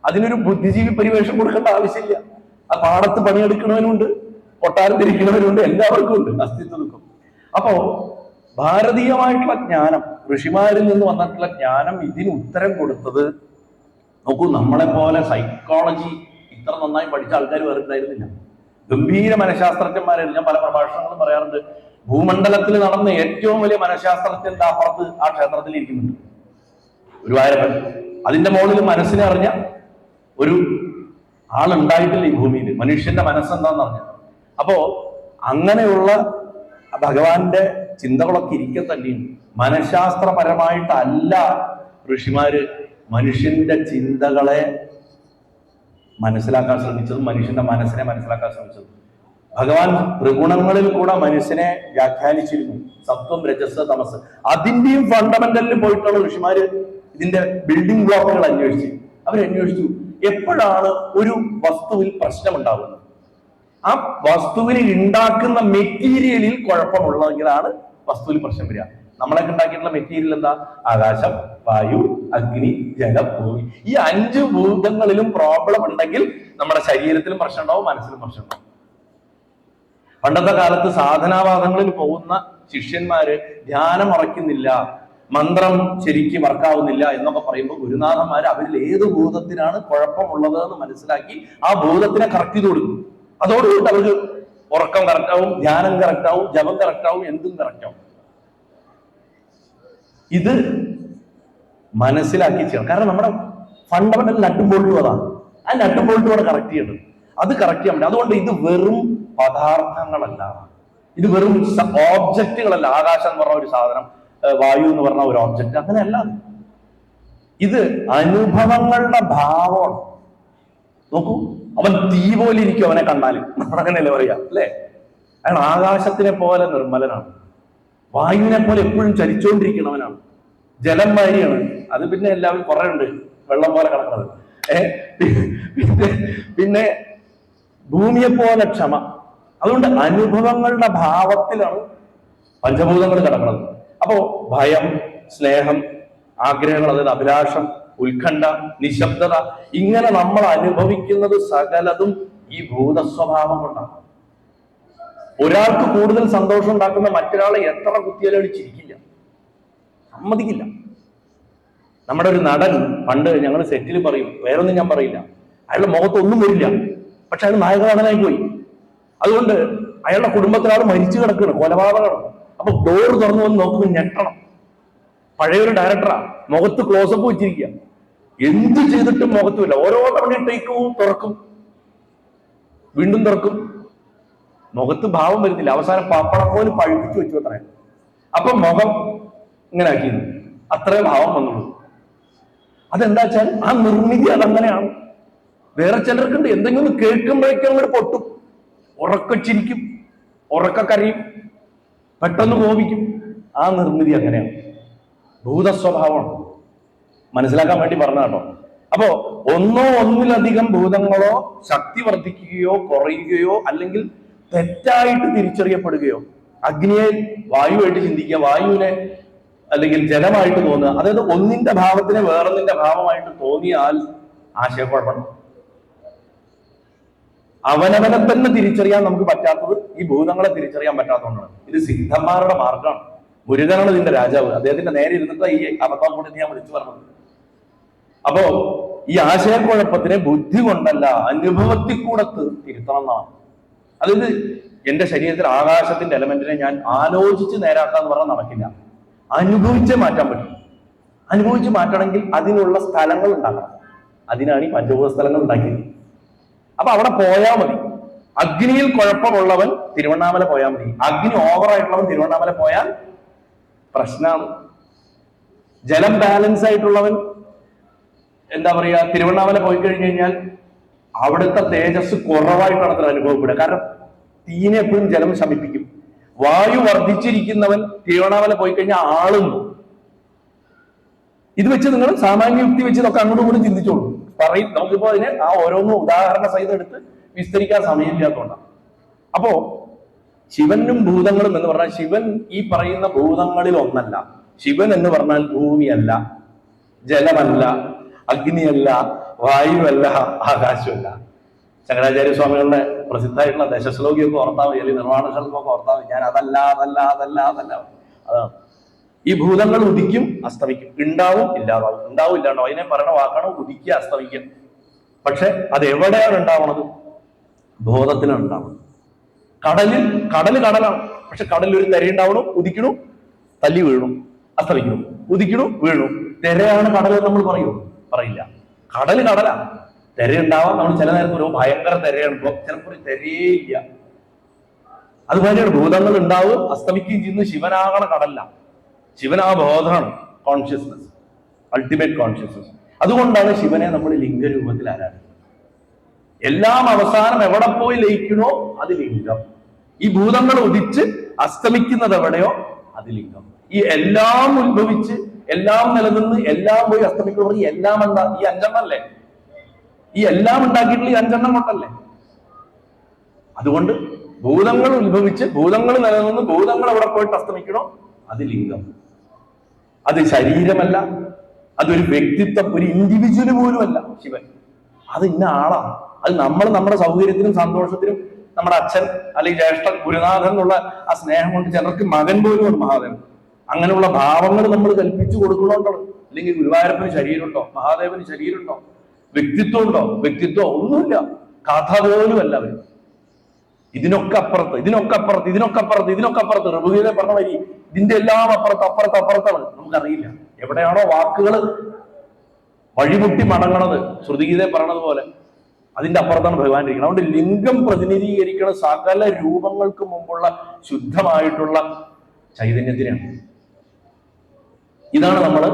അതിനൊരു ബുദ്ധിജീവി പരിവേഷം കൊടുക്കേണ്ട ആവശ്യമില്ല. ആ പാടത്ത് പണിയെടുക്കണവനുണ്ട്, കൊട്ടാരം തിരിക്കണവനുണ്ട്, എല്ലാവർക്കും ഉണ്ട് അസ്തിത്വ ദുഃഖം. അപ്പോ ഭാരതീയമായിട്ടുള്ള ജ്ഞാനം, ഋഷിമാരിൽ നിന്ന് വന്നിട്ടുള്ള ജ്ഞാനം ഇതിന് ഉത്തരം കൊടുത്തത്, നോക്കൂ, നമ്മളെ പോലെ സൈക്കോളജി ഇത്ര നന്നായി പഠിച്ച ആൾക്കാർ വേറെ ഉണ്ടായിരുന്നില്ല. ഗംഭീര മനഃശാസ്ത്രജ്ഞന്മാരായിരുന്നു. ഞാൻ പല പ്രഭാഷണങ്ങളും പറയാറുണ്ട്. ഭൂമണ്ഡലത്തിൽ നടന്ന ഏറ്റവും വലിയ മനഃശാസ്ത്രജ്ഞന്റെ അപ്പുറത്ത് ആ ക്ഷേത്രത്തിൽ ഇരിക്കുന്നുണ്ട് ഗുരുവായൂരപ്പൻ. അതിന്റെ മുകളിൽ മനസ്സിനെ അറിഞ്ഞ ഒരു ആളുണ്ടായിട്ടില്ല ഈ ഭൂമിയിൽ. മനുഷ്യന്റെ മനസ്സെന്താന്ന് അറിഞ്ഞ. അപ്പോ അങ്ങനെയുള്ള ഭഗവാന്റെ ചിന്തകളൊക്കെ ഇരിക്കെ തന്നെയും മനഃശാസ്ത്രപരമായിട്ടല്ല ഋഷിമാര് മനുഷ്യന്റെ ചിന്തകളെ മനസ്സിലാക്കാൻ ശ്രമിച്ചതും മനുഷ്യന്റെ മനസ്സിനെ മനസ്സിലാക്കാൻ ശ്രമിച്ചതും. ഭഗവാൻ ത്രിഗുണങ്ങളിൽ കൂടെ മനുഷ്യനെ വ്യാഖ്യാനിച്ചിരുന്നു. സത്വം, രജസ്, തമസ്. അതിന്റെയും ഫണ്ടമെന്റലിൽ പോയിട്ടുള്ള ഋഷിമാര് ഇതിന്റെ ബിൽഡിംഗ് ബ്ലോക്കുകൾ അന്വേഷിച്ചു. അവരന്വേഷിച്ചു എപ്പോഴാണ് ഒരു വസ്തുവിൽ പ്രശ്നമുണ്ടാകുന്നത്. ആ വസ്തുവിനെ ഉണ്ടാക്കുന്ന മെറ്റീരിയലിൽ കുഴപ്പമുള്ളതെങ്കിലാണ് വസ്തുവിൽ പ്രശ്നം വരിക. നമ്മളൊക്കെ ഉണ്ടാക്കിയിട്ടുള്ള മെറ്റീരിയൽ എന്താ? ആകാശം, വായു, അഗ്നി, ജലം, ഭൂമി. ഈ 5 ഭൂതങ്ങളിലും പ്രോബ്ലം ഉണ്ടെങ്കിൽ നമ്മുടെ ശരീരത്തിലും പ്രശ്നം ഉണ്ടാവും, മനസ്സിലും പ്രശ്നം ഉണ്ടാവും. പണ്ടത്തെ കാലത്ത് സാധനാവാദങ്ങളിൽ പോകുന്ന ശിഷ്യന്മാര് ധ്യാനം ഉറയ്ക്കുന്നില്ല, മന്ത്രം ശരിക്കും വർക്കാവുന്നില്ല എന്നൊക്കെ പറയുമ്പോൾ ഗുരുനാഥന്മാര് അവരിൽ ഏത് ഭൂതത്തിനാണ് കുഴപ്പമുള്ളത് എന്ന് മനസ്സിലാക്കി ആ ഭൂതത്തിനെ കറക്റ്റ് ചെയ്ത് കൊടുക്കും. അതോടുകൂടി അവർക്ക് ഉറക്കം കറക്റ്റാവും, ധ്യാനം കറക്റ്റാവും, ജപം കറക്റ്റാവും, എന്തും കറക്റ്റാവും. ഇത് മനസ്സിലാക്കി ചെയ്യണം. കാരണം നമ്മുടെ ഫണ്ടമെന്റൽ നട്ടും ബോൾട്ടും അതാണ്. ആ നട്ടും ബോൾട്ടും ആണ് കറക്റ്റ് ചെയ്യേണ്ടത്. അത് കറക്റ്റ് ചെയ്യാൻ പറ്റും. അതുകൊണ്ട് ഇത് വെറും പദാർത്ഥങ്ങളല്ല, ഇത് വെറും ഓബ്ജക്റ്റുകളല്ല. ആകാശം എന്ന് പറഞ്ഞ ഒരു സാധനം, വായു എന്ന് പറഞ്ഞ ഒരു ഓബ്ജക്റ്റ്, അങ്ങനെയല്ല. ഇത് അനുഭവങ്ങളുടെ ഭാവമാണ്. നോക്കൂ, അവൻ തീ പോലെ ഇരിക്കും അവനെ കണ്ടാലും, അങ്ങനെയല്ലേ പറയാ അല്ലേ? അയാൾ ആകാശത്തിനെ പോലെ നിർമ്മലനാണ്, വായുവിനെ പോലെ എപ്പോഴും ചലിച്ചുകൊണ്ടിരിക്കണവനാണ്, ജലം വാരിയാണ്. അത് പിന്നെ എല്ലാവരും കുറെ ഉണ്ട് വെള്ളം പോലെ കിടക്കുന്നത്. പിന്നെ ഭൂമിയെ പോലെ ക്ഷമ. അതുകൊണ്ട് അനുഭവങ്ങളുടെ ഭാവത്തിലാണ് പഞ്ചഭൂതങ്ങൾ കിടക്കുന്നത്. അപ്പോ ഭയം, സ്നേഹം, ആഗ്രഹങ്ങൾ, അതായത് അഭിലാഷം, ഉത്കണ്ഠ, നിശബ്ദത, ഇങ്ങനെ നമ്മൾ അനുഭവിക്കുന്നത് സകലതും ഈ ഭൂതസ്വഭാവം കൊണ്ടാണ്. ഒരാൾക്ക് കൂടുതൽ സന്തോഷം ഉണ്ടാക്കുന്ന മറ്റൊരാളെ എത്ര കുത്തിയാലും ചിരിക്കില്ല, സമ്മതിക്കില്ല. നമ്മുടെ ഒരു നടൻ പണ്ട് ഞങ്ങൾ സെറ്റിൽ പറയും, വേറൊന്നും ഞാൻ പറയില്ല, അയാളുടെ മുഖത്തൊന്നും വരില്ല, പക്ഷെ അയാൾ നായക നടനായി പോയി. അതുകൊണ്ട് അയാളുടെ കുടുംബത്തിലാൾ മരിച്ചു കിടക്കുകയാണ്, കൊലപാതകമാണ്. അപ്പൊ ഡോർ തുറന്നു വന്ന് നോക്കുമ്പോൾ ഞെട്ടണം. പഴയൊരു ഡയറക്ടറാ, മുഖത്ത് ക്ലോസപ്പ് വെച്ചിരിക്കുക, എന്ത് ചെയ്തിട്ടും മുഖത്തുമില്ല. ഓരോ തവണയും ടേക്കും തുറക്കും, വീണ്ടും തുറക്കും, മുഖത്ത് ഭാവം വരുന്നില്ല. അവസാനം പപ്പടക്കോല് പഴുപ്പിച്ചു വെച്ചു അത്രേ. അപ്പൊ മുഖം ഇങ്ങനെ ആക്കിയിരുന്നു, അത്രേ ഭാവം വന്നുള്ളൂ. അതെന്താ വെച്ചാൽ ആ നിർമ്മിതി അതങ്ങനെയാണ്. വേറെ ചിലർക്കുണ്ട്, എന്തെങ്കിലും കേൾക്കുമ്പോഴേക്കും അങ്ങോട്ട് പൊട്ടും, ഉറക്ക ചിരിക്കും, ഉറക്ക കരയും, പെട്ടെന്ന് കോപിക്കും. ആ നിർമ്മിതി അങ്ങനെയാണ്, ഭൂതസ്വഭാവമാണ്. മനസ്സിലാക്കാൻ വേണ്ടി പറഞ്ഞ കേട്ടോ. അപ്പോ ഒന്നോ ഒന്നിലധികം ഭൂതങ്ങളോ ശക്തി വർദ്ധിക്കുകയോ കുറയുകയോ അല്ലെങ്കിൽ തെറ്റായിട്ട് തിരിച്ചറിയപ്പെടുകയോ, അഗ്നിയെ വായുവായിട്ട് ചിന്തിക്കുക, വായുവിനെ അല്ലെങ്കിൽ ജലമായിട്ട് തോന്നുക, അതായത് ഒന്നിന്റെ ഭാവത്തിനെ വേറൊന്നിന്റെ ഭാവമായിട്ട് തോന്നിയാൽ ആശയക്കുഴപ്പം. അവനവനെ തന്നെ തിരിച്ചറിയാൻ നമുക്ക് പറ്റാത്തത് ഈ ഭൂതങ്ങളെ തിരിച്ചറിയാൻ പറ്റാത്തതുകൊണ്ടാണ്. ഇത് സിദ്ധന്മാരുടെ മാർഗമാണ്. മുരുകനാണ് ഇതിന്റെ രാജാവ്. അദ്ദേഹത്തിന്റെ നേരെ ഇരുന്നിട്ട് ഈ അബദ്ധം കൂടി ഞാൻ വിളിച്ചു പറഞ്ഞത്. അപ്പോ ഈ ആശയക്കുഴപ്പത്തിനെ ബുദ്ധി കൊണ്ടല്ല അനുഭവത്തിൽ കൂടെ തിരുത്തണം എന്നാണ്. അതായത് എന്റെ ശരീരത്തിൽ ആകാശത്തിന്റെ എലമെന്റിനെ ഞാൻ ആലോചിച്ച് നേരാക്കാന്ന് പറഞ്ഞാൽ നടക്കില്ല, അനുഭവിച്ചേ മാറ്റാൻ പറ്റും. അനുഭവിച്ച് മാറ്റണമെങ്കിൽ അതിനുള്ള സ്ഥലങ്ങൾ ഉണ്ടാക്കണം. അതിനാണ് ഈ പഞ്ചഭൂത സ്ഥലങ്ങൾ ഉണ്ടാക്കിയത്. അപ്പൊ അവിടെ പോയാൽ മതി. അഗ്നിയിൽ കുഴപ്പമുള്ളവൻ തിരുവണ്ണാമല പോയാൽ മതി, അഗ്നി ഓവറായിട്ടുള്ളവൻ തിരുവണ്ണാമല പോയാൽ പ്രശ്നമാണ്. ജലം ബാലൻസ് ആയിട്ടുള്ളവൻ എന്താ പറയാ, തിരുവണ്ണാമല പോയി കഴിഞ്ഞു കഴിഞ്ഞാൽ അവിടുത്തെ തേജസ് കുറവായിട്ടാണ് അത്ര അനുഭവപ്പെടുക. കാരണം തീനെ എപ്പോഴും ജലം ശമിപ്പിക്കും. വായു വർദ്ധിച്ചിരിക്കുന്നവൻ തിരുവണ്ണാമല പോയി കഴിഞ്ഞാൽ ആളുന്നു. ഇത് വെച്ച് നിങ്ങൾ സാമാന്യ യുക്തി വെച്ച് ഇതൊക്കെ അങ്ങോട്ടും കൂടി ചിന്തിച്ചോളൂ. പറയും, നമുക്കിപ്പോ അതിനെ ആ ഓരോന്നും ഉദാഹരണ സഹിതം എടുത്ത് വിസ്തരിക്കാൻ സമയമില്ലാത്തതുകൊണ്ടാണ്. അപ്പോ ശിവനും ഭൂതങ്ങളും എന്ന് പറഞ്ഞാൽ, ശിവൻ ഈ പറയുന്ന ഭൂതങ്ങളിൽ ഒന്നല്ല. ശിവൻ എന്ന് പറഞ്ഞാൽ ഭൂമിയല്ല, ജലമല്ല, അഗ്നിയല്ല, വായുവല്ല, ആകാശമല്ല. ശങ്കരാചാര്യ സ്വാമികളുടെ പ്രസിദ്ധമായിട്ടുള്ള ദശശ്ലോകിയൊക്കെ ഓർത്താൽ മതി, അല്ലെങ്കിൽ നിർമ്മാണശാലമൊക്കെ ഓർത്താൽ മതി. ഞാൻ അതല്ല അതാണ്. ഈ ഭൂതങ്ങൾ ഉദിക്കും അസ്തമിക്കും, ഉണ്ടാവും ഇല്ലാതാവും, ഉണ്ടാവും ഇല്ലാണ്ടാവും. അതിനെ പറയുന്ന വാക്കാണ് ഉദിക്കുക അസ്തമിക്കുക. പക്ഷെ അത് എവിടെയാണ് ഉണ്ടാവണത്? ബോധത്തിലാണ് ഉണ്ടാവുന്നത്. കടലാണ്. പക്ഷെ കടലിൽ ഒരു തിരയുണ്ടാവണം, ഉദിക്കണു, തല്ലി വീഴണം, അസ്തമിക്കണം, ഉദിക്കണു, വീഴണു. തിരയാണ് കടൽ നമ്മൾ പറയില്ല. കടലാ. തിരയുണ്ടാവാം. നമ്മൾ ചില നേരത്തെ ഒരു ഭയങ്കര തിരയാണ്, ചിലപ്പോൾ ഒരു തിരയേ ഇല്ല. അതുപോലെയാണ് ഭൂതങ്ങൾ ഉണ്ടാവും അസ്തമിക്കുകയും ചെയ്യുന്നത്. ശിവനാകണ കടല്ല, ശിവൻ ആ ബോധമാണ്, കോൺഷ്യസ്നസ്, അൾട്ടിമേറ്റ് കോൺഷ്യസ്നസ്. അതുകൊണ്ടാണ് ശിവനെ നമ്മൾ ലിംഗരൂപത്തിൽ ആരാധിക്കുന്നത്. എല്ലാം അവസാനം എവിടെ പോയി ലയിക്കണോ അത് ലിംഗം. ഈ ഭൂതങ്ങൾ ഉദിച്ച് അസ്തമിക്കുന്നത് എവിടെയോ അത് ലിംഗം. ഈ എല്ലാം ഉത്ഭവിച്ച് എല്ലാം നിലനിന്ന് എല്ലാം പോയി അസ്തമിക്കുന്നത് ഈ എല്ലാം എന്താ? ഈ 5 അല്ലേ? ഈ എല്ലാം ഉണ്ടാക്കിയിട്ടുള്ള ഈ 5 കൊണ്ടല്ലേ? അതുകൊണ്ട് ഭൂതങ്ങൾ ഉത്ഭവിച്ച് ഭൂതങ്ങൾ നിലനിന്ന് ഭൂതങ്ങൾ എവിടെ പോയിട്ട് അസ്തമിക്കണോ അത് ലിംഗം. അത് ശരീരമല്ല, അതൊരു വ്യക്തിത്വം, ഒരു ഇൻഡിവിജ്വൽ പോലുമല്ല ശിവൻ. അത് ഇന്ന ആളാണ്. അത് നമ്മൾ നമ്മുടെ സൗകര്യത്തിനും സന്തോഷത്തിനും നമ്മുടെ അച്ഛൻ അല്ലെങ്കിൽ ജ്യേഷ്ഠൻ ഗുരുനാഥൻ എന്നുള്ള ആ സ്നേഹം കൊണ്ട് ചിലർക്ക് മകൻ പോലുമാണ് മഹാദേവൻ. അങ്ങനെയുള്ള ഭാവങ്ങൾ നമ്മൾ കൽപ്പിച്ചു കൊടുക്കണോണ്ടാണ്. അല്ലെങ്കിൽ ഗുരുവായൂരപ്പന് ശരീരമുണ്ടോ, മഹാദേവന് ശരീരമുണ്ടോ, വ്യക്തിത്വം ഉണ്ടോ? വ്യക്തിത്വം ഒന്നുമില്ല, കഥ പോലുമല്ല അവർ. ഇതിനൊക്കെ അപ്പുറത്ത് ഋഗ്വേദം പറഞ്ഞ വരി ഇതിന്റെ എല്ലാം അപ്പുറത്താണ്. നമുക്കറിയില്ല എവിടെയാണോ വാക്കുകൾ വഴിമുട്ടി മടങ്ങണത്, ശ്രുതിഗീത പറഞ്ഞത് പോലെ അതിന്റെ അപ്പുറത്താണ് ഭഗവാൻ ഇരിക്കുന്നത്. അതുകൊണ്ട് ലിംഗം പ്രതിനിധീകരിക്കുന്ന സകല രൂപങ്ങൾക്ക് മുമ്പുള്ള ശുദ്ധമായിട്ടുള്ള ചൈതന്യത്തിനാണ്. ഇതാണ് നമ്മൾ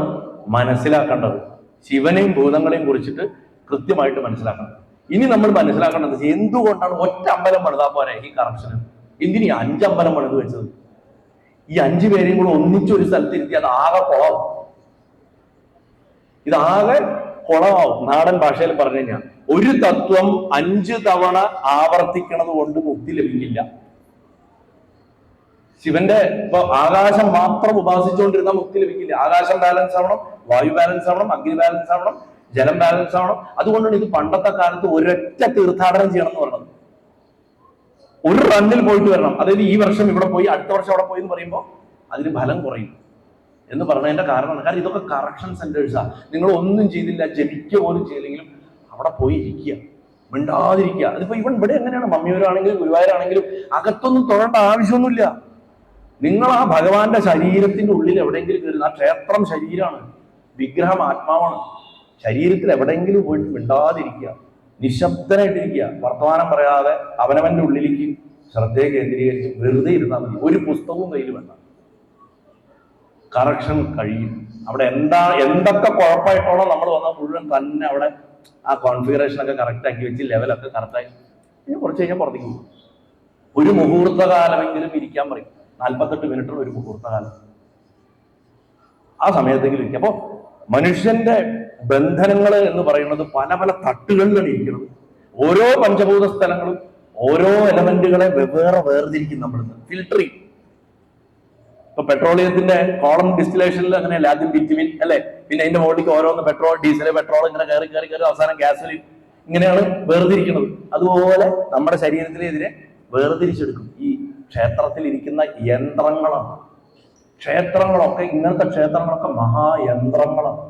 മനസ്സിലാക്കേണ്ടത്. ശിവനെയും ഭൂതങ്ങളെയും കുറിച്ചിട്ട് കൃത്യമായിട്ട് മനസ്സിലാക്കണം. ഇനി നമ്മൾ മനസ്സിലാക്കേണ്ടത് എന്തുകൊണ്ടാണ് ഒറ്റ അമ്പലം പണിതാ പോരെ ഈ കറപ്ഷന്? എന്തിനീ 5 അമ്പലം പണിത് വെച്ചത്? ഈ 5 പേരെയും കൂടെ ഒന്നിച്ചൊരു സ്ഥലത്ത് ഇരുത്തി അത് ആകെ കുളമാവും. ഇതാകെ കുളമാവും. നാടൻ ഭാഷയിൽ പറഞ്ഞു കഴിഞ്ഞാൽ ഒരു തത്വം 5 തവണ ആവർത്തിക്കണത് കൊണ്ട് മുക്തി ലഭിക്കില്ല. ശിവന്റെ ഇപ്പൊ ആകാശം മാത്രം ഉപാസിച്ചുകൊണ്ടിരുന്ന മുക്തി ലഭിക്കില്ല. ആകാശം ബാലൻസ് ആവണം, വായു ബാലൻസ് ആവണം, അഗ്നി ബാലൻസ് ആവണം, ജലം ബാലൻസ് ആവണം. അതുകൊണ്ടാണ് ഇത് പണ്ടത്തെ കാലത്ത് ഒരൊറ്റ തീർത്ഥാടനം ചെയ്യണം എന്ന് പറയുന്നത്. ഒരു റണ്ണിൽ പോയിട്ട് വരണം. അതായത് ഈ വർഷം ഇവിടെ പോയി അടുത്ത വർഷം അവിടെ പോയി എന്ന് പറയുമ്പോൾ അതിന് ഫലം കുറയും എന്ന് പറഞ്ഞതിന്റെ കാരണമാണ്. കാരണം ഇതൊക്കെ കറക്ഷൻ സെന്റേഴ്സാണ്. നിങ്ങൾ ഒന്നും ചെയ്തില്ല, ജപിക്കുക പോലും ചെയ്തില്ലെങ്കിലും അവിടെ പോയി ഇരിക്കുക, മിണ്ടാതിരിക്കുക. അതിപ്പോ ഇവിടെ എങ്ങനെയാണ്? മമ്മിയൂരാണെങ്കിലും ഗുരുവായൂരാണെങ്കിലും അകത്തൊന്നും തൊഴേണ്ട ആവശ്യമൊന്നുമില്ല. നിങ്ങൾ ആ ഭഗവാന്റെ ശരീരത്തിന്റെ ഉള്ളിൽ എവിടെയെങ്കിലും കയറുന്ന, ആ ക്ഷേത്രം ശരീരമാണ്, വിഗ്രഹം ആത്മാവാണ്. ശരീരത്തിൽ എവിടെയെങ്കിലും പോയിട്ട് മിണ്ടാതിരിക്കുക, നിശബ്ദനായിട്ടിരിക്കുക, വർത്തമാനം പറയാതെ അവനവന്റെ ഉള്ളിലേക്ക് ശ്രദ്ധയെ കേന്ദ്രീകരിച്ച് വെറുതെ ഇരുന്നാൽ മതി. ഒരു പുസ്തകവും കയ്യിൽ വേണ്ട. കറക്ഷൻ കഴിയും. അവിടെ എന്തൊക്കെ കുഴപ്പമായിട്ടാണോ നമ്മൾ വന്നാൽ മുഴുവൻ തന്നെ അവിടെ ആ കോൺഫിഗറേഷനൊക്കെ കറക്റ്റ് ആക്കി വെച്ച് ലെവലൊക്കെ കറക്റ്റായി കുറച്ച് കഴിഞ്ഞാൽ പുറത്തേക്ക് പോകും. ഒരു മുഹൂർത്ത കാലമെങ്കിലും ഇരിക്കാൻ പറയും. 48 മിനിറ്റുള്ള ഒരു മുഹൂർത്ത കാലം, ആ സമയത്തെങ്കിലും ഇരിക്കും. അപ്പോ മനുഷ്യന്റെ ബന്ധനങ്ങൾ എന്ന് പറയുന്നത് പല പല തട്ടുകളിലാണ് ഇരിക്കുന്നത്. ഓരോ പഞ്ചഭൂത സ്ഥലങ്ങളും ഓരോ എലമെന്റുകളെ വേർതിരിക്കും. നമ്മളിന്ന് ഫിൽട്ടർ ചെയ്യും. ഇപ്പൊ പെട്രോളിയത്തിന്റെ കോളം ഡിസ്റ്റിലേഷനിൽ അങ്ങനെയല്ല, ആദ്യം ബിറ്റുമിൻ അല്ലെ, പിന്നെ അതിന്റെ മുകളിലേക്ക് ഓരോന്ന് പെട്രോൾ, ഡീസൽ, പെട്രോൾ ഇങ്ങനെ കയറി അവസാനം ഗ്യാസിൽ, ഇങ്ങനെയാണ് വേർതിരിക്കുന്നത്. അതുപോലെ നമ്മുടെ ശരീരത്തിനെതിരെ വേർതിരിച്ചെടുക്കും. ഈ ക്ഷേത്രത്തിൽ ഇരിക്കുന്ന യന്ത്രങ്ങളാണ്. ക്ഷേത്രങ്ങളൊക്കെ ഇങ്ങനത്തെ ക്ഷേത്രങ്ങളൊക്കെ മഹായന്ത്രങ്ങളാണ്.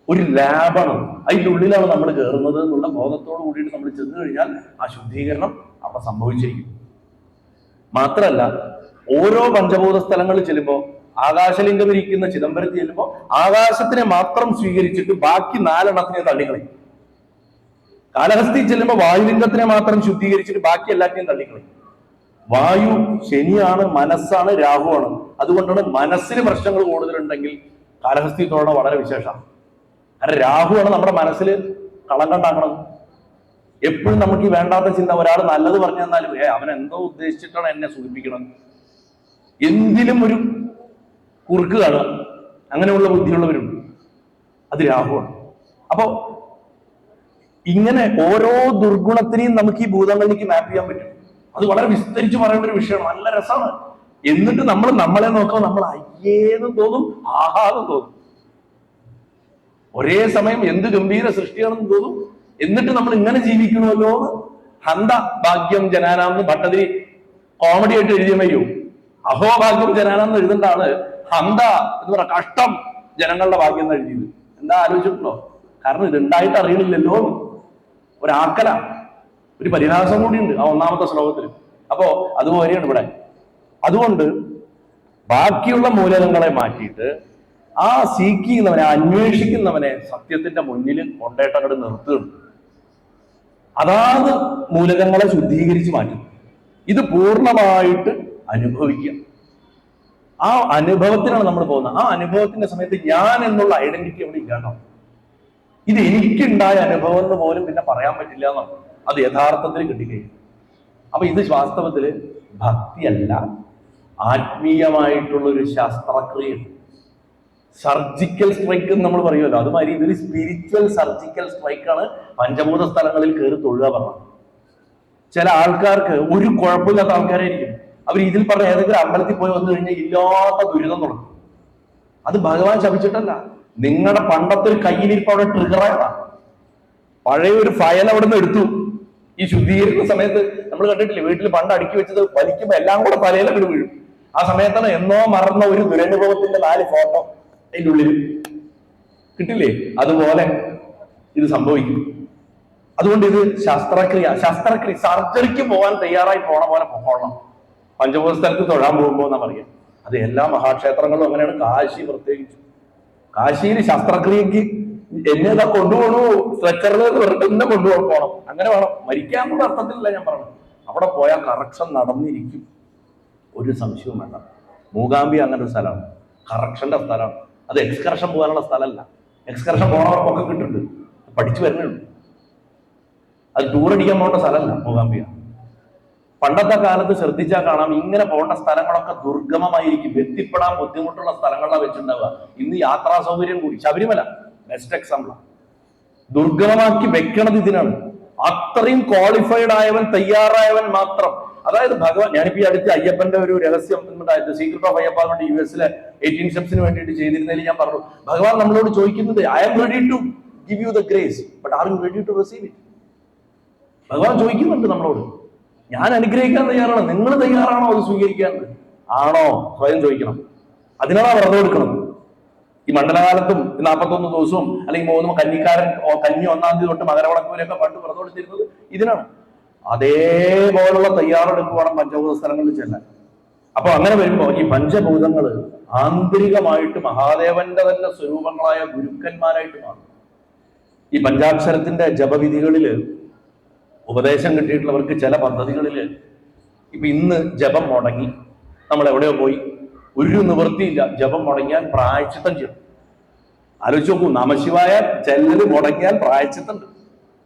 ഒരു ലാബാണ്. അതിൻ്റെ ഉള്ളിലാണ് നമ്മൾ കയറുന്നത് എന്നുള്ള ബോധത്തോട് കൂടിയിട്ട് നമ്മൾ ചെന്ന് കഴിഞ്ഞാൽ ആ ശുദ്ധീകരണം അവിടെ സംഭവിച്ചിരിക്കും. മാത്രമല്ല, ഓരോ പഞ്ചഭൂത സ്ഥലങ്ങളിൽ ചെല്ലുമ്പോൾ, ആകാശലിംഗം ഇരിക്കുന്ന ചിദംബരത്തിൽ ചെല്ലുമ്പോൾ ആകാശത്തിനെ മാത്രം സ്വീകരിച്ചിട്ട് ബാക്കി 4 എണ്ണത്തിനെ തള്ളിക്കളയും. കാലഹസ്തി ചെല്ലുമ്പോൾ വായുലിംഗത്തിനെ മാത്രം ശുദ്ധീകരിച്ചിട്ട് ബാക്കി എല്ലാത്തിനെയും തള്ളിക്കളയും. വായു ശനിയാണ്, മനസ്സാണ്, രാഹുവാണ്. അതുകൊണ്ടാണ് മനസ്സിന് പ്രശ്നങ്ങൾ കൂടുതലുണ്ടെങ്കിൽ കാലഹസ്തി തൊഴണ വളരെ വിശേഷമാണ്. കാരണം രാഹുവാണ് നമ്മുടെ മനസ്സിൽ കളങ്കണ്ടാക്കണത്. എപ്പോഴും നമുക്ക് ഈ വേണ്ടാത്ത ചിന്ത, ഒരാൾ നല്ലത് പറഞ്ഞു തന്നാലും അവൻ എന്തോ ഉദ്ദേശിച്ചിട്ടാണ് എന്നെ സൂചിപ്പിക്കണം, എന്തിലും ഒരു കുറുക്ക് കാണുക, അങ്ങനെയുള്ള ബുദ്ധിയുള്ളവരുണ്ട്. അത് രാഹുവാണ്. അപ്പോ ഇങ്ങനെ ഓരോ ദുർഗുണത്തിനെയും നമുക്ക് ഈ ഭൂതങ്ങളിലേക്ക് മാപ്പ് ചെയ്യാൻ പറ്റും. അത് വളരെ വിസ്തരിച്ച് പറയേണ്ട ഒരു വിഷയമാണ്. നല്ല രസമാണ്. എന്നിട്ട് നമ്മൾ നമ്മളെ നോക്കുമ്പോൾ നമ്മൾ അയ്യേന്നും തോന്നും, ആഹാന്നും തോന്നും. ഒരേ സമയം എന്ത് ഗംഭീര സൃഷ്ടിയാണെന്ന് തോന്നും. എന്നിട്ട് നമ്മൾ ഇങ്ങനെ ജീവിക്കണമല്ലോ എന്ന് ഹന്ത ഭാഗ്യം ജനാനാന്ന് ഭട്ടതിരി കോമഡി ആയിട്ട് എഴുതിയ വയ്യോ. അഹോഭാഗ്യം ജനാനാന്ന് എഴുതേണ്ട ആള് ഹന്ത എന്ന് പറ കഷ്ടം ജനങ്ങളുടെ ഭാഗ്യം എന്ന് എഴുതിയത്. എന്താ ആലോചിച്ചിട്ടുണ്ടോ? കാരണം ഇതുണ്ടായിട്ട് അറിയണില്ലല്ലോ. ഒരാക്കല, ഒരു പരിഹാസം കൂടിയുണ്ട് ആ 1ാമത്തെ ശ്ലോകത്തിൽ. അപ്പോ അതുപോലെയാണ് ഇവിടെ. അതുകൊണ്ട് ബാക്കിയുള്ള മൂലകങ്ങളെ മാറ്റിയിട്ട് ആ സീക്കിക്കുന്നവനെ, അന്വേഷിക്കുന്നവനെ സത്യത്തിന്റെ മുന്നിൽ കൊണ്ടേട്ടങ്ങട് നിർത്തുകയാണ്. അതാത് മൂലകങ്ങളെ ശുദ്ധീകരിച്ച് മാറ്റും. ഇത് പൂർണ്ണമായിട്ട് അനുഭവിക്കുക. ആ അനുഭവത്തിനാണ് നമ്മൾ പോകുന്നത്. ആ അനുഭവത്തിന്റെ സമയത്ത് ഞാൻ എന്നുള്ള ഐഡന്റിറ്റി അവിടെ ഇല്ലാണ്ടാവും. ഇത് എനിക്കുണ്ടായ അനുഭവം എന്ന് പോലും പിന്നെ പറയാൻ പറ്റില്ല എന്നാണ്. അത് യഥാർത്ഥത്തിൽ കിട്ടിക്കഴിയും. അപ്പൊ ഇത് വാസ്തവത്തില് ഭക്തിയല്ല, ആത്മീയമായിട്ടുള്ള ഒരു ശാസ്ത്രക്രിയയാണ്. സർജിക്കൽ സ്ട്രൈക്ക് എന്ന് നമ്മൾ പറയുമല്ലോ, അതുമാതിരി ഇതൊരു സ്പിരിച്വൽ സർജിക്കൽ സ്ട്രൈക്കാണ്. പഞ്ചഭൂത സ്ഥലങ്ങളിൽ കയറി തൊഴുക പറഞ്ഞത്. ചില ആൾക്കാർക്ക് ഒരു കുഴപ്പമില്ലാത്ത ആൾക്കാരായിരിക്കും. അവർ ഇതിൽ പറഞ്ഞ ഏതെങ്കിലും അമ്പലത്തിൽ പോയി വന്നു കഴിഞ്ഞാൽ ഇല്ലാത്ത ദുരിതം തുടങ്ങും. അത് ഭഗവാൻ ശപിച്ചിട്ടല്ല, നിങ്ങളുടെ പണ്ടത്തെ ഒരു കയ്യിലിരിപ്പ് അവിടെ ട്രിഗറായതാ. പഴയ ഒരു ഫയൽ അവിടെ നിന്ന് എടുത്തു. ഈ ശുദ്ധീകരിക്കുന്ന സമയത്ത് നമ്മൾ കണ്ടിട്ടില്ലേ, വീട്ടിൽ പണ്ട് അടുക്കി വെച്ചത് വലിക്കുമ്പോൾ എല്ലാം കൂടെ തലയിലൊക്കെ വീഴും. ആ സമയത്താണ് എന്നോ മറന്ന ഒരു ദുരനുഭവത്തിന്റെ 4 ഫോട്ടോ അതിൻ്റെ ഉള്ളിൽ കിട്ടില്ലേ, അതുപോലെ ഇത് സംഭവിക്കും. അതുകൊണ്ട് ഇത് ശസ്ത്രക്രിയ സർജറിക്ക് പോകാൻ തയ്യാറായി പോണ പോലെ പോകണം. പഞ്ചഭൂത സ്ഥലത്ത് തൊഴാൻ പോകുമ്പോൾ എന്നാ പറയുക. അത് എല്ലാ മഹാക്ഷേത്രങ്ങളും അങ്ങനെയാണ്. കാശി പ്രത്യേകിച്ച്, കാശിയിൽ ശസ്ത്രക്രിയക്ക് എന്നെ കൊണ്ടുപോകണു, സ്ട്രെച്ചറിൽ വെറുതെ തന്നെ കൊണ്ടുപോകണം. അങ്ങനെ വേണം. മരിക്കാന്നുള്ള അർത്ഥത്തിലല്ല ഞാൻ പറഞ്ഞത്. അവിടെ പോയാൽ കറക്ഷൻ നടന്നിരിക്കും, ഒരു സംശയവും വേണ്ട. മൂകാംബി അങ്ങനെ ഒരു സ്ഥലമാണ്, കറക്ഷന്റെ സ്ഥലമാണ്. അത് എക്സ്കർഷൻ പോകാനുള്ള സ്ഥലമല്ല. എക്സ്കർഷൻ പോണവർക്കൊക്കെ കിട്ടുന്നുണ്ട്, പഠിച്ചു വരുന്നുള്ളൂ. അത് ടൂർ അടിക്കാൻ പോകേണ്ട സ്ഥലമല്ല മൂകാംബിക. പണ്ടത്തെ കാലത്ത് ശ്രദ്ധിച്ചാൽ കാണാം, ഇങ്ങനെ പോകേണ്ട സ്ഥലങ്ങളൊക്കെ ദുർഗമമായിരിക്കും, എത്തിപ്പെടാൻ ബുദ്ധിമുട്ടുള്ള സ്ഥലങ്ങളിലാണ് വെച്ചിട്ടുണ്ടാവുക. ഇന്ന് യാത്രാ സൗകര്യം കൂടി. Sabarimala best example. ദുർഗമമാക്കി വെക്കണത് ഇതിനാണ്. അത്രയും ക്വാളിഫൈഡ് ആയവൻ, തയ്യാറായവൻ മാത്രം. അതായത് ഭഗവാൻ, ഞാനിപ്പോ ഈ അടുത്ത് അയ്യപ്പന്റെ ഒരു രഹസ്യം സീക്രട്ട് ഓഫ് അയ്യപ്പ വേണ്ടി US-ലെ 18 സ്റ്റെപ്സിന് വേണ്ടിയിട്ട് ചെയ്തിരുന്നതിൽ ഞാൻ പറഞ്ഞു, ഭഗവാൻ നമ്മളോട് ചോദിക്കുന്നത്, I am ready to give you the grace, but are you ready to receive it? ഭഗവാൻ ചോദിക്കുന്നുണ്ട് നമ്മളോട്. ഞാൻ അനുഗ്രഹിക്കാൻ തയ്യാറാണ്, നിങ്ങൾ തയ്യാറാണോ അത് സ്വീകരിക്കാൻ? ആണോ? സ്വയം ചോദിക്കണം. അതിനാണ് വ്രതം എടുക്കണം. ഈ മണ്ഡലകാലത്തും 41 ദിവസവും അല്ലെങ്കിൽ 3 കന്നിക്കാരൻ കന്നി 1-ാം തീയതി തൊട്ട് മകരവിളക്കൂരൊക്കെ പണ്ട് വ്രതം എടുത്തിരുന്നത് ഇതിനാണ്. അതേപോലുള്ള തയ്യാറെടുപ്പ് വേണം പഞ്ചഭൂത സ്ഥലങ്ങളിൽ ചെല്ലാൻ. അപ്പൊ അങ്ങനെ വരുമ്പോ ഈ പഞ്ചഭൂതങ്ങൾ ആന്തരികമായിട്ട് മഹാദേവന്റെ തന്നെ സ്വരൂപങ്ങളായ ഗുരുക്കന്മാരായിട്ട് മാറും. ഈ പഞ്ചാക്ഷരത്തിന്റെ ജപവിധികളില് ഉപദേശം കിട്ടിയിട്ടുള്ളവർക്ക് ചില പദ്ധതികളില് ഇപ്പൊ ഇന്ന് ജപം മുടങ്ങി, നമ്മൾ എവിടെയോ പോയി, ഒരു നിവൃത്തിയില്ല, ജപം മുടങ്ങിയാൽ പ്രായശ്ചിത്തം ചെയ്യണം. ആലോചിച്ച് നോക്കൂ, നമശിവായ ചെല്ലല് മുടങ്ങിയാൽ പ്രായശ്ചിത്തമുണ്ട്.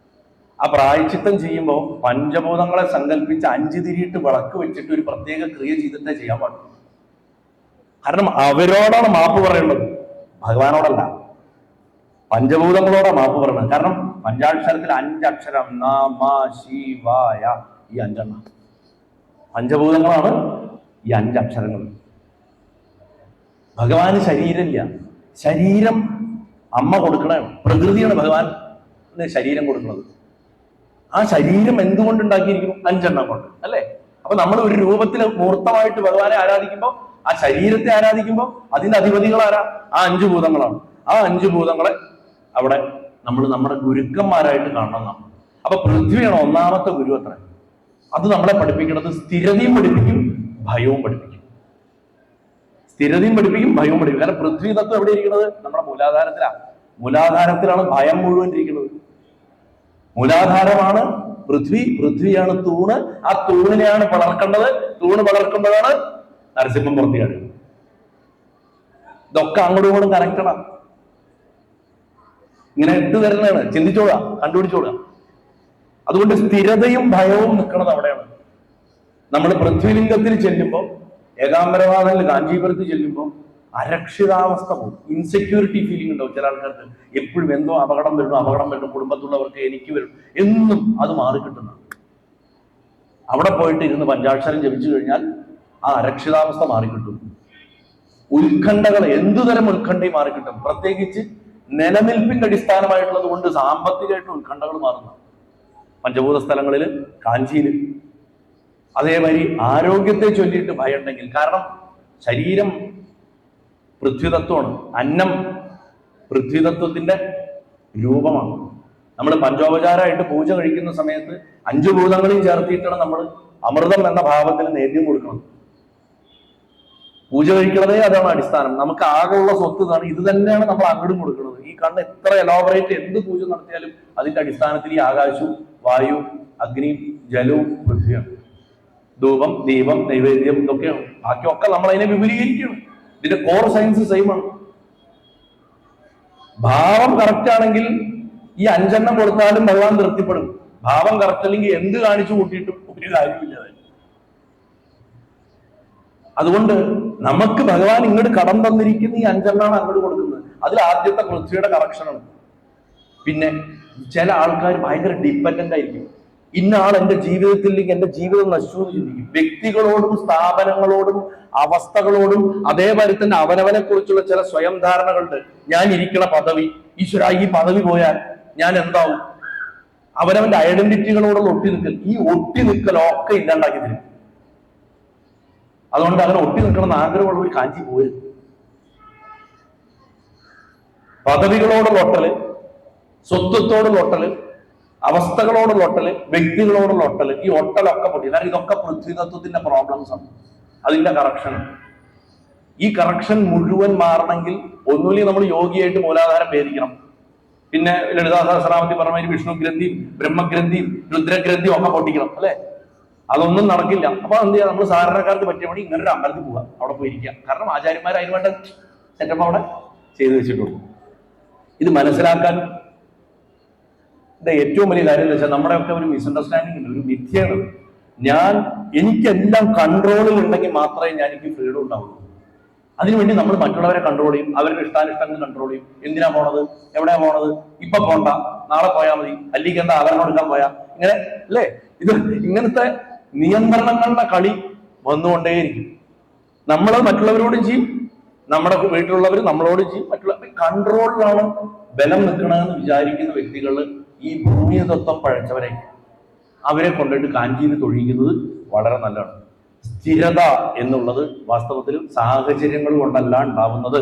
ആ പ്രായശ്ചിത്തം ചെയ്യുമ്പോൾ പഞ്ചഭൂതങ്ങളെ സങ്കല്പിച്ച് 5 തിരിയിട്ട് വിളക്ക് വെച്ചിട്ട് ഒരു പ്രത്യേക ക്രിയ ചെയ്തിട്ടേ ചെയ്യാൻ പാടുള്ളൂ. കാരണം അവരോടാണ് മാപ്പ് പറയുന്നത്, ഭഗവാനോടല്ല. പഞ്ചഭൂതങ്ങളോടാണ് മാപ്പ് പറയുന്നത്. കാരണം പഞ്ചാക്ഷരത്തിൽ 5 അക്ഷരം, നമ ശിവായ, ഈ 5 എണ്ണം പഞ്ചഭൂതങ്ങളാണ്. ഈ 5 അക്ഷരങ്ങൾ. ഭഗവാന് ശരീരമില്ല, ശരീരം അമ്മ കൊടുക്കണതാണ്, പ്രകൃതിയാണ് ഭഗവാന് ശരീരം കൊടുക്കുന്നത്. ആ ശരീരം എന്തുകൊണ്ടുണ്ടാക്കിയിരിക്കുന്നു? 5 എണ്ണം കൊണ്ട്, അല്ലേ? അപ്പൊ നമ്മൾ ഒരു രൂപത്തിൽ മൂർത്തമായിട്ട് ഭഗവാനെ ആരാധിക്കുമ്പോൾ, ആ ശരീരത്തെ ആരാധിക്കുമ്പോൾ അതിന്റെ അധിപതികൾ ആരാ? ആ 5 ഭൂതങ്ങളാണ്. ആ 5 ഭൂതങ്ങളെ അവിടെ നമ്മൾ നമ്മുടെ ഗുരുക്കന്മാരായിട്ട് കാണണം. അപ്പൊ പൃഥ്വിയാണ് 1-ാമത്തെ ഗുരു അത്ര. അത് നമ്മളെ പഠിപ്പിക്കുന്നത് സ്ഥിരതയും പഠിപ്പിക്കും, ഭയവും പഠിപ്പിക്കും. സ്ഥിരതയും പഠിപ്പിക്കും, ഭയവും പഠിപ്പിക്കും. കാരണം പൃഥ്വി തത്വം എവിടെ ഇരിക്കുന്നത്? നമ്മുടെ മൂലാധാരത്തിലാണ്. മൂലാധാരത്തിലാണ് ഭയം മുഴുവൻ ഇരിക്കുന്നത്. മൂലാധാരമാണ് പൃഥ്വി, പൃഥ്വിയാണ് തൂണ്. ആ തൂണിനെയാണ് വളർക്കേണ്ടത്. തൂണ് വളർക്കുമ്പോഴാണ് നരസിംഹം പുറത്തിയാണ്. ഇതൊക്കെ അങ്ങോട്ടും ഇങ്ങോട്ടും കണക്റ്റഡാണ്. ഇങ്ങനെ ഇട്ട് തരുന്നതാണ്. ചിന്തിച്ചോളാം, കണ്ടുപിടിച്ചോളാം. അതുകൊണ്ട് സ്ഥിരതയും ഭയവും നിൽക്കുന്നത് അവിടെയാണ്. നമ്മൾ പൃഥ്വിലിംഗത്തിൽ ചെല്ലുമ്പോൾ, ഏകാംബരവാദത്തിൽ കാഞ്ചീപുരത്ത് ചെല്ലുമ്പോൾ അരക്ഷിതാവസ്ഥ പോകും. ഇൻസെക്യൂരിറ്റി ഫീലിംഗ് ഉണ്ടാവും ചില ആൾക്കാർക്ക്. എപ്പോഴും എന്തോ അപകടം വരണം, കുടുംബത്തുള്ളവർക്ക് എനിക്ക് വരും എന്നും. അത് മാറിക്കിട്ടുന്ന അവിടെ പോയിട്ട് ഇരുന്ന് പഞ്ചാക്ഷരം ജപിച്ചു കഴിഞ്ഞാൽ ആ അരക്ഷിതാവസ്ഥ മാറിക്കിട്ടും. ഉത്കണ്ഠകൾ, എന്തുതരം ഉത്കണ്ഠയും മാറിക്കിട്ടും. പ്രത്യേകിച്ച് നിലനിൽപ്പിന്റെ അടിസ്ഥാനമായിട്ടുള്ളത് കൊണ്ട് സാമ്പത്തികമായിട്ട് ഉത്കണ്ഠകൾ മാറുന്നു പഞ്ചഭൂത സ്ഥലങ്ങളിൽ, കാഞ്ചിയിൽ. അതേമാതിരി ആരോഗ്യത്തെ ചൊല്ലിയിട്ട് ഭയം ഉണ്ടെങ്കിൽ, കാരണം ശരീരം പൃഥ്വിതത്വമാണ്, അന്നം പൃഥ്വിതത്വത്തിന്റെ രൂപമാണ്. നമ്മൾ പഞ്ചോപചാരമായിട്ട് പൂജ കഴിക്കുന്ന സമയത്ത് 5 ഭൂതങ്ങളെയും ചേർത്തിയിട്ടാണ് നമ്മൾ അമൃതം എന്ന ഭാവത്തിൽ നേദ്യം കൊടുക്കുന്നത്. പൂജ കഴിക്കണതേ അതാണ് അടിസ്ഥാനം. നമുക്ക് ആകെയുള്ള സ്വത്ത് ഇതാണ്. ഇത് തന്നെയാണ് നമ്മൾ അങ്ങോട്ടും കൊടുക്കുന്നത്. ഈ കണ്ണ് എത്ര എലോബറേറ്റ് എന്ത് പൂജ നടത്തിയാലും അതിന്റെ അടിസ്ഥാനത്തിൽ ഈ ആകാശവും വായു, അഗ്നി, ജലവും പൃഥ്വിയാണ്. ധൂപം, ദീപം, നൈവേദ്യം, ഇതൊക്കെയാണ്. ബാക്കിയൊക്കെ നമ്മൾ അതിനെ വിപുലീകരിക്കണം. ഇതിന്റെ കോർ സയൻസ് സെയിം ആണ്. ഭാവം കറക്റ്റ് ആണെങ്കിൽ ഈ 5 എണ്ണം കൊടുത്താലും ഭഗവാൻ തൃപ്തിപ്പെടും. ഭാവം കറക്റ്റ് അല്ലെങ്കിൽ എന്ത് കാണിച്ചു കൂട്ടിയിട്ടും ഒരു കാര്യമില്ല. അതുകൊണ്ട് നമുക്ക് ഭഗവാൻ ഇങ്ങോട്ട് കടം തന്നിരിക്കുന്ന ഈ 5 എണ്ണമാണ് അങ്ങോട്ട് കൊടുക്കുന്നത്. അതിൽ ആദ്യത്തെ പൃഥ്വിയുടെ കറക്ഷനാണ്. പിന്നെ ചില ആൾക്കാർ ഭയങ്കര ഡിപ്പെൻഡന്റ് ആയിരിക്കും. ഇന്ന ആൾ എന്റെ ജീവിതത്തിലേക്ക് എന്റെ ജീവിതം നശിച്ചു എന്ന് ചിന്തിക്കും. വ്യക്തികളോടും സ്ഥാപനങ്ങളോടും അവസ്ഥകളോടും അതേപോലെ തന്നെ അവനവനെ കുറിച്ചുള്ള ചില സ്വയം ധാരണകളുണ്ട്. ഞാൻ ഇരിക്കണ പദവി, ഈശ്വര ഈ പദവി പോയാൽ ഞാൻ എന്താവും? അവനവന്റെ ഐഡന്റിറ്റികളോടുള്ള ഒട്ടി നിൽക്കലൊക്കെ ഇല്ലാണ്ടാക്കി തരും. അതുകൊണ്ട് അങ്ങനെ ഒട്ടി നിൽക്കണമെന്ന് ആഗ്രഹമുള്ള ഒരു കാഞ്ചി പോരും. പദവികളോടുള്ള ഒട്ടല്, സ്വത്വത്തോടുള്ള ഒട്ടല്, അവസ്ഥകളോടുള്ള ഒട്ടല്, വ്യക്തികളോടുള്ള ഒട്ടല്, ഈ ഒട്ടലൊക്കെ പൊട്ടി. കാരണം ഇതൊക്കെ പൃഥ്വിതത്വത്തിന്റെ പ്രോബ്ലംസ് ആണ്. അതിന്റെ കറക്ഷൻ, ഈ കറക്ഷൻ മുഴുവൻ മാറണമെങ്കിൽ ഒന്നുമില്ലെങ്കിൽ നമ്മൾ യോഗിയായിട്ട് മൂലാധാരം ഭേദിക്കണം. പിന്നെ ലളിതാ സഹസ്രനാമത്തിൽ പറഞ്ഞ മാതിരി വിഷ്ണു ഗ്രന്ഥിയും ബ്രഹ്മഗ്രന്ഥിയും രുദ്രഗ്രന്ഥിയും ഒക്കെ പൊട്ടിക്കണം, അല്ലെ? അതൊന്നും നടക്കില്ല. അപ്പൊ എന്ത് ചെയ്യാം? നമ്മൾ സാധാരണക്കാർക്ക് പറ്റിയ പണി ഇങ്ങനെ ഒരു അമ്പലത്തിൽ പോവുക, അവിടെ പോയിരിക്കുക. കാരണം ആചാര്യന്മാർ അതിന് വേണ്ട സെറ്റപ്പ് അവിടെ ചെയ്തു വെച്ചിട്ടുള്ളൂ. ഇത് മനസ്സിലാക്കാൻ ഏറ്റവും വലിയ കാര്യം എന്ന് വെച്ചാൽ നമ്മുടെയൊക്കെ ഒരു മിസ്അണ്ടർസ്റ്റാൻഡിംഗ് ഉണ്ട്, ഒരു മിഥ്യയാണ്. എനിക്കെല്ലാം കൺട്രോളിൽ ഉണ്ടെങ്കിൽ മാത്രമേ എനിക്ക് ഫ്രീഡം ഉണ്ടാവുള്ളൂ. അതിനുവേണ്ടി നമ്മൾ മറ്റുള്ളവരെ കൺട്രോൾ ചെയ്യും, അവരുടെ ഇഷ്ടാനിഷ്ടങ്ങൾ കൺട്രോൾ ചെയ്യും. എന്തിനാ പോണത്, എവിടെയാ പോണത്, ഇപ്പൊ പോണ്ട, നാളെ പോയാൽ മതി, അല്ലെങ്കിൽ എന്താ അവരെ കൊടുക്കാൻ പോയാ, ഇങ്ങനെ അല്ലേ? ഇങ്ങനത്തെ നിയന്ത്രണങ്ങളുടെ കളി വന്നുകൊണ്ടേയിരിക്കും. നമ്മൾ മറ്റുള്ളവരോടും ചെയ്യും, നമ്മുടെ വീട്ടിലുള്ളവർ നമ്മളോടും ചെയ്യും. കൺട്രോളിലാണ് ബലം നിൽക്കണമെന്ന് വിചാരിക്കുന്ന വ്യക്തികൾ ഈ ഭൂമിയ തത്വം പഴച്ചവരെ അവരെ കൊണ്ടിട്ട് കാഞ്ചിയിൽ തൊഴിക്കുന്നത് വളരെ നല്ലതാണ്. സ്ഥിരത എന്നുള്ളത് വാസ്തവത്തിൽ സാഹചര്യങ്ങൾ കൊണ്ടല്ല ഉണ്ടാവുന്നത്.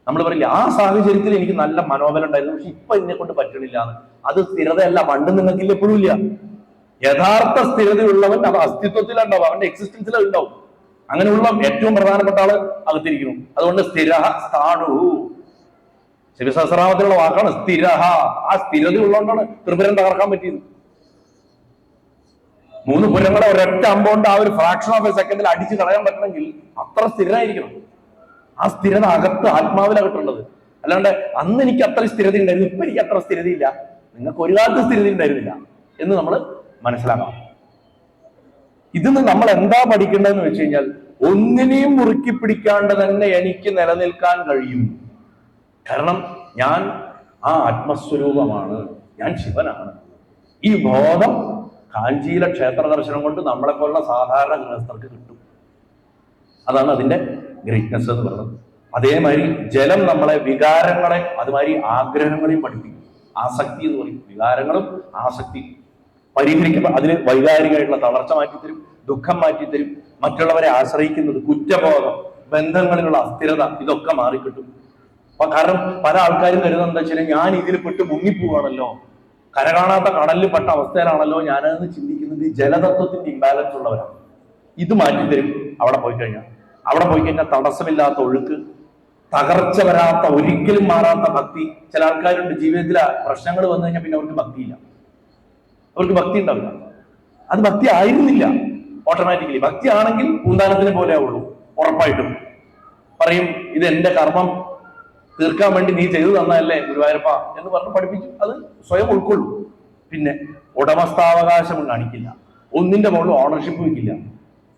നമ്മൾ പറയില്ല ആ സാഹചര്യത്തിൽ എനിക്ക് നല്ല മനോബലം ഉണ്ടായിരുന്നു, പക്ഷെ ഇപ്പൊ എന്നെ കൊണ്ട് പറ്റണില്ല എന്ന്. അത് സ്ഥിരതയല്ല. പണ്ട് നിങ്ങൾക്കില്ല, എപ്പോഴും ഇല്ല. യഥാർത്ഥ സ്ഥിരതയുള്ളവൻ അത് അസ്തിത്വത്തിലുണ്ടാവും, അവന്റെ എക്സിസ്റ്റൻസിലുണ്ടാവും. അങ്ങനെയുള്ള ഏറ്റവും പ്രധാനപ്പെട്ട ആള് അകത്തിരിക്കുന്നു. അതുകൊണ്ട് സ്ഥിര സ്ഥാണു, ശിവസഹസ്രനാമത്തിലുള്ള വാക്കാണ് സ്ഥിര. ആ സ്ഥിരത ഉള്ളതുകൊണ്ടാണ് ത്രിപുരം തകർക്കാൻ പറ്റിയത്. 3 പുരങ്ങളെ ഒരൊറ്റ അമ്പുകൊണ്ട് ആ ഒരു ഫ്രാക്ഷൻ ഓഫ് എ സെക്കൻഡിൽ അടിച്ചു കളയാൻ പറ്റണമെങ്കിൽ അത്ര സ്ഥിരമായിരിക്കണം. ആ സ്ഥിരത അകത്ത് ആത്മാവിലകട്ടുള്ളത്. അല്ലാണ്ട് അന്ന് എനിക്ക് അത്ര സ്ഥിരത ഉണ്ടായിരുന്നു, ഇപ്പൊ എനിക്ക് അത്ര സ്ഥിരതയില്ല, നിങ്ങൾക്ക് ഒരു കാലത്ത് സ്ഥിരത ഉണ്ടായിരുന്നില്ല എന്ന് നമ്മൾ മനസ്സിലാക്കണം. ഇതിന്ന് നമ്മൾ എന്താ പഠിക്കേണ്ടതെന്ന് വെച്ച് കഴിഞ്ഞാൽ, ഒന്നിനെയും മുറുക്കി പിടിക്കാണ്ട് തന്നെ എനിക്ക് നിലനിൽക്കാൻ കഴിയും. കാരണം ഞാൻ ആ ആത്മസ്വരൂപമാണ്, ഞാൻ ശിവനാണ്. ഈ ബോധം കാഞ്ചിയിലെ ക്ഷേത്ര ദർശനം കൊണ്ട് നമ്മളെ പോലുള്ള സാധാരണ ഗൃഹസ്ഥർക്ക് കിട്ടും. അതാണ് അതിന്റെ ഗ്രേറ്റ്നെസ് എന്ന് പറയുന്നത്. അതേമാതിരി ജലം നമ്മളെ വികാരങ്ങളെ, അതുമാതിരി ആഗ്രഹങ്ങളെയും പഠിപ്പിക്കും. ആസക്തി എന്ന് പറയും. വികാരങ്ങളും ആസക്തി പരിഹരിക്കുമ്പോൾ അതിന് വൈകാരികമായിട്ടുള്ള തളർച്ച മാറ്റിത്തരും, ദുഃഖം മാറ്റിത്തരും. മറ്റുള്ളവരെ ആശ്രയിക്കുന്നത്, കുറ്റബോധം, ബന്ധങ്ങളിലുള്ള അസ്ഥിരത, ഇതൊക്കെ മാറിക്കിട്ടും. കാരണം പല ആൾക്കാരും കരുതുന്നത് എന്താ വെച്ചാൽ, ഞാൻ ഇതിൽ പെട്ട് മുങ്ങിപ്പോവാണല്ലോ, കരകാണാത്ത കടലിൽ പെട്ട അവസ്ഥയിലാണല്ലോ ഞാനെന്ന് ചിന്തിക്കുന്നത് ജലതത്വത്തിന്റെ ഇംബാലൻസ് ഉള്ളവരാണ്. ഇത് മാറ്റിത്തരും. അവിടെ പോയി കഴിഞ്ഞാൽ തടസ്സമില്ലാത്ത ഒഴുക്ക്, തകർച്ച വരാത്ത, ഒരിക്കലും മാറാത്ത ഭക്തി. ചില ആൾക്കാരുണ്ട് ജീവിതത്തിൽ പ്രശ്നങ്ങൾ വന്നു കഴിഞ്ഞാൽ പിന്നെ അവർക്ക് ഭക്തിയില്ല, അവർക്ക് ഭക്തി ഉണ്ടാവില്ല. അത് ഭക്തി ആയിരുന്നില്ല ഓട്ടോമാറ്റിക്കലി. ഭക്തി ആണെങ്കിൽ പൂന്താനത്തിനെ പോലെ ആവുള്ളൂ. ഉറപ്പായിട്ടും പറയും, ഇത് എന്റെ കർമ്മം തീർക്കാൻ വേണ്ടി നീ ചെയ്തു തന്നതല്ലേ ഗുരുവായൂരപ്പ എന്ന് പറഞ്ഞ് പഠിപ്പിച്ചു. അത് സ്വയം ഉൾക്കൊള്ളൂ. പിന്നെ ഉടമസ്ഥാവകാശം കാണിക്കില്ല, ഒന്നിന്റെ മുകളിൽ ഓണർഷിപ്പ് വയ്ക്കില്ല.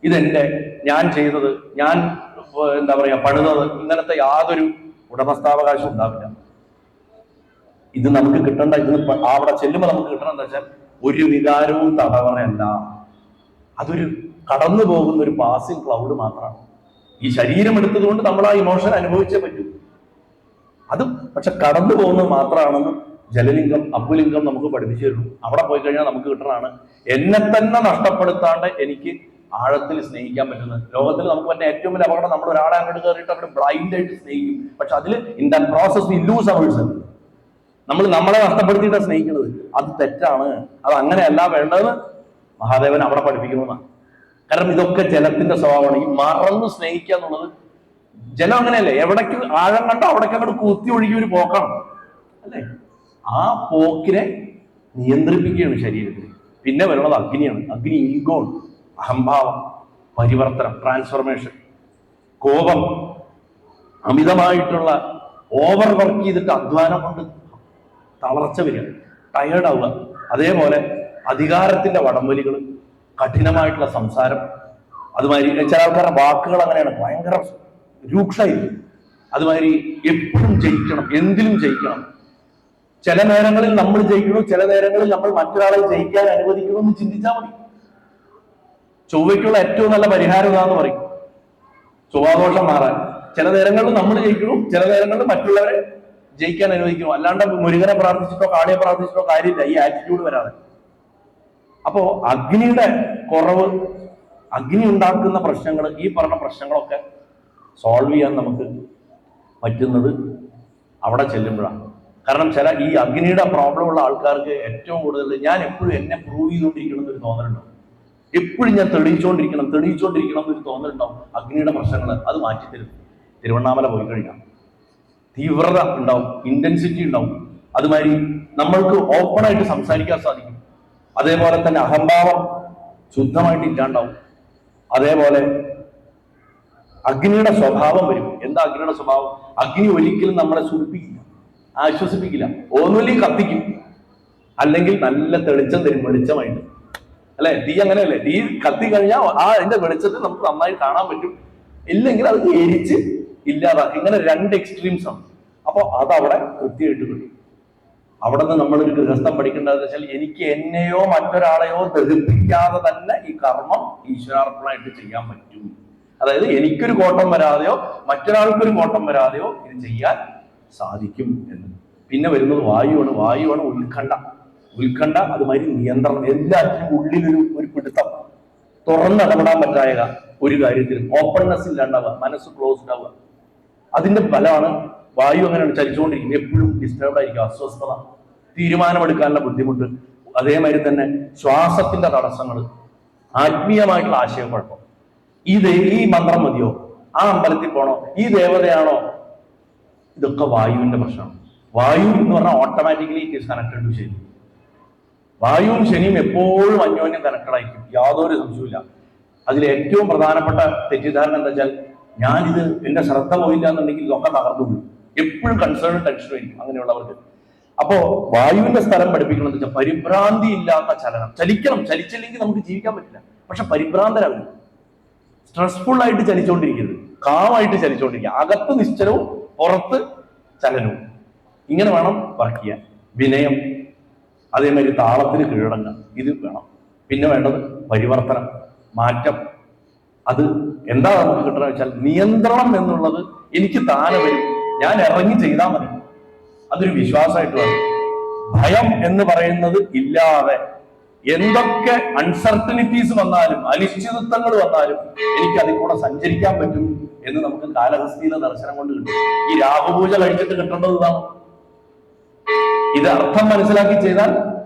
ഇതെന്റെ, ഞാൻ ചെയ്തത്, ഞാൻ എന്താ പറയാ പണിതത്, ഇങ്ങനത്തെ യാതൊരു ഉടമസ്ഥാവകാശം ഉണ്ടാവില്ല. ഇത് നമുക്ക് കിട്ടേണ്ട, ഇത് അവിടെ ചെല്ലുമ്പോൾ നമുക്ക് കിട്ടണം എന്താ വെച്ചാൽ, ഒരു വികാരവും തടവറയല്ല, അതൊരു കടന്നു പോകുന്ന ഒരു പാസിംഗ് ക്ലൗഡ് മാത്രമാണ്. ഈ ശരീരം എടുത്തതുകൊണ്ട് നമ്മൾ ആ ഇമോഷൻ അനുഭവിച്ചേ പറ്റൂ. അത് പക്ഷെ കടന്നു പോകുന്നത് മാത്രമാണെന്ന് ജലലിംഗം, അപ്പുലിംഗം നമുക്ക് പഠിപ്പിച്ചു തരുന്നു. അവിടെ പോയി കഴിഞ്ഞാൽ നമുക്ക് കിട്ടണതാണ് എന്നെ തന്നെ നഷ്ടപ്പെടുത്താണ്ട് എനിക്ക് ആഴത്തിൽ സ്നേഹിക്കാൻ പറ്റുന്നത്. ലോകത്തിൽ നമുക്ക് പറ്റുന്ന ഏറ്റവും വലിയ അപകടം, നമ്മൾ ഒരാളെ അങ്ങോട്ട് കയറിയിട്ട് അവിടെ ബ്ലൈൻഡ് ആയിട്ട് സ്നേഹിക്കും. പക്ഷെ അതിൽ in that process we lose ourselves. നമ്മൾ നമ്മളെ നഷ്ടപ്പെടുത്തിയിട്ടാണ് സ്നേഹിക്കുന്നത്. അത് തെറ്റാണ്, അത് അങ്ങനെയല്ല വേണ്ടതെന്ന് മഹാദേവൻ അവിടെ പഠിപ്പിക്കുന്നതാണ്. കാരണം ഇതൊക്കെ ജലത്തിന്റെ സ്വഭാവമാണ്. ഈ മറന്ന് സ്നേഹിക്കുക എന്നുള്ളത്, ജലം അങ്ങനെയല്ലേ, എവിടേക്ക് ആഴം കണ്ടോ അവിടേക്ക് അങ്ങോട്ട് കുത്തി ഒഴുകിയ ഒരു പോക്കാണ് അല്ലേ. ആ പോക്കിനെ നിയന്ത്രിപ്പിക്കുകയാണ് ശരീരത്തിൽ. പിന്നെ വരുന്നത് അഗ്നിയാണ്. അഗ്നി ഈഗോ, അഹംഭാവം, പരിവർത്തനം, ട്രാൻസ്ഫോർമേഷൻ, കോപം, അമിതമായിട്ടുള്ള ഓവർ വർക്ക് ചെയ്തിട്ട് അധ്വാനം കൊണ്ട് തളർച്ച വരിക, ടയേർഡാവുക. അതേപോലെ അധികാരത്തിന്റെ വടംവലികൾ, കഠിനമായിട്ടുള്ള സംസാരം, അതുമാതിരി ചില ആൾക്കാരുടെ വാക്കുകൾ അങ്ങനെയാണ്, ഭയങ്കര രൂക്ഷമായിരിക്കും. അതുമാതിരി എപ്പോഴും ജയിക്കണം, എന്തിലും ജയിക്കണം. ചില നേരങ്ങളിൽ നമ്മൾ ജയിക്കണം, ചില നേരങ്ങളിൽ നമ്മൾ മറ്റൊരാളെ ജയിക്കാൻ അനുവദിക്കണമെന്ന് ചിന്തിച്ചാൽ മതി. ചൊവ്വയ്ക്കുള്ള ഏറ്റവും നല്ല പരിഹാരം എന്താന്ന് പറയും, ചൊവ്വാദോഷം മാറാൻ. ചില നേരങ്ങളിൽ നമ്മൾ ജയിക്കണം, ചില നേരങ്ങളിൽ മറ്റുള്ളവരെ ജയിക്കാൻ അനുവദിക്കണം. അല്ലാണ്ട് മുരുകനെ പ്രാർത്ഥിച്ചിട്ടോ കാളിയെ പ്രാർത്ഥിച്ചിട്ടോ കാര്യമില്ല ഈ ആറ്റിറ്റ്യൂഡ് വരാതെ. അപ്പോ അഗ്നിയുടെ കുറവ്, അഗ്നി ഉണ്ടാക്കുന്ന പ്രശ്നങ്ങൾ, ഈ പറഞ്ഞ പ്രശ്നങ്ങളൊക്കെ സോൾവ് ചെയ്യാൻ നമുക്ക് പറ്റുന്നത് അവിടെ ചെല്ലുമ്പോഴാണ്. കാരണം ചില ഈ അഗ്നിയുടെ പ്രോബ്ലം ഉള്ള ആൾക്കാർക്ക് ഏറ്റവും കൂടുതൽ ഞാൻ എപ്പോഴും എന്നെ പ്രൂവ് ചെയ്തുകൊണ്ടിരിക്കണം എന്നൊരു തോന്നലുണ്ടാവും. എപ്പോഴും ഞാൻ തെളിയിച്ചുകൊണ്ടിരിക്കണം എന്നൊരു തോന്നലുണ്ടാവും. അഗ്നിയുടെ പ്രശ്നങ്ങൾ അത് മാറ്റിത്തരും. തിരുവണ്ണാമല പോയി കഴിഞ്ഞാൽ തീവ്രത ഉണ്ടാവും, ഇന്റൻസിറ്റി ഉണ്ടാവും. അതുമാതിരി നമ്മൾക്ക് ഓപ്പണായിട്ട് സംസാരിക്കാൻ സാധിക്കും. അതേപോലെ തന്നെ അഹംഭാവം ശുദ്ധമായിട്ട് ഇല്ലാണ്ടാവും. അതേപോലെ അഗ്നിയുടെ സ്വഭാവം വരും. എന്താ അഗ്നിയുടെ സ്വഭാവം? അഗ്നി ഒരിക്കലും നമ്മളെ സുഖിപ്പിക്കില്ല, ആശ്വസിപ്പിക്കില്ല. ഒന്നുമില്ല കത്തിക്കും, അല്ലെങ്കിൽ നല്ല തെളിച്ചം തരും, വെളിച്ചമായിട്ട്. അല്ലെ, തീ അങ്ങനെയല്ലേ? തീ കത്തി കഴിഞ്ഞാൽ അതിന്റെ വെളിച്ചത്തിൽ നമുക്ക് നന്നായി കാണാൻ പറ്റും, ഇല്ലെങ്കിൽ അത് എരിച്ച് ഇല്ലാതാക്കി. ഇങ്ങനെ രണ്ട് എക്സ്ട്രീംസ് ആണ്. അപ്പൊ അതവിടെ കൃത്യമായിട്ട് കിട്ടും. അവിടെ നിന്ന് നമ്മളൊരു ഗൃഹസ്ഥം പഠിക്കേണ്ടതെന്ന് വെച്ചാൽ എനിക്ക് എന്നെയോ മറ്റൊരാളെയോ ദഹിപ്പിക്കാതെ തന്നെ ഈ കർമ്മം ഈശ്വരാർപ്പണമായിട്ട് ചെയ്യാൻ പറ്റും. അതായത് എനിക്കൊരു കോട്ടം വരാതെയോ മറ്റൊരാൾക്കൊരു കോട്ടം വരാതെയോ ഇത് ചെയ്യാൻ സാധിക്കും എന്ന്. പിന്നെ വരുന്നത് വായുവാണ് ഉത്കണ്ഠ. അതുമാതിരി നിയന്ത്രണം, എല്ലാത്തിനും ഉള്ളിലൊരു പിടുത്തം, തുറന്നിടപെടാൻ പറ്റായ ഒരു കാര്യത്തിലും ഓപ്പൺനെസ് ഇല്ലാണ്ടാവുക, മനസ്സ് ക്ലോസ്ഡ് ആവുക. അതിന്റെ ഫലമാണ് വായു അങ്ങനെയാണ് ചലിച്ചുകൊണ്ടിരിക്കുന്നത്. എപ്പോഴും ഡിസ്റ്റർബ്ഡ് ആയിരിക്കും, അസ്വസ്ഥത, തീരുമാനമെടുക്കാനുള്ള ബുദ്ധിമുട്ട്. അതേമാതിരി തന്നെ ശ്വാസത്തിന്റെ തടസ്സങ്ങൾ, ആത്മീയമായിട്ടുള്ള ആശയക്കുഴപ്പം. ഈ മന്ത്രം മതിയോ, ആ അമ്പലത്തിൽ പോണോ, ഈ ദേവതയാണോ, ഇതൊക്കെ വായുവിന്റെ പ്രശ്നമാണ്. വായു എന്ന് പറഞ്ഞാൽ automatically it is connected to Shani. വായുവും ശനിയും എപ്പോഴും അന്യോന്യം കണക്റ്റഡ് ആയിരിക്കും, യാതൊരു സംശയമില്ല. അതിൽ ഏറ്റവും പ്രധാനപ്പെട്ട തെറ്റിദ്ധാരണ എന്താ വെച്ചാൽ ഞാനിത് എന്റെ ശ്രദ്ധ പോയില്ല എന്നുണ്ടെങ്കിൽ ഇതൊക്കെ തകർന്നു പോകും. എപ്പോഴും കൺസേൺ ടെൻഷനും ആയിരിക്കും അങ്ങനെയുള്ളവർക്ക്. അപ്പോ വായുവിന്റെ സ്ഥലം പഠിപ്പിക്കണം വെച്ചാൽ പരിഭ്രാന്തി ഇല്ലാത്ത ചലനം. ചലിച്ചില്ലെങ്കിൽ നമുക്ക് ജീവിക്കാൻ പറ്റില്ല. പക്ഷെ പരിഭ്രാന്തരാകും, സ്ട്രെസ്ഫുൾ ആയിട്ട് ചലിച്ചുകൊണ്ടിരിക്കരുത്, കാമായിട്ട് ചലിച്ചുകൊണ്ടിരിക്കുക. അകത്ത് നിശ്ചലവും പുറത്ത് ചലനവും. ഇങ്ങനെ വേണം വർക്ക് ചെയ്യാൻ. വിനയം, അതേമാതിരി താളത്തിന് കീഴടങ്ങുക, ഇത് വേണം. പിന്നെ വേണ്ടത് പരിവർത്തനം, മാറ്റം. അത് എന്താ നമുക്ക് കിട്ടണമെന്ന് വെച്ചാൽ നിയന്ത്രണം എന്നുള്ളത് എനിക്ക് താനെ വരും, ഞാൻ ഇറങ്ങി ചെയ്താൽ മതി. അതൊരു വിശ്വാസമായിട്ട് വേണം. ഭയം എന്ന് പറയുന്നത് ഇല്ലാതെ എന്തൊക്കെ അൺസർട്ടനിറ്റീസ് വന്നാലും അനിശ്ചിതത്വങ്ങൾ വന്നാലും എനിക്ക് അതിൽ കൂടെ സഞ്ചരിക്കാൻ പറ്റും എന്ന് നമുക്ക് കാലഹസ്തിയിലെ ദർശനം കൊണ്ട് കിട്ടും. ഈ രാഹുപൂജ കഴിച്ചിട്ട് കിട്ടേണ്ടത് ഇതാണ്. ഇത് അർത്ഥം മനസ്സിലാക്കി ചെയ്താൽ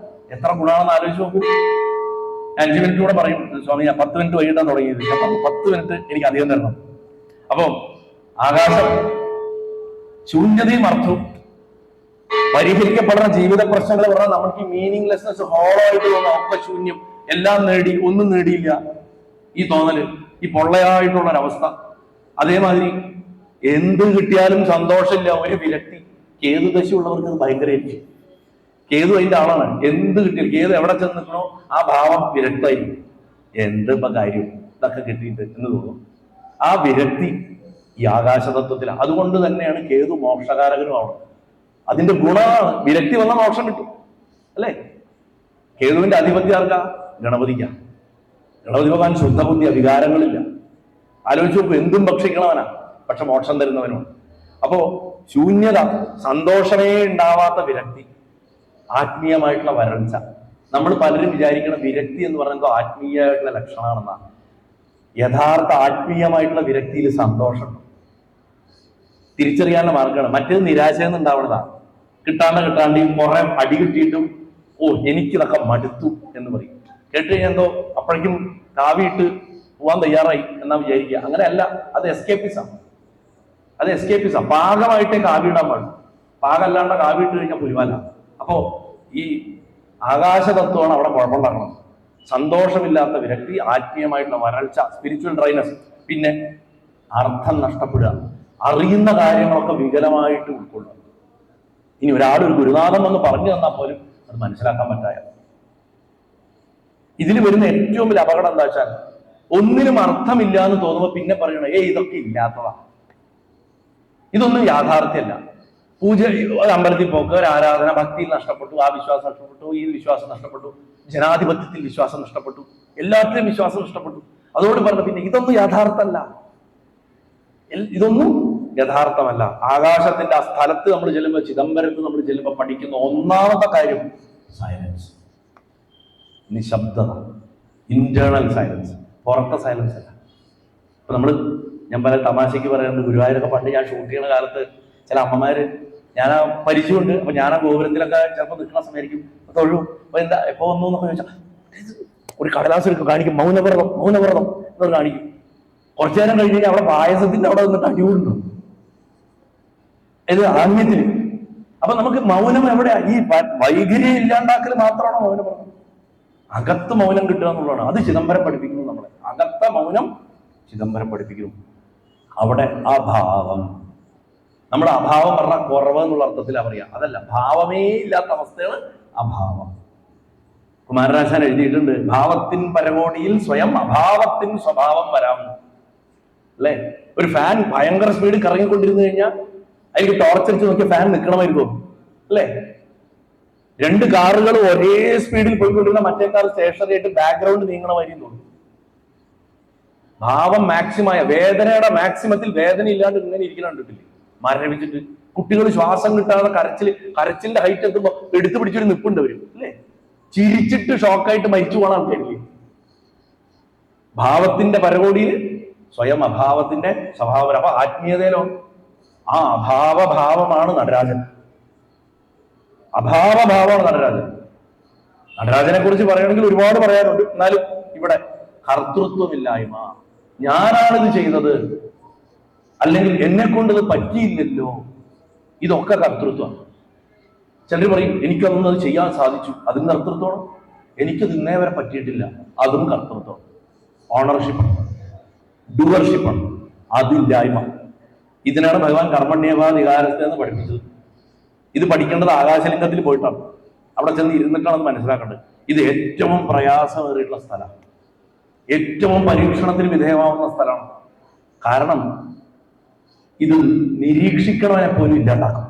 എത്ര ഗുണമാണെന്ന് ആലോചിച്ച് നോക്കൂ. 5 മിനിറ്റ് കൂടെ പറയും സ്വാമി, 10 മിനിറ്റ് വൈകിട്ടാൻ തുടങ്ങിയത്. 10 മിനിറ്റ് എനിക്ക് അധികം തരണം. അപ്പം ആകാശം ശൂന്യതയും അർത്ഥവും പരിഹരിക്കപ്പെടുന്ന ജീവിത പ്രശ്നങ്ങൾ പറഞ്ഞാൽ നമുക്ക് ഈ മീനിങ്ലെസ്നെസ്, ഹോളോ ആയിട്ട് തോന്നുന്ന ഒക്കെ ശൂന്യം, എല്ലാം നേടി ഒന്നും നേടിയില്ല, ഈ തോന്നല്, ഈ പൊള്ളയായിട്ടുള്ളൊരവസ്ഥ. അതേമാതിരി എന്ത് കിട്ടിയാലും സന്തോഷമില്ല, ഒരു വിരക്തി. കേതു ദശയുള്ളവർക്ക് അത് ഭയങ്കരമായിരിക്കും. കേതു അതിന്റെ ആളാണ്. എന്ത് കിട്ടിയാലും കേതു എവിടെ ചെന്ന് നിൽക്കണോ ആ ഭാവം വിരക്തായിരിക്കും. എന്തിപ്പോ കാര്യം ഇതൊക്കെ കിട്ടിയിട്ട് എന്ന് തോന്നും. ആ വിരക്തി ഈ ആകാശതത്വത്തിലാണ്. അതുകൊണ്ട് തന്നെയാണ് കേതു മോക്ഷകാരകനും ആവുന്നത്. അതിന്റെ ഗുണമാണ്. വിരക്തി വന്ന മോക്ഷം കിട്ടും, അല്ലേ? കേതുവിന്റെ അധിപത്യം ആർക്കാ? ഗണപതിക്കാ. ഗണപതി ഭഗവാൻ ശുദ്ധബുദ്ധി, വികാരങ്ങളില്ല. ആലോചിച്ച് നോക്കൂ, എന്തും ഭക്ഷിക്കണവനാ, പക്ഷെ മോക്ഷം തരുന്നവനുമാണ്. അപ്പോ ശൂന്യത, സന്തോഷമേ ഉണ്ടാവാത്ത വിരക്തി, ആത്മീയമായിട്ടുള്ള വരൾച്ച. നമ്മൾ പലരും വിചാരിക്കണം വിരക്തി എന്ന് പറയുന്നത് ആത്മീയമായിട്ടുള്ള ലക്ഷണമാണെന്നാണ്. യഥാർത്ഥ ആത്മീയമായിട്ടുള്ള വിരക്തിയിൽ സന്തോഷമുണ്ട്. തിരിച്ചറിയാനുള്ള മാർഗമാണ്. മറ്റേത് നിരാശയെന്ന് ഉണ്ടാവുന്നതാണ്. കിട്ടാണ്ട് കുറെ അടി കിട്ടിയിട്ടും എനിക്കിതൊക്കെ മടുത്തു എന്ന് പറയും. കേട്ട് കഴിഞ്ഞാൽ എന്തോ അപ്പോഴേക്കും കാവിയിട്ട് പോവാൻ തയ്യാറായി എന്നാ വിചാരിക്കുക. അങ്ങനെയല്ല, അത് എസ്കേപ്പിസാണ്. പാകമായിട്ടേ കാവിയിടാൻ പാടും. പാകമല്ലാണ്ട് കാവിയിട്ട് കഴിഞ്ഞാൽ പുലിവാല. അപ്പോ ഈ ആകാശതത്വമാണ് അവിടെ കുഴപ്പമുണ്ടാക്കണം. സന്തോഷമില്ലാത്ത വിരക്തി, ആത്മീയമായിട്ടുള്ള വരൾച്ച, സ്പിരിച്വൽ ഡ്രൈനസ്, പിന്നെ അർത്ഥം നഷ്ടപ്പെടുക, അറിയുന്ന കാര്യങ്ങളൊക്കെ വികലമായിട്ട് ഉൾക്കൊള്ളുക. ഇനി ഒരാളൊരു ഗുരുനാഥം എന്ന് പറഞ്ഞു തന്നാൽ പോലും അത് മനസ്സിലാക്കാൻ പറ്റായ. ഇതിൽ വരുന്ന ഏറ്റവും വലിയ അപകടം എന്താ വെച്ചാൽ ഒന്നിനും അർത്ഥമില്ല എന്ന് തോന്നുമ്പോൾ പിന്നെ പറയണേ ഇതൊക്കെ ഇല്ലാത്തതാ, ഇതൊന്നും യാഥാർത്ഥ്യമല്ല. പൂജ, ഒരു അമ്പലത്തിൽ പോക്ക്, ഒരു ആരാധന, ഭക്തിയിൽ നഷ്ടപ്പെട്ടു, ആ വിശ്വാസം നഷ്ടപ്പെട്ടു, ഈ വിശ്വാസം നഷ്ടപ്പെട്ടു, ജനാധിപത്യത്തിൽ വിശ്വാസം നഷ്ടപ്പെട്ടു, എല്ലാത്തിലും വിശ്വാസം നഷ്ടപ്പെട്ടു. അതോട് പറഞ്ഞു പിന്നെ ഇതൊന്നും യഥാർത്ഥമല്ല, ഇതൊന്നും യഥാർത്ഥമല്ല. ആകാശത്തിന്റെ ആ സ്ഥലത്ത് നമ്മൾ ചെല്ലുമ്പോൾ, ചിദംബരത്ത് നമ്മൾ ചെല്ലുമ്പോൾ പഠിക്കുന്ന ഒന്നാമത്തെ കാര്യം സൈലൻസ്, നിശബ്ദത, ഇന്റേണൽ സൈലൻസ്, പുറത്തെ സൈലൻസ് അല്ല. ഇപ്പൊ ഞാൻ പല തമാശയ്ക്ക് പറയുന്നത്, ഗുരുവായൂരൊക്കെ പണ്ട് ഞാൻ ഷൂട്ട് ചെയ്യുന്ന കാലത്ത് ചില അമ്മമാര്, ഞാൻ ആ പരിചയമുണ്ട്, അപ്പൊ ഞാൻ ആ ഗോപുരത്തിലൊക്കെ ചിലപ്പോൾ നിൽക്കുന്ന സമയമായിരിക്കും തൊഴും. അപ്പൊ എന്താ എപ്പോ വന്നു എന്നൊക്കെ ചോദിച്ചാൽ ഒരു കടലാസ് എടുക്കും, കാണിക്കും മൗനവ്രതം എന്നൊക്കെ കാണിക്കും. കുറച്ചു നേരം കഴിഞ്ഞ് കഴിഞ്ഞാൽ അവിടെ പായസത്തിന്റെ അവിടെ നിന്നിട്ട് അടിവുണ്ടോ ഇത് ആത്മീയത്തിന്. അപ്പൊ നമുക്ക് മൗനം എവിടെയാ? ഈ വൈഖരി ഇല്ലാണ്ടാക്കൽ മാത്രമാണോ മൗനവ്രതം? അകത്ത് മൗനം കിട്ടുക എന്നുള്ളതാണ്. അത് ചിദംബരം പഠിപ്പിക്കുന്നു നമ്മളെ. അകത്ത മൗനം ചിദംബരം പഠിപ്പിക്കുന്നു. അവിടെ അഭാവം, നമ്മുടെ അഭാവം പറഞ്ഞാൽ കുറവ് എന്നുള്ള അർത്ഥത്തിലാണ് പറയാ, അതല്ല, ഭാവമേ ഇല്ലാത്ത അവസ്ഥയാണ് അഭാവം. കുമാരനാശാൻ എഴുതിയിട്ടുണ്ട്, ഭാവത്തിൻ പരകോടിയിൽ സ്വയം അഭാവത്തിൻ സ്വഭാവം വരാം അല്ലെ. ഒരു ഫാൻ ഭയങ്കര സ്പീഡിൽ കറങ്ങിക്കൊണ്ടിരുന്നു കഴിഞ്ഞാൽ അതിലേക്ക് ടോർച്ചടിച്ച് നോക്കിയ ഫാൻ നിൽക്കണമായിരിക്കും അല്ലെ. രണ്ട് കാറുകൾ ഒരേ സ്പീഡിൽ പോയിക്കൊണ്ടിരുന്ന മറ്റേ കാർ സ്റ്റേഷനറി ആയിട്ട് ബാക്ക്ഗ്രൗണ്ട് നീങ്ങണമായിരിക്കും തോന്നും. ഭാവം മാക്സിമായ, വേദനയുടെ മാക്സിമത്തിൽ വേദന ഇല്ലാണ്ട് ഇങ്ങനെ ഇരിക്കണം കണ്ടിട്ടില്ലേ മരവിച്ചിട്ട്. കുട്ടികൾ ശ്വാസം കിട്ടാതെ കരച്ചിലിന്റെ ഹൈറ്റ് എത്തുമ്പോ എടുത്തു പിടിച്ചൊരു നിപ്പുണ്ട് വരും അല്ലേ. ചിരിച്ചിട്ട് ഷോക്കായിട്ട് മരിച്ചു പോകണ ആൾക്കാരില്ലേ. ഭാവത്തിന്റെ പരകോടിയിൽ സ്വയം അഭാവത്തിന്റെ സ്വഭാവം. അപ്പൊ ആത്മീയതയിലോ ആ അഭാവഭാവമാണ് നടരാജൻ. അഭാവഭാവമാണ് നടരാജൻ. നടരാജനെ കുറിച്ച് പറയുകയാണെങ്കിൽ ഒരുപാട് പറയാനുണ്ട്. എന്നാലും ഇവിടെ കർത്തൃത്വമില്ലായ്മ, ഞാനാണിത് ചെയ്തത്, അല്ലെങ്കിൽ എന്നെ കൊണ്ടത് പറ്റിയില്ലല്ലോ, ഇതൊക്കെ കർത്തൃത്വമാണ്. ചിലർ പറയും എനിക്കതൊന്നും അത് ചെയ്യാൻ സാധിച്ചു, അതിന് കർത്തൃത്വമാണ്. എനിക്കത് ഇന്നേ വരെ പറ്റിയിട്ടില്ല, അതും കർത്തൃത്വം. ഓണർഷിപ്പാണ്, ഡുവർഷിപ്പാണ്, അതില്ലായ്മ. ഇതിനാണ് ഭഗവാൻ കർമ്മണ്യവാധികാരത്തെ എന്ന് പഠിപ്പിച്ചത്. ഇത് പഠിക്കേണ്ടത് ആകാശലിംഗത്തിൽ പോയിട്ടാണ്. അവിടെ ചെന്ന് ഇരുന്നിട്ടാണ് അത് മനസ്സിലാക്കേണ്ടത്. ഇത് ഏറ്റവും പ്രയാസമേറിയിട്ടുള്ള സ്ഥലമാണ്, ഏറ്റവും പരീക്ഷണത്തിന് വിധേയമാവുന്ന സ്ഥലമാണ്. കാരണം ഇത് നിരീക്ഷിക്കണവനെ പോലും ഇല്ലാണ്ടാക്കും.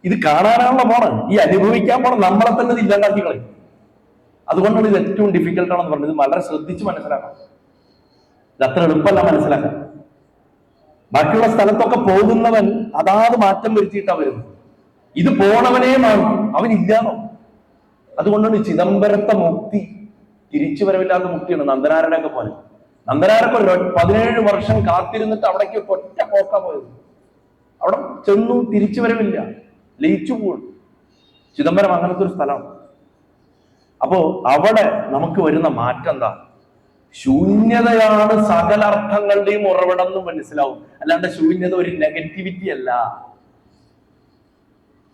ഇത് കാണാനാണല്ലോ പോണം, ഈ അനുഭവിക്കാൻ പോണം, നമ്മളെ തന്നെ ഇത് ഇല്ലാണ്ടാക്കി കളയും. അതുകൊണ്ടാണ് ഇത് ഏറ്റവും ഡിഫിക്കൽട്ടാണെന്ന് പറഞ്ഞത്. ഇത് വളരെ ശ്രദ്ധിച്ച് മനസ്സിലാക്കണം. ഇത് അത്ര എളുപ്പമല്ല മനസ്സിലാക്കാൻ. ബാക്കിയുള്ള സ്ഥലത്തൊക്കെ പോകുന്നവൻ അതാത് മാറ്റം വരുത്തിയിട്ടാണ് വരുന്നത്. ഇത് പോണവനേ മാറും, അവനില്ലാന്നോ. അതുകൊണ്ടാണ് ചിദംബരത്തെ മുക്തി തിരിച്ചു വരവില്ലാത്ത മുക്തിയാണ്. നന്ദനാരുടെ ഒക്കെ പോലെ. നന്ദനാരൊക്കെ 17 വർഷം കാത്തിരുന്നിട്ട് അവിടേക്ക് ഒറ്റ പോക്കാ പോയത്. അവിടെ ചെന്നു തിരിച്ചു വരവില്ല, ലയിച്ചു പോകും. ചിദംബരം അങ്ങനത്തെ ഒരു സ്ഥലമാണ്. അപ്പോ അവിടെ നമുക്ക് വരുന്ന മാറ്റം എന്താ? ശൂന്യതയാണ് സകല അർത്ഥങ്ങളുടെയും ഉറവിടം എന്ന് മനസ്സിലാവും. അല്ലാണ്ട് ശൂന്യത ഒരു നെഗറ്റിവിറ്റി അല്ല,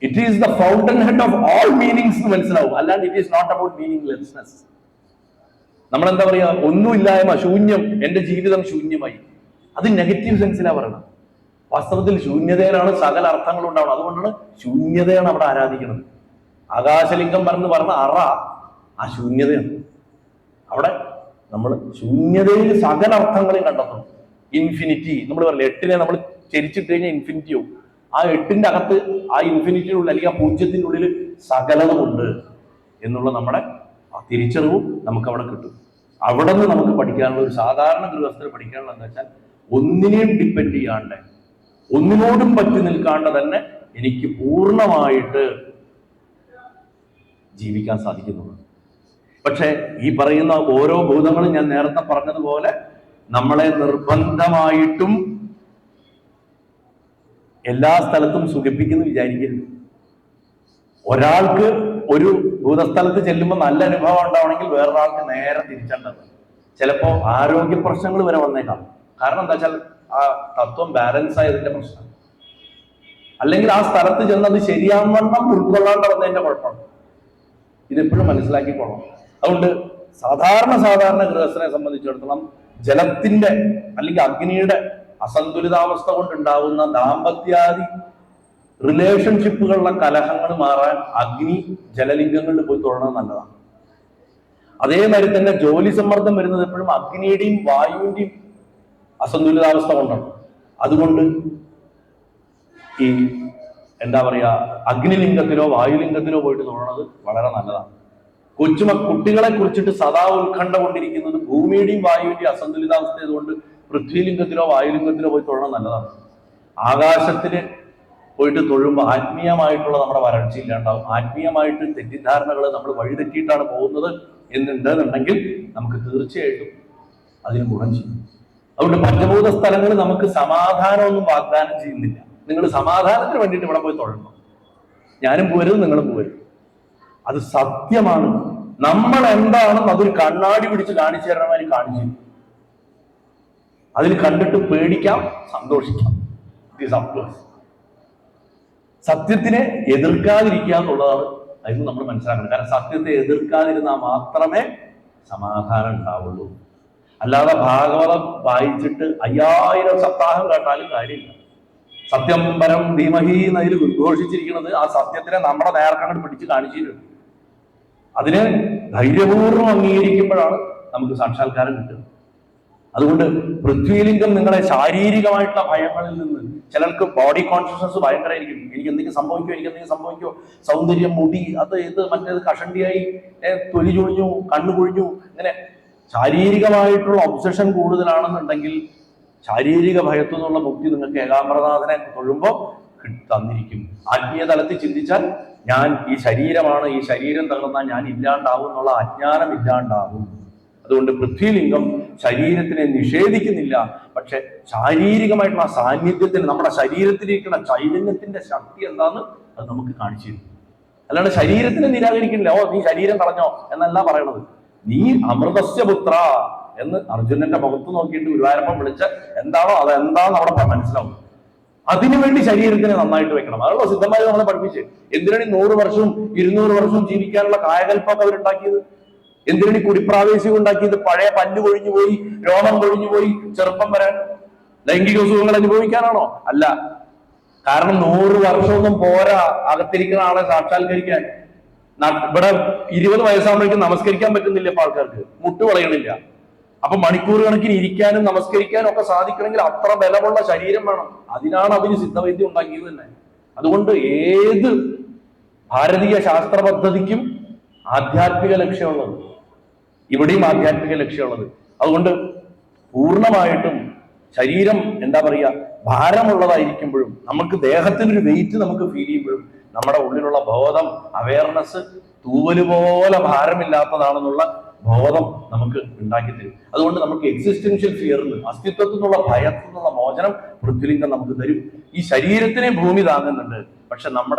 it is the fountain head of all meanings എന്ന് മനസ്സിലാവും. അല്ലാണ്ട് ഇറ്റ് ഈസ് നോട്ട് അബൌട്ട് മീനിങ്ലെസ്നെസ്. നമ്മളെന്താ പറയാ, ഒന്നുമില്ലായ്മ, ശൂന്യം, എന്റെ ജീവിതം ശൂന്യമായി, അത് നെഗറ്റീവ് സെൻസിലാ പറയണം. വാസ്തവത്തിൽ ശൂന്യതയിലാണ് സകല അർത്ഥങ്ങളും ഉണ്ടാവണം. അതുകൊണ്ടാണ് ശൂന്യതയാണ് അവിടെ ആരാധിക്കുന്നത്. ആകാശലിംഗം പറഞ്ഞ അറ ആ ശൂന്യതയാണ്. അവിടെ നമ്മൾ ശൂന്യതയിൽ സകല അർത്ഥങ്ങളെയും കണ്ടെത്തണം. ഇൻഫിനിറ്റി നമ്മൾ പറയില്ല, 8നെ നമ്മൾ ചരിച്ചിട്ട് കഴിഞ്ഞാൽ ഇൻഫിനിറ്റി ആവും. ആ 8ന്റെ അകത്ത് ആ ഇൻഫിനിറ്റിയുടെ അല്ലെങ്കിൽ ആ 0ത്തിന്റെ ഉള്ളിൽ സകലതുമുണ്ട് എന്നുള്ള നമ്മുടെ ആ തിരിച്ചറിവും നമുക്ക് അവിടെ കിട്ടും. അവിടെ നിന്ന് നമുക്ക് പഠിക്കാനുള്ള, ഒരു സാധാരണ ഗൃഹസ്ഥന് പഠിക്കാനുള്ള എന്താ വെച്ചാൽ, ഒന്നിനെയും ഡിപ്പെൻഡ് ചെയ്യാണ്ട്, ഒന്നിനോടും പറ്റി നിൽക്കാണ്ട് തന്നെ എനിക്ക് പൂർണ്ണമായിട്ട് ജീവിക്കാൻ സാധിക്കുന്നുള്ളൂ. പക്ഷെ ഈ പറയുന്ന ഓരോ ഭൂതങ്ങളും ഞാൻ നേരത്തെ പറഞ്ഞതുപോലെ നമ്മളെ നിർബന്ധമായിട്ടും എല്ലാ സ്ഥലത്തും സുഖിപ്പിക്കുന്നു വിചാരിക്കരുത്. ഒരാൾക്ക് ഒരു ഭൂതസ്ഥലത്ത് ചെല്ലുമ്പോൾ നല്ല അനുഭവം ഉണ്ടാവണമെങ്കിൽ വേറൊരാൾക്ക് നേരെ തിരിച്ചേണ്ടത്. ചിലപ്പോൾ ആരോഗ്യ പ്രശ്നങ്ങൾ വരെ വന്നേക്കാം. കാരണം എന്താ വെച്ചാൽ ആ തത്വം ബാലൻസ് ആയതിന്റെ പ്രശ്നം, അല്ലെങ്കിൽ ആ സ്ഥലത്ത് ചെന്നത് ശരിയാവണ്ണം ഉൾക്കൊള്ളാണ്ട് വന്നതിന്റെ കുഴപ്പമാണ്. ഇതെപ്പോഴും മനസ്സിലാക്കിക്കൊള്ളണം. അതുകൊണ്ട് സാധാരണ ഗൃഹസ്ഥനെ സംബന്ധിച്ചിടത്തോളം ജലത്തിന്റെ അല്ലെങ്കിൽ അഗ്നിയുടെ അസന്തുലിതാവസ്ഥ കൊണ്ടുണ്ടാവുന്ന ദാമ്പത്യാദി റിലേഷൻഷിപ്പുകളിലെ കലഹങ്ങൾ മാറാൻ അഗ്നി ജലലിംഗങ്ങളിൽ പോയി തൊഴണം നല്ലതാണ്. അതേമാതിരി തന്നെ ജോലി സമ്മർദ്ദം വരുന്നത് എപ്പോഴും അഗ്നിയുടെയും വായുവിന്റെയും അസന്തുലിതാവസ്ഥ കൊണ്ടാണ്. അതുകൊണ്ട് ഈ എന്താ പറയാ, അഗ്നിലിംഗത്തിലോ വായുലിംഗത്തിലോ പോയിട്ട് തൊഴണത് വളരെ നല്ലതാണ്. കുട്ടികളെ കുറിച്ചിട്ട് സദാ ഉത്കണ്ഠ കൊണ്ടിരിക്കുന്നത് ഭൂമിയുടെയും വായുവിന്റെയും അസന്തുലിതാവസ്ഥ പൃഥ്വിലിംഗത്തിലോ വായുലിംഗത്തിലോ പോയി തൊഴണം നല്ലതാണ്. ആകാശത്തിന് പോയിട്ട് തൊഴുമ്പോൾ ആത്മീയമായിട്ടുള്ള നമ്മുടെ വരൾച്ച ഇല്ലാണ്ടാവും. ആത്മീയമായിട്ട് തെറ്റിദ്ധാരണകൾ നമ്മൾ വഴിതെറ്റിയിട്ടാണ് പോകുന്നത് എന്നുണ്ടെന്നുണ്ടെങ്കിൽ നമുക്ക് തീർച്ചയായിട്ടും അതിന് ഗുണം ചെയ്യും. അതുകൊണ്ട് പഞ്ചഭൂത സ്ഥലങ്ങൾ നമുക്ക് സമാധാനമൊന്നും വാഗ്ദാനം ചെയ്യുന്നില്ല. നിങ്ങൾ സമാധാനത്തിന് വേണ്ടിയിട്ട് ഇവിടെ പോയി തൊഴണം. ഞാനും പോരുത്, നിങ്ങളും പോരുത്. അത് സത്യമാണ്. നമ്മൾ എന്താണെന്ന് അതൊരു കണ്ണാടി പിടിച്ച് കാണിച്ചു തരണമായി കാണിച്ചു. അതിൽ കണ്ടിട്ട് പേടിക്കാം, സന്തോഷിക്കാം. സത്യത്തിനെ എതിർക്കാതിരിക്കുക എന്നുള്ളതാണ് അതിന് നമ്മൾ മനസ്സിലാക്കണം. കാരണം സത്യത്തെ എതിർക്കാതിരുന്നാൽ മാത്രമേ സമാധാനം ഉണ്ടാവുള്ളൂ. അല്ലാതെ ഭാഗവതം വായിച്ചിട്ട് 5000 സപ്താഹം കേട്ടാലും കാര്യമില്ല. സത്യം പരം ധീമഹി എന്നതിൽ ഉദ്ഘോഷിച്ചിരിക്കുന്നത് ആ സത്യത്തിനെ നമ്മുടെ നേർക്കങ്ങോട്ട് പിടിച്ച് കാണിച്ചിട്ടുണ്ട്. അതിനെ ധൈര്യപൂർവ്വം അംഗീകരിക്കുമ്പോഴാണ് നമുക്ക് സാക്ഷാത്കാരം കിട്ടുന്നത്. അതുകൊണ്ട് പൃഥ്വിലിംഗം നിങ്ങളെ ശാരീരികമായിട്ടുള്ള ഭയങ്ങളിൽ നിന്ന്, ചിലർക്ക് ബോഡി കോൺഷ്യസ്നസ് ഭയങ്കരമായിരിക്കും. എനിക്ക് എന്തെങ്കിലും സംഭവിക്കുമോ, സൗന്ദര്യം, മുടി, അത് ഇത് മറ്റേത് കഷണ്ടിയായി, തൊലി ചൊളിഞ്ഞു, കണ്ണു പൊഴിഞ്ഞു, ഇങ്ങനെ ശാരീരികമായിട്ടുള്ള ഒബ്സഷൻ കൂടുതലാണെന്നുണ്ടെങ്കിൽ ശാരീരിക ഭയത്തു നിന്നുള്ള മുക്തി നിങ്ങൾക്ക് ഏകാംബരനാഥനെ തൊഴുമ്പോൾ തന്നിരിക്കും. ആത്മീയ തലത്തിൽ ചിന്തിച്ചാൽ ഞാൻ ഈ ശരീരമാണ്, ഈ ശരീരം തകർന്നാൽ ഞാൻ ഇല്ലാണ്ടാവും എന്നുള്ള അജ്ഞാനം ഇല്ലാണ്ടാവും. അതുകൊണ്ട് പൃഥ്വിലിംഗം ശരീരത്തിനെ നിഷേധിക്കുന്നില്ല, പക്ഷെ ശാരീരികമായിട്ടുള്ള സാന്നിധ്യത്തിന്, നമ്മുടെ ശരീരത്തിലിരിക്കുന്ന ചൈതന്യത്തിന്റെ ശക്തി എന്താന്ന് അത് നമുക്ക് കാണിച്ചു തരും. അല്ലാണ്ട് ശരീരത്തിനെ നിരാകരിക്കുന്നില്ല. ഓ നീ ശരീരം കളഞ്ഞോ എന്നല്ല പറയണത്. നീ അമൃതസ്യ പുത്ര എന്ന് അർജുനന്റെ മുഖത്ത് നോക്കിയിട്ട് ഗുരുവായൂരപ്പൻ വിളിച്ച എന്താണോ അതെന്താന്ന് അവിടെ മനസ്സിലാവും. അതിനുവേണ്ടി ശരീരത്തിനെ നന്നായിട്ട് വെക്കണം. അതുള്ള സിദ്ധമായി നമ്മളെ പഠിപ്പിച്ച് എന്തിനാണ് 100 വർഷവും 200 വർഷവും ജീവിക്കാനുള്ള കായകൽപ്പൊക്കെ അവരുണ്ടാക്കിയത്? എന്തിനാണ് കുടിപ്രാവേശികം ഉണ്ടാക്കിയത്? പഴയ പല്ല് കൊഴിഞ്ഞു പോയി, രോമം കൊഴിഞ്ഞു പോയി, ചെറുപ്പം വരാൻ, ലൈംഗിക സുഖങ്ങൾ അനുഭവിക്കാനാണോ? അല്ല. കാരണം 100 വർഷമൊന്നും പോരാ അകത്തിരിക്കുന്ന ആളെ സാക്ഷാത്കരിക്കാൻ. ഇവിടെ 20 വയസ്സാകുമ്പോഴേക്കും നമസ്കരിക്കാൻ പറ്റുന്നില്ല ഇപ്പൊ ആൾക്കാർക്ക്, മുട്ട് വളയണില്ല. അപ്പൊ മണിക്കൂർ കണക്കിന് ഇരിക്കാനും നമസ്കരിക്കാനും ഒക്കെ സാധിക്കണമെങ്കിൽ അത്ര ബലമുള്ള ശരീരം വേണം. അതിനാണ് അതിന് സിദ്ധവൈദ്യം ഉണ്ടാക്കിയത് തന്നെ. അതുകൊണ്ട് ഏത് ഭാരതീയ ശാസ്ത്ര പദ്ധതിക്കും ആധ്യാത്മിക ലക്ഷ്യമുള്ളത്, ഇവിടെയും ആധ്യാത്മിക ലക്ഷ്യമുള്ളത്. അതുകൊണ്ട് പൂർണ്ണമായിട്ടും ശരീരം എന്താ പറയുക, ഭാരമുള്ളതായിരിക്കുമ്പോഴും നമുക്ക് ദേഹത്തിനൊരു വെയിറ്റ് നമുക്ക് ഫീൽ ചെയ്യുമ്പോഴും നമ്മുടെ ഉള്ളിലുള്ള ബോധം, അവയർനെസ് തൂവല് പോലെ ഭാരമില്ലാത്തതാണെന്നുള്ള ബോധം നമുക്ക് ഉണ്ടാക്കി തരും. അതുകൊണ്ട് നമുക്ക് എക്സിസ്റ്റൻഷ്യൽ ഫിയറിന്, അസ്തിത്വത്തിൽ നിന്നുള്ള ഭയത്തിൽ നിന്നുള്ള മോചനം പൃഥ്വിലിംഗം നമുക്ക് തരും. ഈ ശരീരത്തിനെ ഭൂമി താങ്ങുന്നുണ്ട്, പക്ഷെ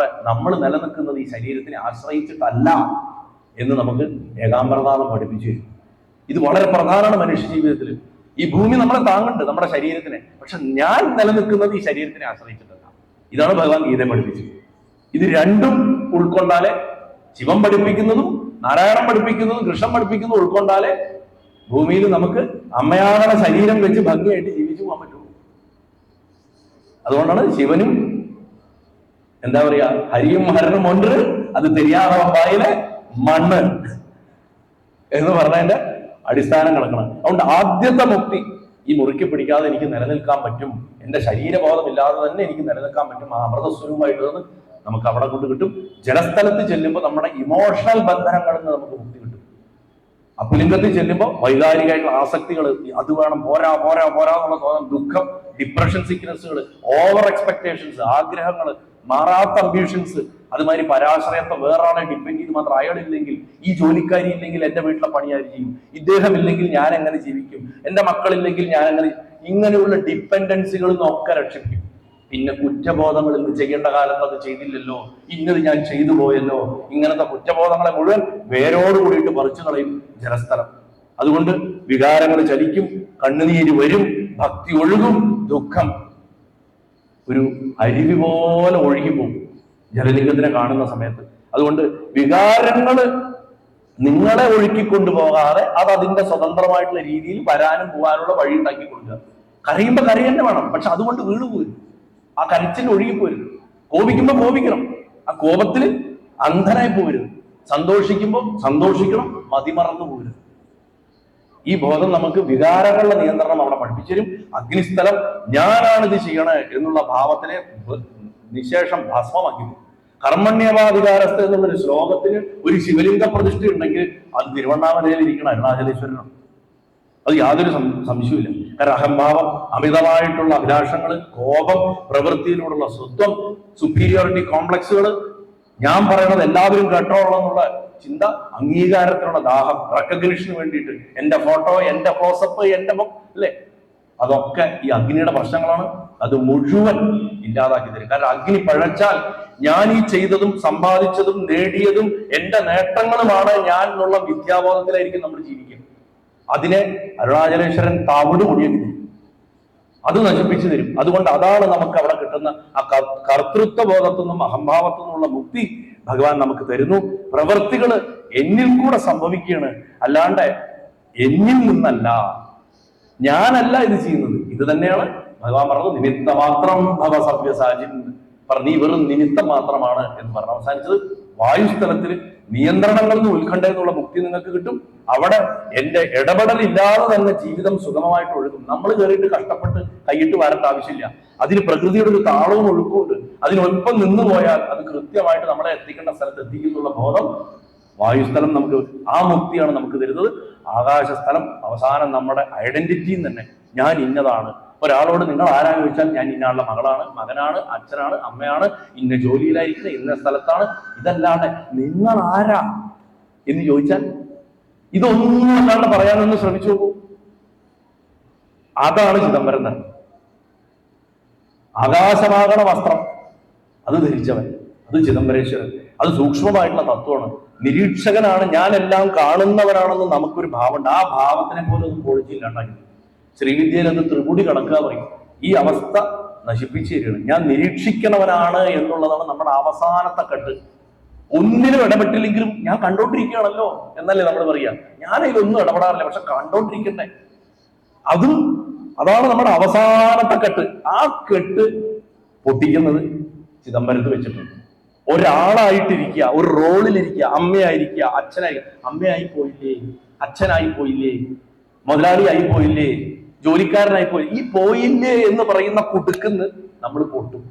നമ്മൾ നിലനിൽക്കുന്നത് ഈ ശരീരത്തിനെ ആശ്രയിച്ചിട്ടല്ല എന്ന് നമുക്ക് ഏകാംബരനാഥം പഠിപ്പിച്ചു തരും. ഇത് വളരെ പ്രധാനമാണ് മനുഷ്യ ജീവിതത്തിൽ. ഈ ഭൂമി നമ്മളെ താങ്ങുന്നുണ്ട്, നമ്മുടെ ശരീരത്തിനെ, പക്ഷെ ഞാൻ നിലനിൽക്കുന്നത് ഈ ശരീരത്തിനെ ആശ്രയിച്ചിട്ടല്ല. ഇതാണ് ഭഗവാൻ ഗീത പഠിപ്പിച്ചത്. ഇത് രണ്ടും ഉൾക്കൊണ്ടാലേ, ശിവൻ പഠിപ്പിക്കുന്നതും നാരായണൻ പഠിപ്പിക്കുന്നതും കൃഷ്ണൻ പഠിപ്പിക്കുന്നതും ഉൾക്കൊണ്ടാലേ ഭൂമിയിൽ നമുക്ക് അമ്മയാകുന്ന ശരീരം വെച്ച് ഭംഗിയായിട്ട് ജീവിച്ചു പോകാൻ പറ്റുള്ളൂ. അതുകൊണ്ടാണ് ശിവനും എന്താ പറയാ, ഹരിയും ഹരനും ഒன்று അത് തെരിയാതെ വായിലെ മണ്ണ് എന്ന് പറഞ്ഞതിന്റെ അടിസ്ഥാനം കിടക്കണം. അതുകൊണ്ട് ആദ്യത്തെ മുക്തി ഈ മുറുക്കി പിടിക്കാതെ എനിക്ക് നിലനിൽക്കാൻ പറ്റും, എന്റെ ശരീരബോധമില്ലാതെ തന്നെ എനിക്ക് നിലനിൽക്കാൻ പറ്റും, ആ അമൃതസ്വരൂപമായിട്ട് നമുക്ക് അവിടെ കൊണ്ട് കിട്ടും. ജലസ്ഥലത്ത് ചെല്ലുമ്പോൾ നമ്മുടെ ഇമോഷണൽ ബന്ധനങ്ങളിൽ നിന്ന് നമുക്ക് മുക്തി കിട്ടും. അപ്പുലിംഗത്തിൽ ചെല്ലുമ്പോൾ വൈകാരികമായിട്ടുള്ള ആസക്തികൾ, അത് വേണം, പോരാ പോരാ പോരാ എന്നുള്ള തോന്നൽ, ദുഃഖം, ഡിപ്രഷൻ, സിക്നസ്സുകൾ, ഓവർ എക്സ്പെക്ടേഷൻസ്, ആഗ്രഹങ്ങൾ, മാറാത്ത അംബീഷൻസ്, അതുമാതിരി പരാശ്രയത്വം, വേറൊരാളെ ഡിപ്പെൻഡ് ചെയ്ത് മാത്രം അയാളില്ലെങ്കിൽ, ഈ ജോലിക്കാരി ഇല്ലെങ്കിൽ എന്റെ വീട്ടിലെ പണി ആര് ചെയ്യും, ഇദ്ദേഹം ഇല്ലെങ്കിൽ ഞാൻ എങ്ങനെ ജീവിക്കും, എന്റെ മക്കളില്ലെങ്കിൽ ഞാൻ എങ്ങനെ, ഇങ്ങനെയുള്ള ഡിപ്പെൻഡൻസികളിൽ നിന്നൊക്കെ രക്ഷിക്കും. പിന്നെ കുറ്റബോധങ്ങളിൽ നിന്ന് ചെയ്യേണ്ട കാലത്ത് അത് ചെയ്തില്ലല്ലോ, ഇന്നത് ഞാൻ ചെയ്തു പോയല്ലോ, ഇങ്ങനത്തെ കുറ്റബോധങ്ങളെ മുഴുവൻ വേരോട് കൂടിയിട്ട് പറിച്ചു കളയും ജലസ്ഥലം. അതുകൊണ്ട് വികാരങ്ങൾ ചലിക്കും, കണ്ണുനീര് വരും, ഭക്തി ഒഴുകും, ദുഃഖം ഒരു അരുവി പോലെ ഒഴുകിപ്പോകും ജലലിംഗത്തിനെ കാണുന്ന സമയത്ത്. അതുകൊണ്ട് വികാരങ്ങള് നിങ്ങളെ ഒഴുക്കിക്കൊണ്ടുപോകാതെ അത് അതിന്റെ സ്വതന്ത്രമായിട്ടുള്ള രീതിയിൽ വരാനും പോകാനുള്ള വഴി ഉണ്ടാക്കി കൊടുക്കുക. കരയുമ്പോ കരയന്നെ വേണം, പക്ഷെ അതുകൊണ്ട് വീണുപോരും, ആ കരച്ചിൽ ഒഴുകിപ്പോരും. കോപിക്കുമ്പോ കോപിക്കണം, ആ കോപത്തിൽ അന്ധനായി പോകരുത്. സന്തോഷിക്കുമ്പോ സന്തോഷിക്കണം, മതിമറന്നു പോകരുത്. ഈ ബോധം നമുക്ക് വികാരങ്ങളുടെ നിയന്ത്രണം അവിടെ പഠിപ്പിച്ചു തരും. അഗ്നിസ്ഥലം ഞാനാണിത് ചെയ്യണേ എന്നുള്ള ഭാവത്തിനെ നിശേഷം ഭസ്മമാക്കി തരും. കർമ്മണ്യവാധികാരസ്ഥ എന്നുള്ളൊരു ശ്ലോകത്തിന് ഒരു ശിവലിംഗ പ്രതിഷ്ഠ ഉണ്ടെങ്കിൽ അത് തിരുവണ്ണാമലയിൽ ഇരിക്കണം അരുണാചലേശ്വരനാണ്. അത് യാതൊരു സംശയമില്ല. കാരണം അഹംഭാവം, അമിതമായിട്ടുള്ള അഭിലാഷങ്ങൾ, കോപം, പ്രവൃത്തിയിലൂടെയുള്ള സ്വത്വം, സുപ്പീരിയോറിറ്റി കോംപ്ലക്സുകൾ, ഞാൻ പറയണത് എല്ലാവരും കേട്ടോളണം എന്നുള്ള ചിന്ത, അംഗീകാരത്തിനുള്ള ദാഹം, റെക്കഗ്നിഷന് വേണ്ടിയിട്ട് എന്റെ ഫോട്ടോ, എന്റെ ക്ലോസപ്പ്, എന്റെ അല്ലേ, അതൊക്കെ ഈ അഗ്നിയുടെ പ്രശ്നങ്ങളാണ്. അത് മുഴുവൻ ഇല്ലാതാക്കി തരും. കാരണം അഗ്നി പഴച്ചാൽ ഞാൻ ഈ ചെയ്തതും സമ്പാദിച്ചതും നേടിയതും എന്റെ നേട്ടങ്ങളുമാണ് ഞാൻ എന്നുള്ള വിദ്യാബോധത്തിലായിരിക്കും നമ്മൾ ജീവിക്കുക. അതിനെ അരുണാചലേശ്വരൻ തവിട് പൊടിയാക്കി തരും, അത് നശിപ്പിച്ചു തരും. അതുകൊണ്ട് അതാണ് നമുക്ക് അവിടെ കിട്ടുന്ന ആ കർത്തൃത്വ ബോധത്തു നിന്നും അഹംഭാവത്തു നിന്നുള്ള മുക്തി ഭഗവാൻ നമുക്ക് തരുന്നു. പ്രവൃത്തികൾ എന്നിൽ കൂടെ സംഭവിക്കുകയാണ്, അല്ലാണ്ട് എന്നിൽ നിന്നല്ല, ഞാനല്ല ഇത് ചെയ്യുന്നത്. ഇത് തന്നെയാണ് ഭഗവാൻ പറഞ്ഞത്, നിമിത്ത മാത്രം ഭവ സവ്യസാചിൻ പറഞ്ഞ്, ഈ വെറും നിമിത്തം മാത്രമാണ് എന്ന് പറഞ്ഞ് അവസാനിച്ചത്. വായുസ്ഥലത്തിൽ നിയന്ത്രണങ്ങളിൽ നിന്ന് ഉത്കണ്ഠയെന്നുള്ള മുക്തി നിങ്ങൾക്ക് കിട്ടും. അവിടെ എന്റെ ഇടപെടലില്ലാതെ തന്നെ ജീവിതം സുഗമമായിട്ട് ഒഴുകും. നമ്മൾ കയറിയിട്ട് കഷ്ടപ്പെട്ട് കൈയിട്ട് വരേണ്ട ആവശ്യമില്ല. അതിന് പ്രകൃതിയുടെ ഒരു താളവും ഒഴുക്കുമുണ്ട്. അതിനൊപ്പം നിന്നു പോയാൽ അത് കൃത്യമായിട്ട് നമ്മളെ എത്തിക്കേണ്ട സ്ഥലത്ത് എത്തിക്കുന്നുള്ള ബോധം വായുസ്ഥലം നമുക്ക്, ആ മുക്തിയാണ് നമുക്ക് തരുന്നത്. ആകാശസ്ഥലം അവസാനം നമ്മുടെ ഐഡന്റിറ്റിയും തന്നെ, ഞാൻ ഇന്നതാണ്. ഒരാളോട് നിങ്ങൾ ആരാന്ന് ചോദിച്ചാൽ ഞാൻ ഇന്നയാളുടെ മകളാണ്, മകനാണ്, അച്ഛനാണ്, അമ്മയാണ്, ഇന്ന ജോലിയിലായിരിക്കുന്നത്, ഇന്ന സ്ഥലത്താണ്. ഇതല്ലാണ്ട് നിങ്ങൾ ആരാ എന്ന് ചോദിച്ചാൽ ഇതൊന്നും അല്ലാണ്ട് പറയാനൊന്ന് ശ്രമിച്ചു നോക്കൂ. അതാണ് ചിദംബരം തന്നെ. ആകാശമാകണ വസ്ത്രം അത് ധരിച്ചവൻ, അത് ചിദംബരേശ്വരൻ. അത് സൂക്ഷ്മമായിട്ടുള്ള തത്വമാണ്. നിരീക്ഷകനാണ്, ഞാനെല്ലാം കാണുന്നവരാണെന്ന് നമുക്കൊരു ഭാവമുണ്ട്. ആ ഭാവത്തിനെ പോലെ ഒന്നും പൊളിച്ചില്ലാണ്ടാക്കി. ശ്രീവിദ്യയിൽ അത് ത്രിപുടി കണക്കുക പറയും. ഈ അവസ്ഥ നശിപ്പിച്ചു തരികയാണ്. ഞാൻ നിരീക്ഷിക്കണവനാണ് എന്നുള്ളതാണ് നമ്മുടെ അവസാനത്തെ കെട്ട്. ഒന്നിനും ഇടപെട്ടില്ലെങ്കിലും ഞാൻ കണ്ടോണ്ടിരിക്കുകയാണല്ലോ എന്നല്ലേ നമ്മൾ പറയാ. ഞാൻ ഇതിലൊന്നും ഇടപെടാറില്ല, പക്ഷെ കണ്ടോണ്ടിരിക്കണ്ടേ. അതാണ് നമ്മുടെ അവസാനത്തെ കെട്ട്. ആ കെട്ട് പൊട്ടിക്കുന്നത് ചിദംബരത്ത് വെച്ചിട്ടുണ്ട്. ഒരാളായിട്ടിരിക്കുക, ഒരു റോളിലിരിക്കുക, അമ്മയായിരിക്കുക, അച്ഛനായിരിക്കുക. അമ്മയായി പോയില്ലേ, അച്ഛനായി പോയില്ലേ, മുതലാളിയായി പോയില്ലേ, ജോലിക്കാരനായി പോയി, ഈ പോയില്ലേ എന്ന് പറയുന്ന കുടുക്കുന്ന് നമ്മൾ പൊട്ടും.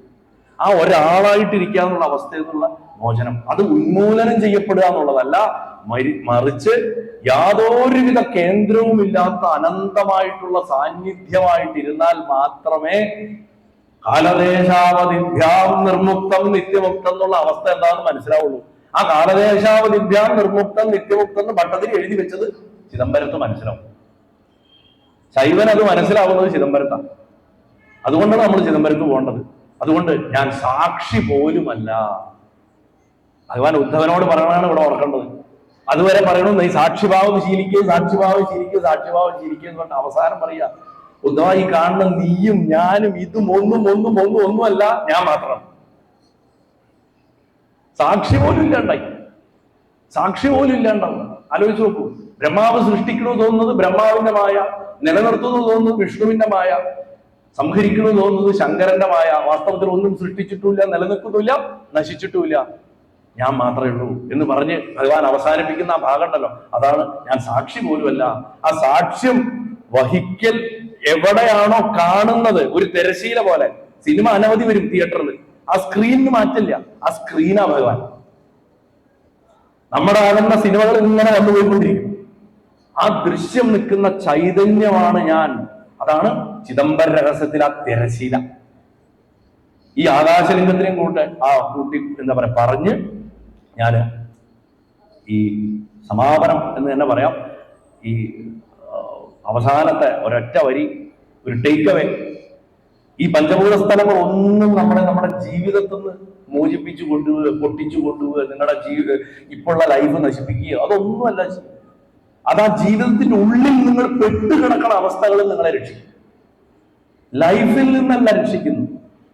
ആ ഒരാളായിട്ടിരിക്കുക എന്നുള്ള അവസ്ഥയിൽ നിന്നുള്ള മോചനം, അത് ഉന്മൂലനം ചെയ്യപ്പെടുക എന്നുള്ളതല്ല, മറിച്ച് യാതൊരുവിധ കേന്ദ്രവുമില്ലാത്ത അനന്തമായിട്ടുള്ള സാന്നിധ്യമായിട്ടിരുന്നാൽ മാത്രമേ കാലദേശാവധിഭ്യാം നിർമുക്തം നിത്യമുക്തം എന്നുള്ള അവസ്ഥ എന്താണെന്ന് മനസ്സിലാവുള്ളൂ. ആ കാലദേശാവധിഭ്യാം നിർമുക്തം നിത്യമുക്തം എന്ന് ഭട്ടതിരി എഴുതി വെച്ചത് ചിദംബരത്ത് മനസ്സിലാവും. ശൈവൻ അത് മനസ്സിലാവുന്നത് ചിദംബരത്താണ്. അതുകൊണ്ടാണ് നമ്മൾ ചിദംബരത്ത് പോകേണ്ടത്. അതുകൊണ്ട് ഞാൻ സാക്ഷി പോലുമല്ല. ഭഗവാൻ ഉദ്ധവനോട് പറയണതാണ് ഇവിടെ ഓർക്കേണ്ടത്. അതുവരെ പറയണു നീ സാക്ഷിഭാവം ശീലിക്കുക, സാക്ഷിഭാവം ശീലിക്കുക, സാക്ഷിഭാവം ശീലിക്കുക എന്ന് പറഞ്ഞ അവസാനം പറയാ, ഉദ്ധവ ഈ കാണുന്ന നീയും ഞാനും ഇതും ഒന്നുമല്ല, ഞാൻ മാത്രം. സാക്ഷി പോലും ഇല്ലാണ്ടായി, സാക്ഷി പോലും ഇല്ലാണ്ടാവും. ആലോചിച്ച് നോക്കൂ. ബ്രഹ്മാവ് സൃഷ്ടിക്കണമെന്ന് തോന്നുന്നത് ബ്രഹ്മാവിന്റെ മായ, നിലനിർത്തുന്നത് തോന്നുന്നത് വിഷ്ണുവിന്റെ മായ, സംഹരിക്കണമെന്ന് തോന്നുന്നത് ശങ്കരന്റെ മായ. വാസ്തവത്തിൽ ഒന്നും സൃഷ്ടിച്ചിട്ടുമില്ല, നിലനിൽക്കുന്നില്ല, നശിച്ചിട്ടുമില്ല, ഞാൻ മാത്രമേ ഉള്ളൂ എന്ന് പറഞ്ഞ് ഭഗവാൻ അവസാനിപ്പിക്കുന്ന ആ ഭാഗം ഉണ്ടല്ലോ, അതാണ് ഞാൻ സാക്ഷി പോലുമല്ല. ആ സാക്ഷ്യം വഹിക്കൽ എവിടെയാണോ കാണുന്നത്, ഒരു തിരശീല പോലെ. സിനിമ അനവധി വരും തിയേറ്ററിൽ, ആ സ്ക്രീനിന് മാറ്റില്ല, ആ സ്ക്രീനാ ഭഗവാൻ. നമ്മുടെ ആകുന്ന സിനിമകൾ ഇങ്ങനെ വന്നുപോയിക്കൊണ്ടിരിക്കും. ആ ദൃശ്യം നിൽക്കുന്ന ചൈതന്യമാണ് ഞാൻ. അതാണ് ചിദംബര രഹസ്യത്തിൽ ആ തിരശീല. ഈ ആകാശലിംഗത്തിനെയും കൂട്ടി എന്താ പറയാ പറഞ്ഞ് ഞാൻ ഈ സമാപനം എന്ന് തന്നെ പറയാം. ഈ അവസാനത്തെ ഒരൊറ്റ വരി, ഒരു ടേക്ക് അവേ. ഈ പഞ്ചഭൂത സ്ഥലങ്ങൾ ഒന്നും നമ്മുടെ ജീവിതത്തിൽ നിന്ന് മോചിപ്പിച്ചു കൊണ്ടുപോവുക, പൊട്ടിച്ചു കൊണ്ടുപോവുക, നിങ്ങളുടെ ഇപ്പോഴുള്ള ലൈഫ് നശിപ്പിക്കുക, അതൊന്നുമല്ല. അത് ആ ജീവിതത്തിന്റെ ഉള്ളിൽ നിങ്ങൾ പെട്ടുകിടക്കുന്ന അവസ്ഥകളിൽ നിങ്ങളെ രക്ഷിക്കും. ലൈഫിൽ നിന്നല്ല രക്ഷിക്കുന്നു,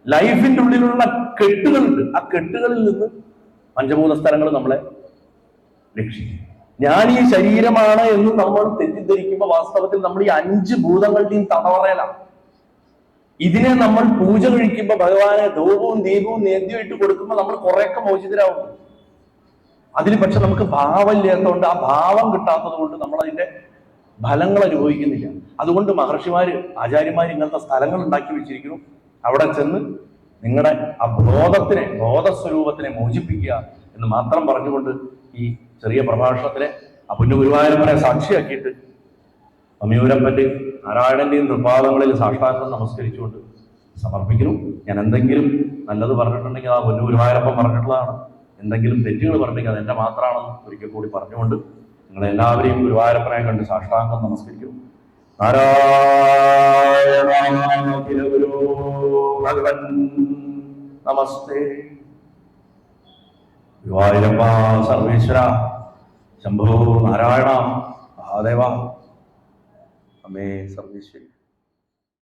ലൈഫിന്റെ ഉള്ളിലുള്ള കെട്ടുകളുണ്ട്. ആ കെട്ടുകളിൽ നിന്ന് പഞ്ചഭൂത സ്ഥലങ്ങൾ നമ്മളെ രക്ഷിക്കും. ഞാൻ ഈ ശരീരമാണ് എന്ന് നമ്മൾ തെറ്റിദ്ധരിക്കുമ്പോൾ വാസ്തവത്തിൽ നമ്മൾ ഈ 5 ഭൂതങ്ങളുടെയും തടവറയിലാണ്. ഇതിനെ നമ്മൾ പൂജ കഴിക്കുമ്പോൾ ഭഗവാനെ ധൂപവും ദീപവും നേദ്യവും ഇട്ട് കൊടുക്കുമ്പോൾ നമ്മൾ കുറെയൊക്കെ മോചിതരാവുന്നു. അതിന് പക്ഷെ നമുക്ക് ഭാവമില്ലാത്തതുകൊണ്ട്, ആ ഭാവം കിട്ടാത്തത് കൊണ്ട് നമ്മൾ അതിന്റെ ഫലങ്ങൾ അനുഭവിക്കുന്നില്ല. അതുകൊണ്ട് മഹർഷിമാര്, ആചാര്യന്മാര് ഇങ്ങനത്തെ സ്ഥലങ്ങൾ ഉണ്ടാക്കി വെച്ചിരിക്കുന്നു. അവിടെ ചെന്ന് നിങ്ങളുടെ ആ ബോധസ്വരൂപത്തിനെ മോചിപ്പിക്കുക എന്ന് മാത്രം പറഞ്ഞുകൊണ്ട് ഈ ചെറിയ പ്രഭാഷണത്തിലെ ആ പൊന്നു ഗുരുവായൂരപ്പനെ സാക്ഷിയാക്കിയിട്ട് അമ്മിയൂരപ്പന്റെയും നാരായണന്റെയും തൃപാദങ്ങളിൽ സാഷ്ടാംഗം നമസ്കരിച്ചുകൊണ്ട് സമർപ്പിക്കുന്നു. ഞാൻ എന്തെങ്കിലും നല്ലത് പറഞ്ഞിട്ടുണ്ടെങ്കിൽ ആ പൊന്നു ഗുരുവായൂരപ്പൻ പറഞ്ഞിട്ടുള്ളതാണ്, എന്തെങ്കിലും തെറ്റുകൾ പറഞ്ഞെങ്കിൽ അത് എൻ്റെ മാത്രമാണെന്ന് ഒരിക്കൽ കൂടി പറഞ്ഞുകൊണ്ട് നിങ്ങളെല്ലാവരെയും ഗുരുവായൂരപ്പനെ കണ്ട് സാഷ്ടാംഗം നമസ്കരിക്കുന്നു. നാരായണ ഗുരു ഭഗവൻ നമസ്തേ. ഗുരുവായൂരപ്പ സർവേശ്വര ശംഭോ നാരായണ മഹാദേവ അമ്മേ സർവേശ്വരി.